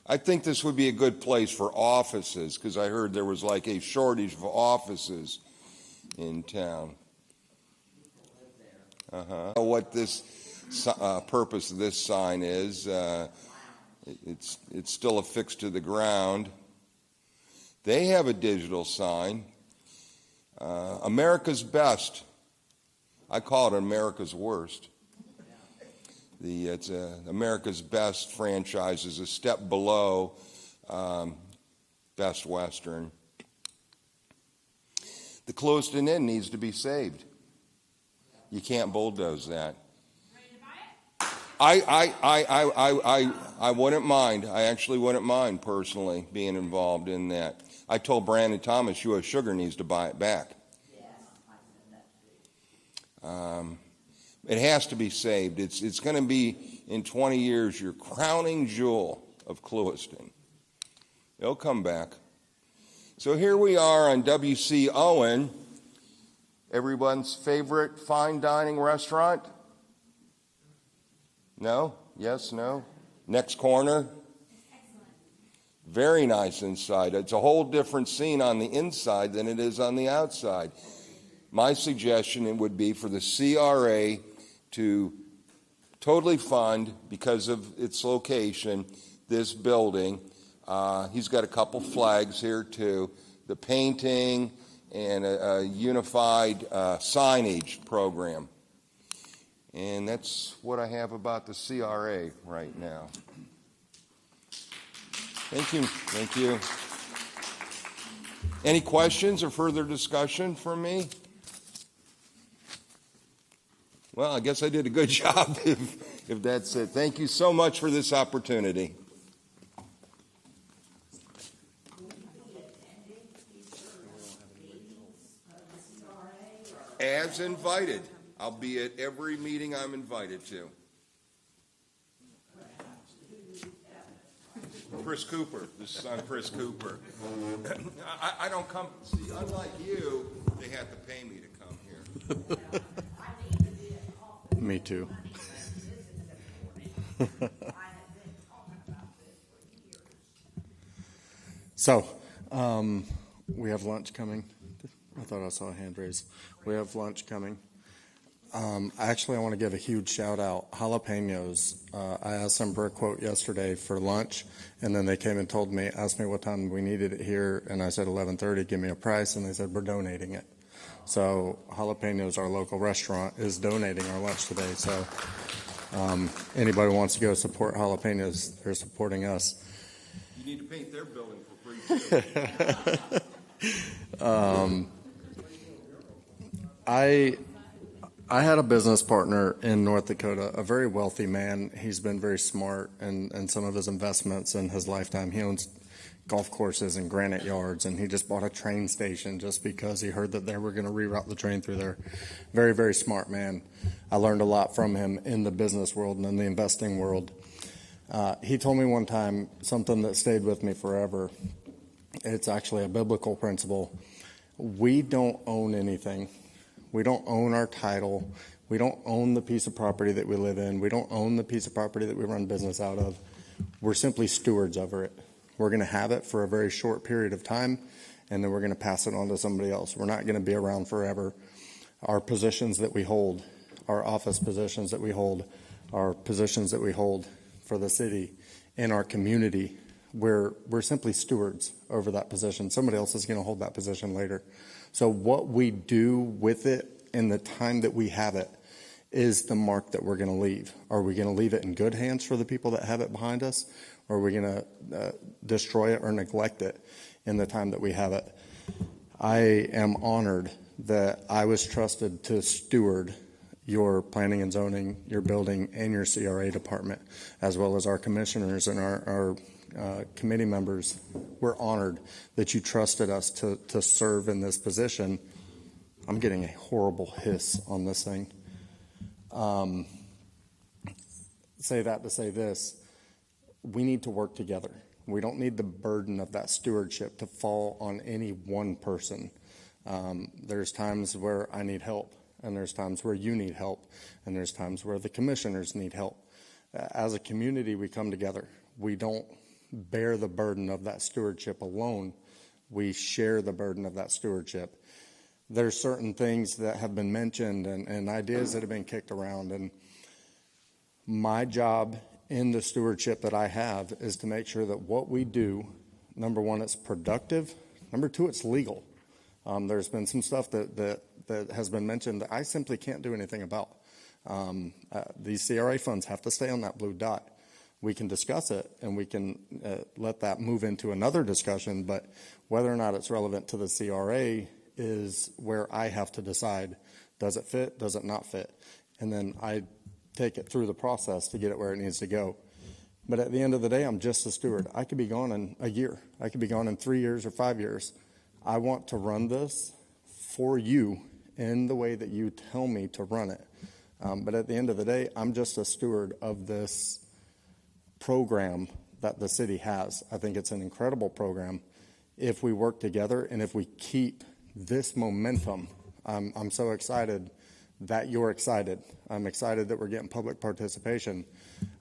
J: I think this would be a good place for offices because I heard there was like a shortage of offices in town. What this purpose of this sign is, it's still affixed to the ground. They have a digital sign. America's Best. I call it America's Worst. It's America's Best franchise is a step below Best Western. The Clewiston Inn needs to be saved. You can't bulldoze that. I wouldn't mind. I actually wouldn't mind personally being involved in that. I told Brandon Thomas U.S. Sugar needs to buy it back. It has to be saved. It's going to be in 20 years your crowning jewel of Clewiston. It'll come back. So here we are on W.C. Owen, everyone's favorite fine dining restaurant. No? Yes? No? Next corner. Very nice inside. It's a whole different scene on the inside than it is on the outside. my suggestion would be for the CRA to totally fund, because of its location, this building. He's got a couple flags here too, the painting and a unified signage program. And that's what I have about the CRA right now. Thank you. Thank you. Any questions or further discussion from me? Well, I guess I did a good job if that's it. Thank you so much for this opportunity. As invited. I'll be at every meeting I'm invited to. Chris Cooper. This is on Chris Cooper. I don't come, see, unlike you, they have to pay me to come here.
A: Me too. So, we have lunch coming. I thought I saw a hand raised. We have lunch coming. Actually, I want to give a huge shout out. Jalapenos. I asked them for a quote yesterday for lunch, and then they came and told me, asked me what time we needed it here, and I said 11:30. Give me a price, and they said we're donating it. So Jalapenos, our local restaurant, is donating our lunch today. So anybody wants to go support Jalapenos, they're supporting us.
J: You need to paint their building for free too.
A: I had a business partner in North Dakota, a very wealthy man. He's been very smart in some of his investments in his lifetime. He owns golf courses and granite yards, and he just bought a train station just because he heard that they were going to reroute the train through there. Very, very smart man. I learned a lot from him in the business world and in the investing world. He told me one time something that stayed with me forever. It's actually a biblical principle. We don't own anything. We don't own our title. We don't own the piece of property that we live in. We don't own the piece of property that we run business out of. We're simply stewards over it. We're going to have it for a very short period of time, and then we're going to pass it on to somebody else. We're not going to be around forever. Our positions that we hold, our office positions that we hold, our positions that we hold for the city in our community, we're simply stewards over that position. Somebody else is going to hold that position later. So what we do with it in the time that we have it is the mark that we're going to leave. Are we going to leave it in good hands for the people that have it behind us? Or are we going to destroy it or neglect it in the time that we have it? I am honored that I was trusted to steward your planning and zoning, your building, and your CRA department, as well as our commissioners and our committee members. We're honored that you trusted us to serve in this position. I'm getting a horrible hiss on this thing. Say that to say this. We need to work together. We don't need the burden of that stewardship to fall on any one person. There's times where I need help, and there's times where you need help, and there's times where the commissioners need help. As a community, we come together. We don't bear the burden of that stewardship alone. We share the burden of that stewardship. There's certain things that have been mentioned and ideas that have been kicked around, and my job in the stewardship that I have is to make sure that what we do, number one, it's productive. Number two, it's legal. There's been some stuff that has been mentioned that I simply can't do anything about. These CRA funds have to stay on that blue dot. We can discuss it, and we can let that move into another discussion, but whether or not it's relevant to the CRA is where I have to decide, does it fit, does it not fit? And then I take it through the process to get it where it needs to go. But at the end of the day, I'm just a steward. I could be gone in a year. I could be gone in 3 years or 5 years. I want to run this for you in the way that you tell me to run it. But at the end of the day, I'm just a steward of this program that the city has. I think it's an incredible program. If we work together and if we keep this momentum, I'm so excited that you're excited. I'm excited that we're getting public participation.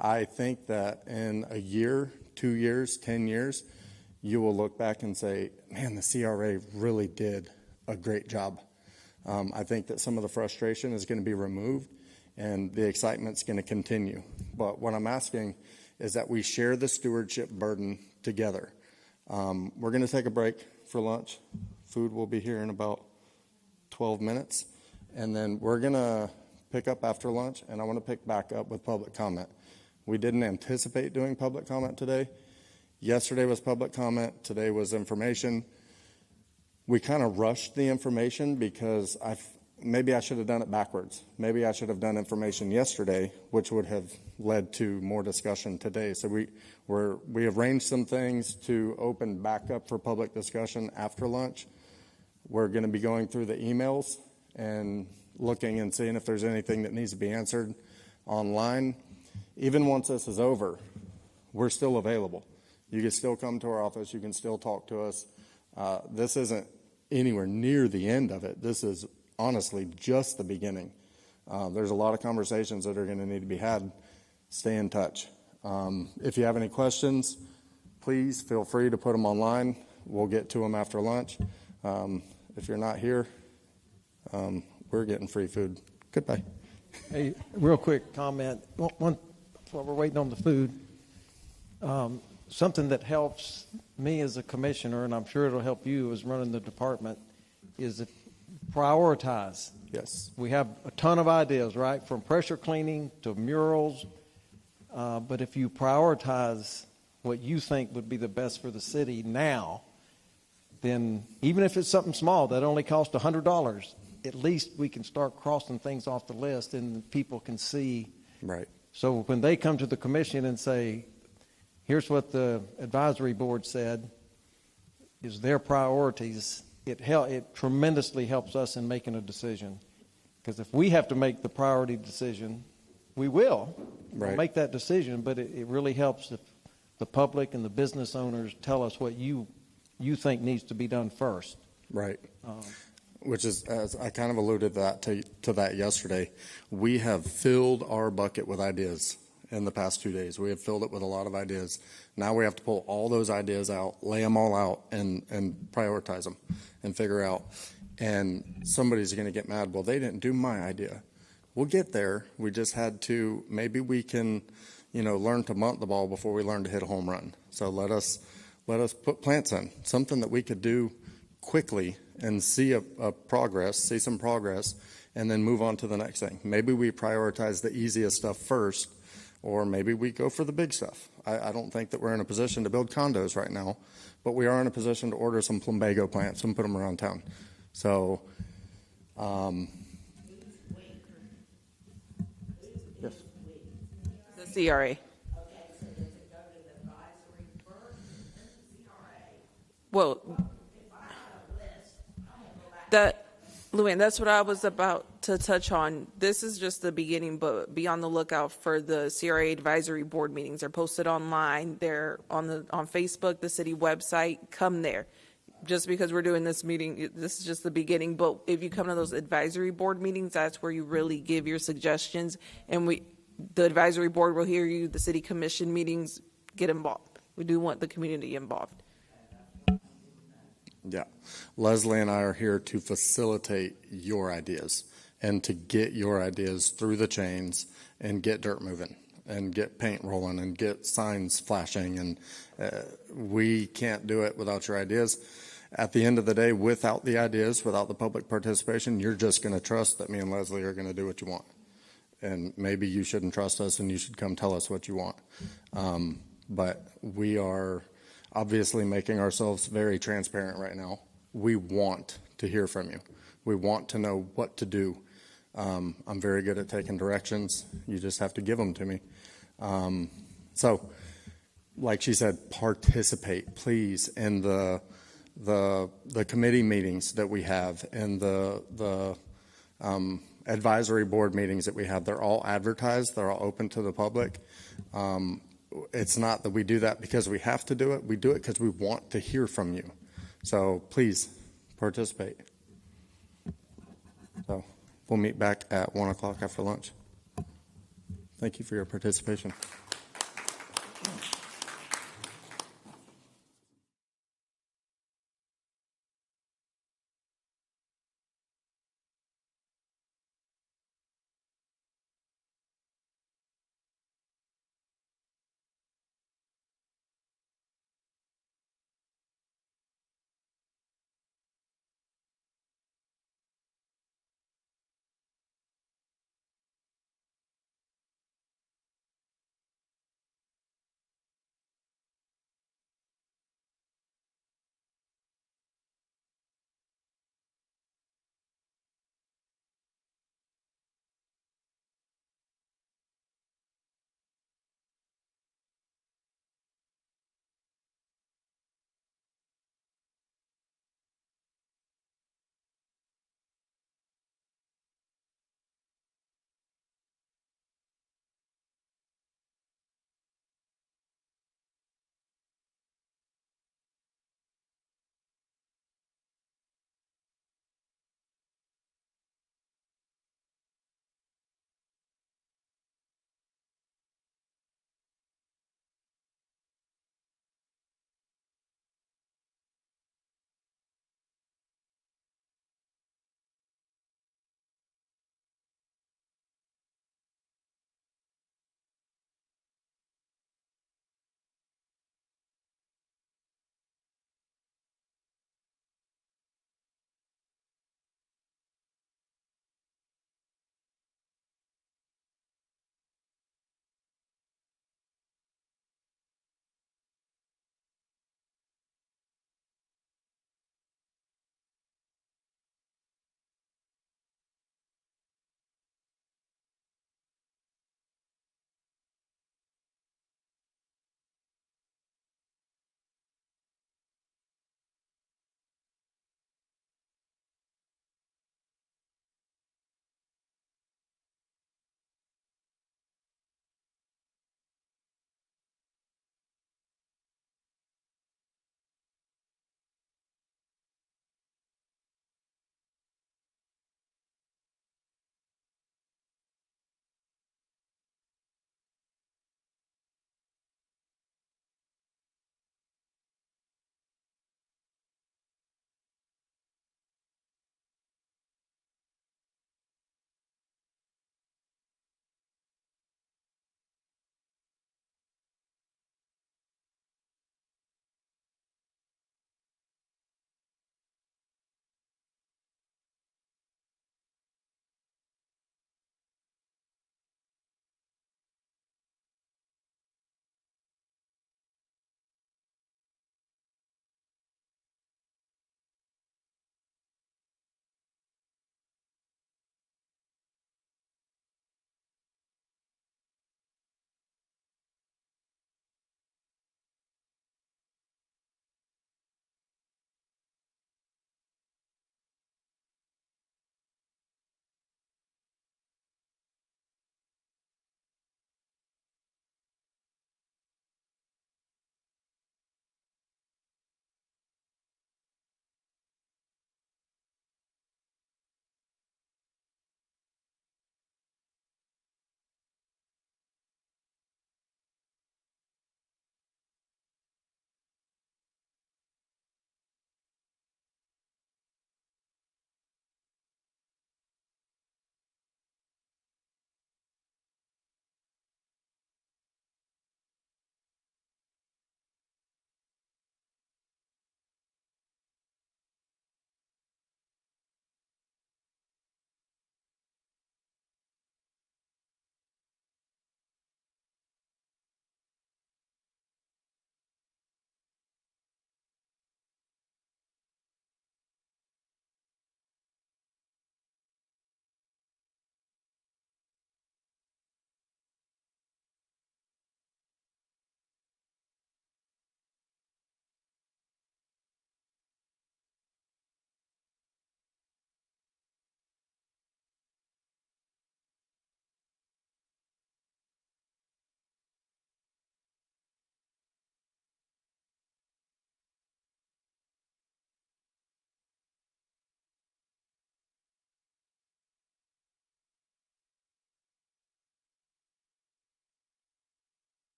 A: I think that in a year, 2 years, 10 years, you will look back and say, man, the CRA really did a great job. I think that some of the frustration is going to be removed and the excitement's going to continue. But what I'm asking is that we share the stewardship burden together. We're going to take a break for lunch. Food will be here in about 12 minutes. And then we're going to pick up after lunch, and I want to pick back up with public comment. We didn't anticipate doing public comment today. Yesterday was public comment. Today was information. We kind of rushed the information because maybe I should have done it backwards. Maybe I should have done information yesterday, which would have led to more discussion today. So we arranged some things to open back up for public discussion after lunch. We're going to be going through the emails and looking and seeing if there's anything that needs to be answered online. Even once this is over, we're still available. You can still come to our office. You can still talk to us. This isn't anywhere near the end of it. This is honestly just the beginning. There's a lot of conversations that are going to need to be had. Stay in touch. If you have any questions, please feel free to put them online. We'll get to them after lunch. If you're not here, we're getting free food. Goodbye.
F: Hey, real quick comment. One, while we're waiting on the food, something that helps me as a commissioner, and I'm sure it'll help you as running the department, is to prioritize.
A: Yes.
F: We have a ton of ideas, right, from pressure cleaning to murals, but if you prioritize what you think would be the best for the city now, then even if it's something small that only costs $100, at least we can start crossing things off the list and people can see.
A: Right.
F: So when they come to the commission and say, here's what the advisory board said is their priorities, it tremendously helps us in making a decision. Because if we have to make the priority decision, we will.
A: Right.
F: We'll make that decision, but it really helps if the public and the business owners tell us what you think needs to be done first.
A: Right. Which is, as I kind of alluded to that yesterday, we have filled our bucket with ideas in the past 2 days. We have filled it with a lot of ideas. Now we have to pull all those ideas out, lay them all out, and prioritize them and figure out. And somebody's going to get mad, well, they didn't do my idea. We'll get there. We just had to, maybe we can, learn to bunt the ball before we learn to hit a home run. So let us put plants in, something that we could do quickly and see see some progress, and then move on to the next thing. Maybe we prioritize the easiest stuff first, or maybe we go for the big stuff. I don't think that we're in a position to build condos right now, but we are in a position to order some plumbago plants and put them around town. So, yes.
B: The CRA. Well, Luann, that's what I was about to touch on. This is just the beginning, but be on the lookout for the CRA advisory board meetings. They're posted online. They're on Facebook, the city website. Come there. Just because we're doing this meeting, this is just the beginning. But if you come to those advisory board meetings, that's where you really give your suggestions. And the advisory board will hear you. The city commission meetings, get involved. We do want the community involved.
A: Yeah. Leslie and I are here to facilitate your ideas and to get your ideas through the chains and get dirt moving and get paint rolling and get signs flashing. And we can't do it without your ideas. At the end of the day, without the ideas, without the public participation, you're just going to trust that me and Leslie are going to do what you want. And maybe you shouldn't trust us and you should come tell us what you want. But we are obviously making ourselves very transparent right now. We want to hear from you. We want to know what to do. I'm very good at taking directions. You just have to give them to me. So, like she said, participate, please, in the committee meetings that we have and the advisory board meetings that we have. They're all advertised. They're all open to the public. It's not that we do that because we have to do it. We do it because we want to hear from you. So please participate. So we'll meet back at 1 o'clock after lunch. Thank you for your participation.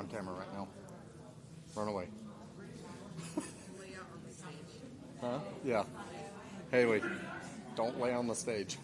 A: on camera right now. Run away. Huh? Yeah. Haley, don't lay on the stage.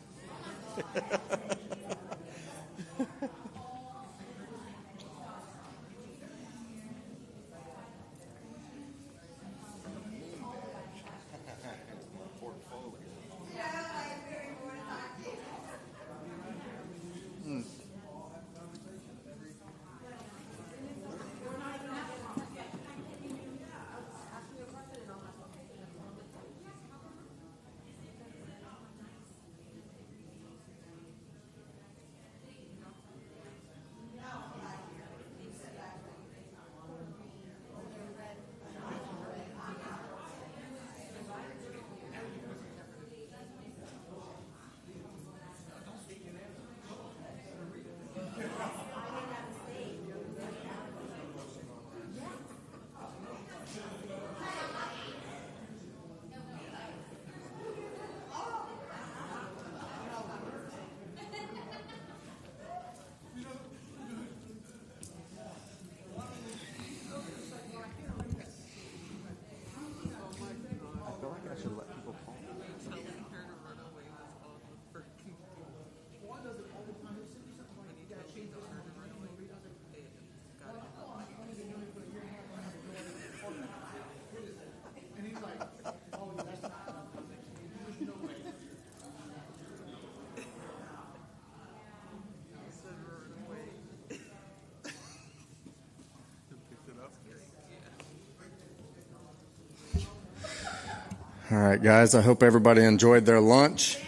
A: All right, guys, I hope everybody enjoyed their lunch.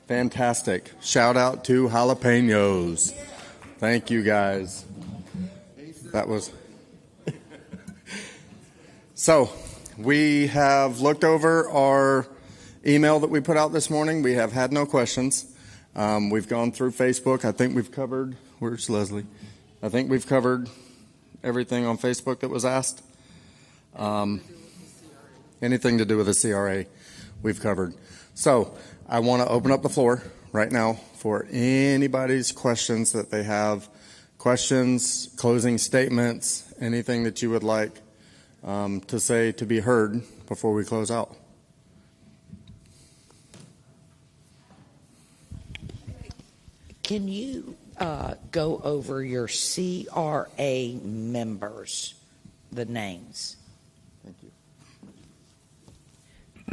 A: Fantastic. Shout out to jalapenos. Thank you, guys. That was... So, we have looked over our email that we put out this morning. We have had no questions. We've gone through Facebook. I think we've covered... Where's Leslie? I think we've covered everything on Facebook that was asked. Anything to do with the CRA, we've covered. So I want to open up the floor right now for anybody's questions that they have. Questions, closing statements, anything that you would like to say to be heard before we close out.
C: Can you go over your CRA members, the names?
A: Thank you.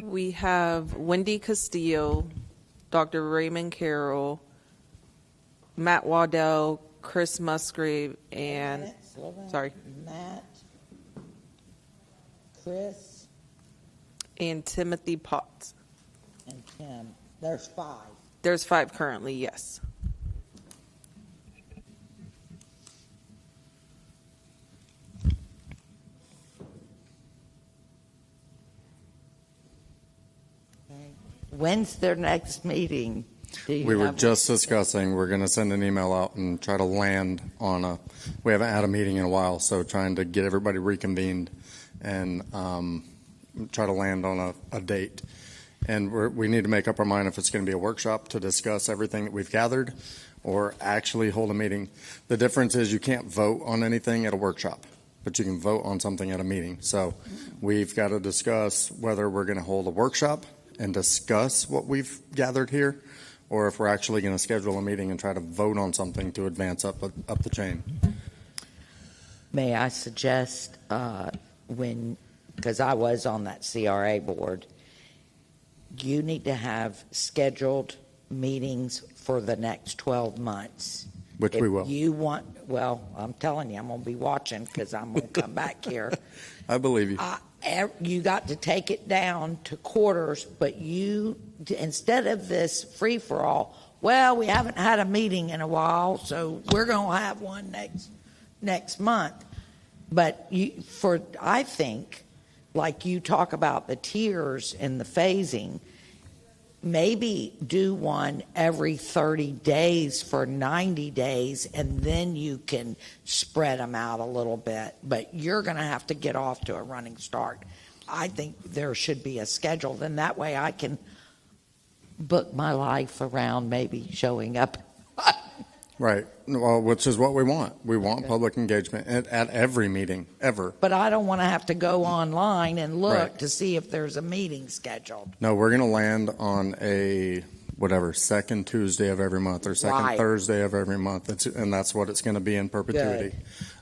B: We have Wendy Castillo, Dr. Raymond Carroll, Matt Waddell, Chris Musgrave, and
C: Matt, Chris,
B: and Timothy Potts.
C: and Tim. There's 5.
B: There's 5 currently, yes.
C: When's their next meeting?
A: We were just discussing, we're going to send an email out and try to land on we haven't had a meeting in a while, so trying to get everybody reconvened and try to land on a date. And we need to make up our mind if it's going to be a workshop to discuss everything that we've gathered or actually hold a meeting. The difference is you can't vote on anything at a workshop, but you can vote on something at a meeting. So we've got to discuss whether we're going to hold a workshop and discuss what we've gathered here, or if we're actually going to schedule a meeting and try to vote on something to advance up the chain.
C: May I suggest because I was on that CRA board, you need to have scheduled meetings for the next 12 months.
A: Which we will.
C: You want, well, I'm telling you, I'm going to be watching because I'm going to come back here.
A: I believe you.
C: You got to take it down to quarters, but instead of this free-for-all, well, we haven't had a meeting in a while, so we're going to have one next month. But I think, like you talk about the tiers and the phasing, maybe do one every 30 days for 90 days, and then you can spread them out a little bit. But you're going to have to get off to a running start. I think there should be a schedule. Then that way I can book my life around maybe showing up
A: Right. Well, which is what we want. We want public engagement at every meeting, ever.
C: But I don't want to have to go online and look
A: Right.
C: to see if there's a meeting scheduled.
A: No, we're going to land on a, whatever, second Tuesday of every month or second
C: Right.
A: Thursday of every month. And that's what it's going to be in perpetuity.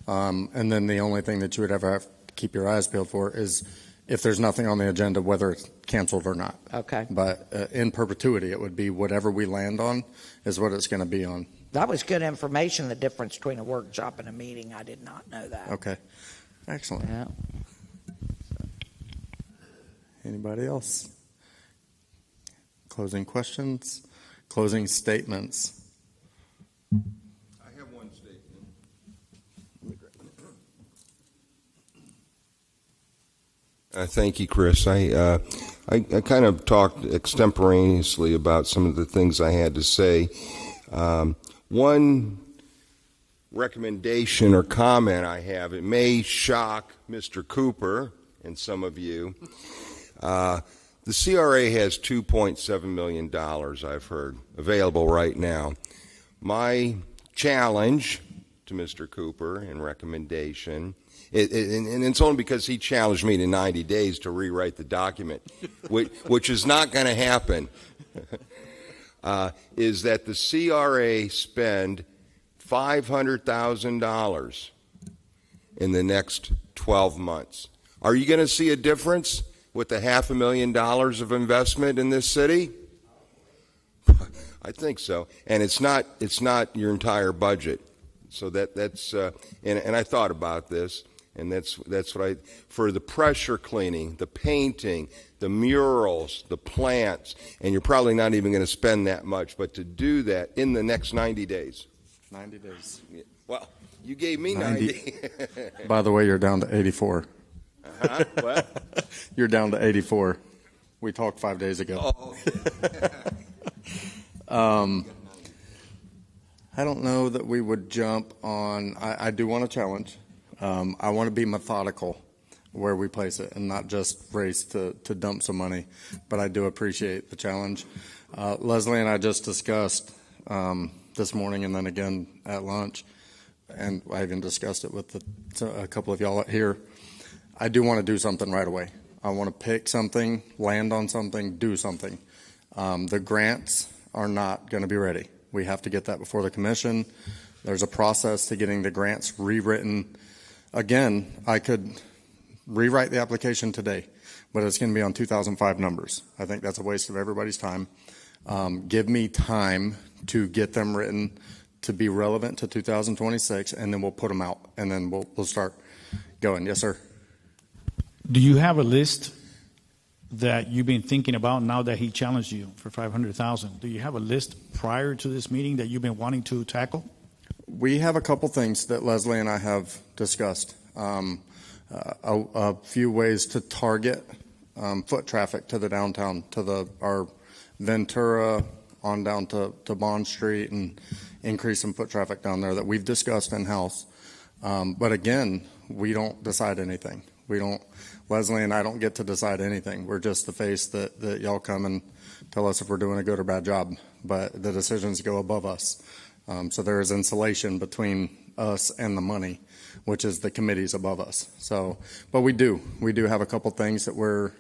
A: And then the only thing that you would ever have to keep your eyes peeled for is if there's nothing on the agenda, whether it's canceled or not.
C: Okay.
A: But in perpetuity, it would be whatever we land on is what it's going to be on.
C: That was good information, the difference between a workshop and a meeting. I did not know that.
A: Okay. Excellent.
C: Yeah.
A: Anybody else? Closing questions? Closing statements?
J: I have one statement. Thank you, Chris. I kind of talked extemporaneously about some of the things I had to say. One recommendation or comment I have, it may shock Mr. Cooper and some of you. The CRA has $2.7 million, I've heard, available right now. My challenge to Mr. Cooper and recommendation, and it's only because he challenged me to 90 days to rewrite the document, which is not going to happen, is that the CRA spend $500,000 in the next 12 months. Are you going to see a difference with the $500,000 of investment in this city? I think so, and it's not your entire budget. So that's and I thought about this, and that's what for the pressure cleaning, the painting, the murals, the plants, and you're probably not even going to spend that much, but to do that in the next 90 days.
A: 90 days.
J: Well, you gave me 90.
A: By the way, you're down to 84.
J: What?
A: You're down to 84. We talked 5 days ago.
J: Oh, okay.
A: I don't know that we would jump on. I do want a challenge. I want to be methodical where we place it and not just race to dump some money. But I do appreciate the challenge. Leslie and I just discussed this morning and then again at lunch, and I even discussed it with a couple of y'all here. I do want to do something right away. I want to pick something, land on something, do something. The grants are not going to be ready. We have to get that before the commission. There's a process to getting the grants rewritten. Again, I could rewrite the application today, but it's going to be on 2005 numbers. I think that's a waste of everybody's time. Give me time to get them written to be relevant to 2026, and then we'll put them out, and then we'll start going. Yes, sir.
M: Do you have a list that you've been thinking about now that he challenged you for $500,000? Do you have a list prior to this meeting that you've been wanting to tackle?
A: We have a couple things that Leslie and I have discussed. A few ways to target foot traffic to the downtown, to our Ventura on down to Bond Street, and increase some foot traffic down there that we've discussed in-house. But again, we don't decide anything. Leslie and I don't get to decide anything. We're just the face that y'all come and tell us if we're doing a good or bad job. But the decisions go above us. So there is insulation between us and the money, which is the committees above us. So, but we do have a couple things that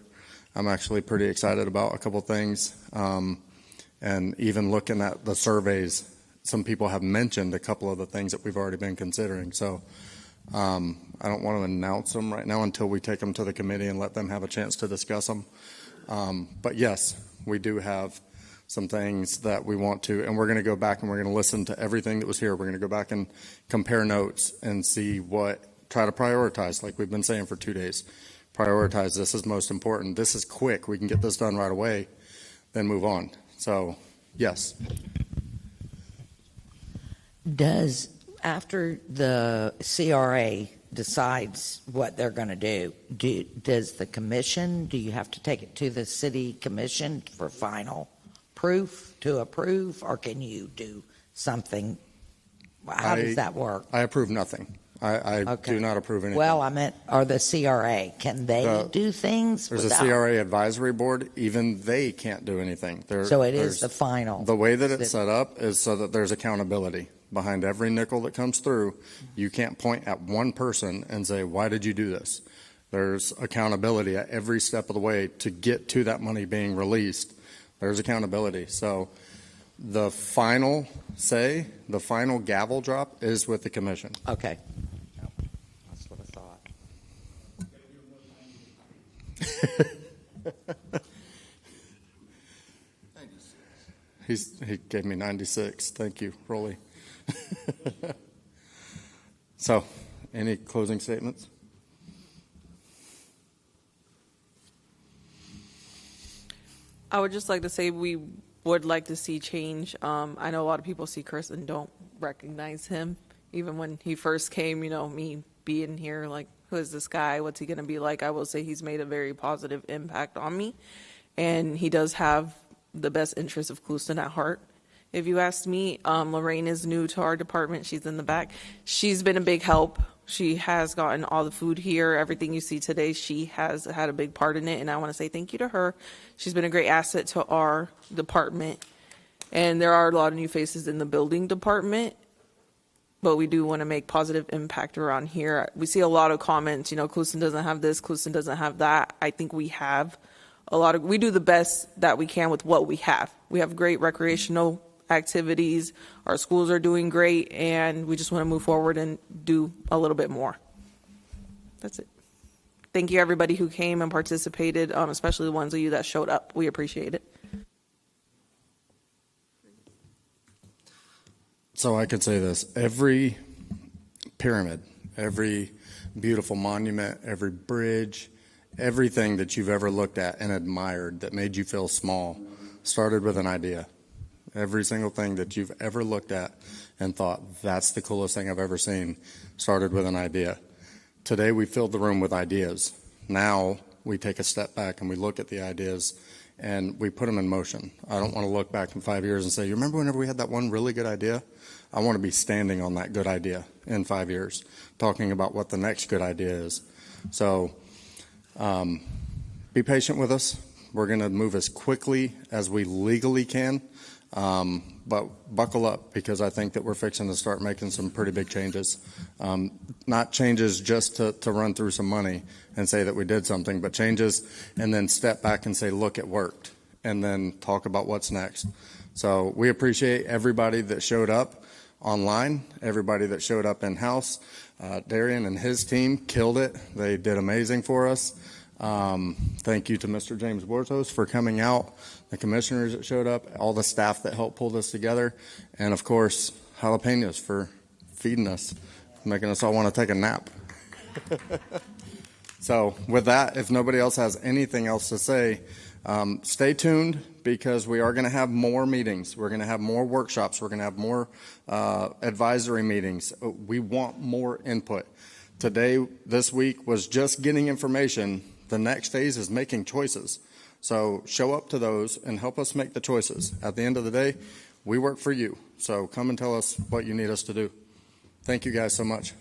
A: I'm actually pretty excited about, a couple things. And even looking at the surveys, some people have mentioned a couple of the things that we've already been considering. So I don't want to announce them right now until we take them to the committee and let them have a chance to discuss them. But yes, we do have some things that we want to, and we're going to go back and we're going to listen to everything that was here. We're going to go back and compare notes and see try to prioritize, like we've been saying for 2 days. Prioritize, this is most important. This is quick. We can get this done right away, then move on. So, yes.
C: After the CRA decides what they're going to do, does the commission, do you have to take it to the city commission for final proof to approve, or can you do something? How does that work?
A: I approve nothing. I
C: Okay.
A: do not approve anything.
C: Well, I meant, or the CRA, can they do things
A: There's
C: without?
A: a CRA advisory board. Even they can't do anything.
C: So it is the final.
A: The way that it's set up is so that there's accountability. Behind every nickel that comes through, you can't point at one person and say, why did you do this? There's accountability at every step of the way to get to that money being released. There's accountability. So the final say, the final gavel drop is with the commission.
C: Okay. That's what I thought.
A: He gave me 96. Thank you, Rolly. So, any closing statements?
B: I would just like to say we would like to see change. I know a lot of people see Chris and don't recognize him. Even when he first came, me being here, like, who is this guy? What's he going to be like? I will say he's made a very positive impact on me. And he does have the best interest of Clewiston at heart. If you ask me, Lorraine is new to our department. She's in the back. She's been a big help. She has gotten all the food here. Everything you see today, she has had a big part in it. And I want to say thank you to her. She's been a great asset to our department. And there are a lot of new faces in the building department. But we do want to make positive impact around here. We see a lot of comments, Clewiston doesn't have this, Clewiston doesn't have that. I think we have we do the best that we can with what we have. We have great recreational activities. Our schools are doing great, and we just want to move forward and do a little bit more. That's it. Thank you, everybody who came and participated, especially the ones of you that showed up. We appreciate it.
A: So I could say this. Every pyramid, every beautiful monument, every bridge, everything that you've ever looked at and admired that made you feel small started with an idea. Every single thing that you've ever looked at and thought, that's the coolest thing I've ever seen, started with an idea. Today we filled the room with ideas. Now we take a step back and we look at the ideas and we put them in motion. I don't want to look back in 5 years and say, you remember whenever we had that one really good idea? I want to be standing on that good idea in 5 years, talking about what the next good idea is. So be patient with us. We're going to move as quickly as we legally can, but buckle up because I think that we're fixing to start making some pretty big changes. Not changes just to run through some money and say that we did something, but changes and then step back and say, look, it worked, and then talk about what's next. So we appreciate everybody that showed up online, everybody that showed up in-house. Darian and his team killed it. They did amazing for us. Thank you to Mr. James Bortos for coming out, the commissioners that showed up, all the staff that helped pull this together, and of course, Jalapenos for feeding us, making us all want to take a nap. So with that, if nobody else has anything else to say, stay tuned because we are going to have more meetings. We're going to have more workshops. We're going to have more advisory meetings. We want more input. Today, this week, was just getting information. The next phase is making choices. So show up to those and help us make the choices. At the end of the day, we work for you. So come and tell us what you need us to do. Thank you guys so much.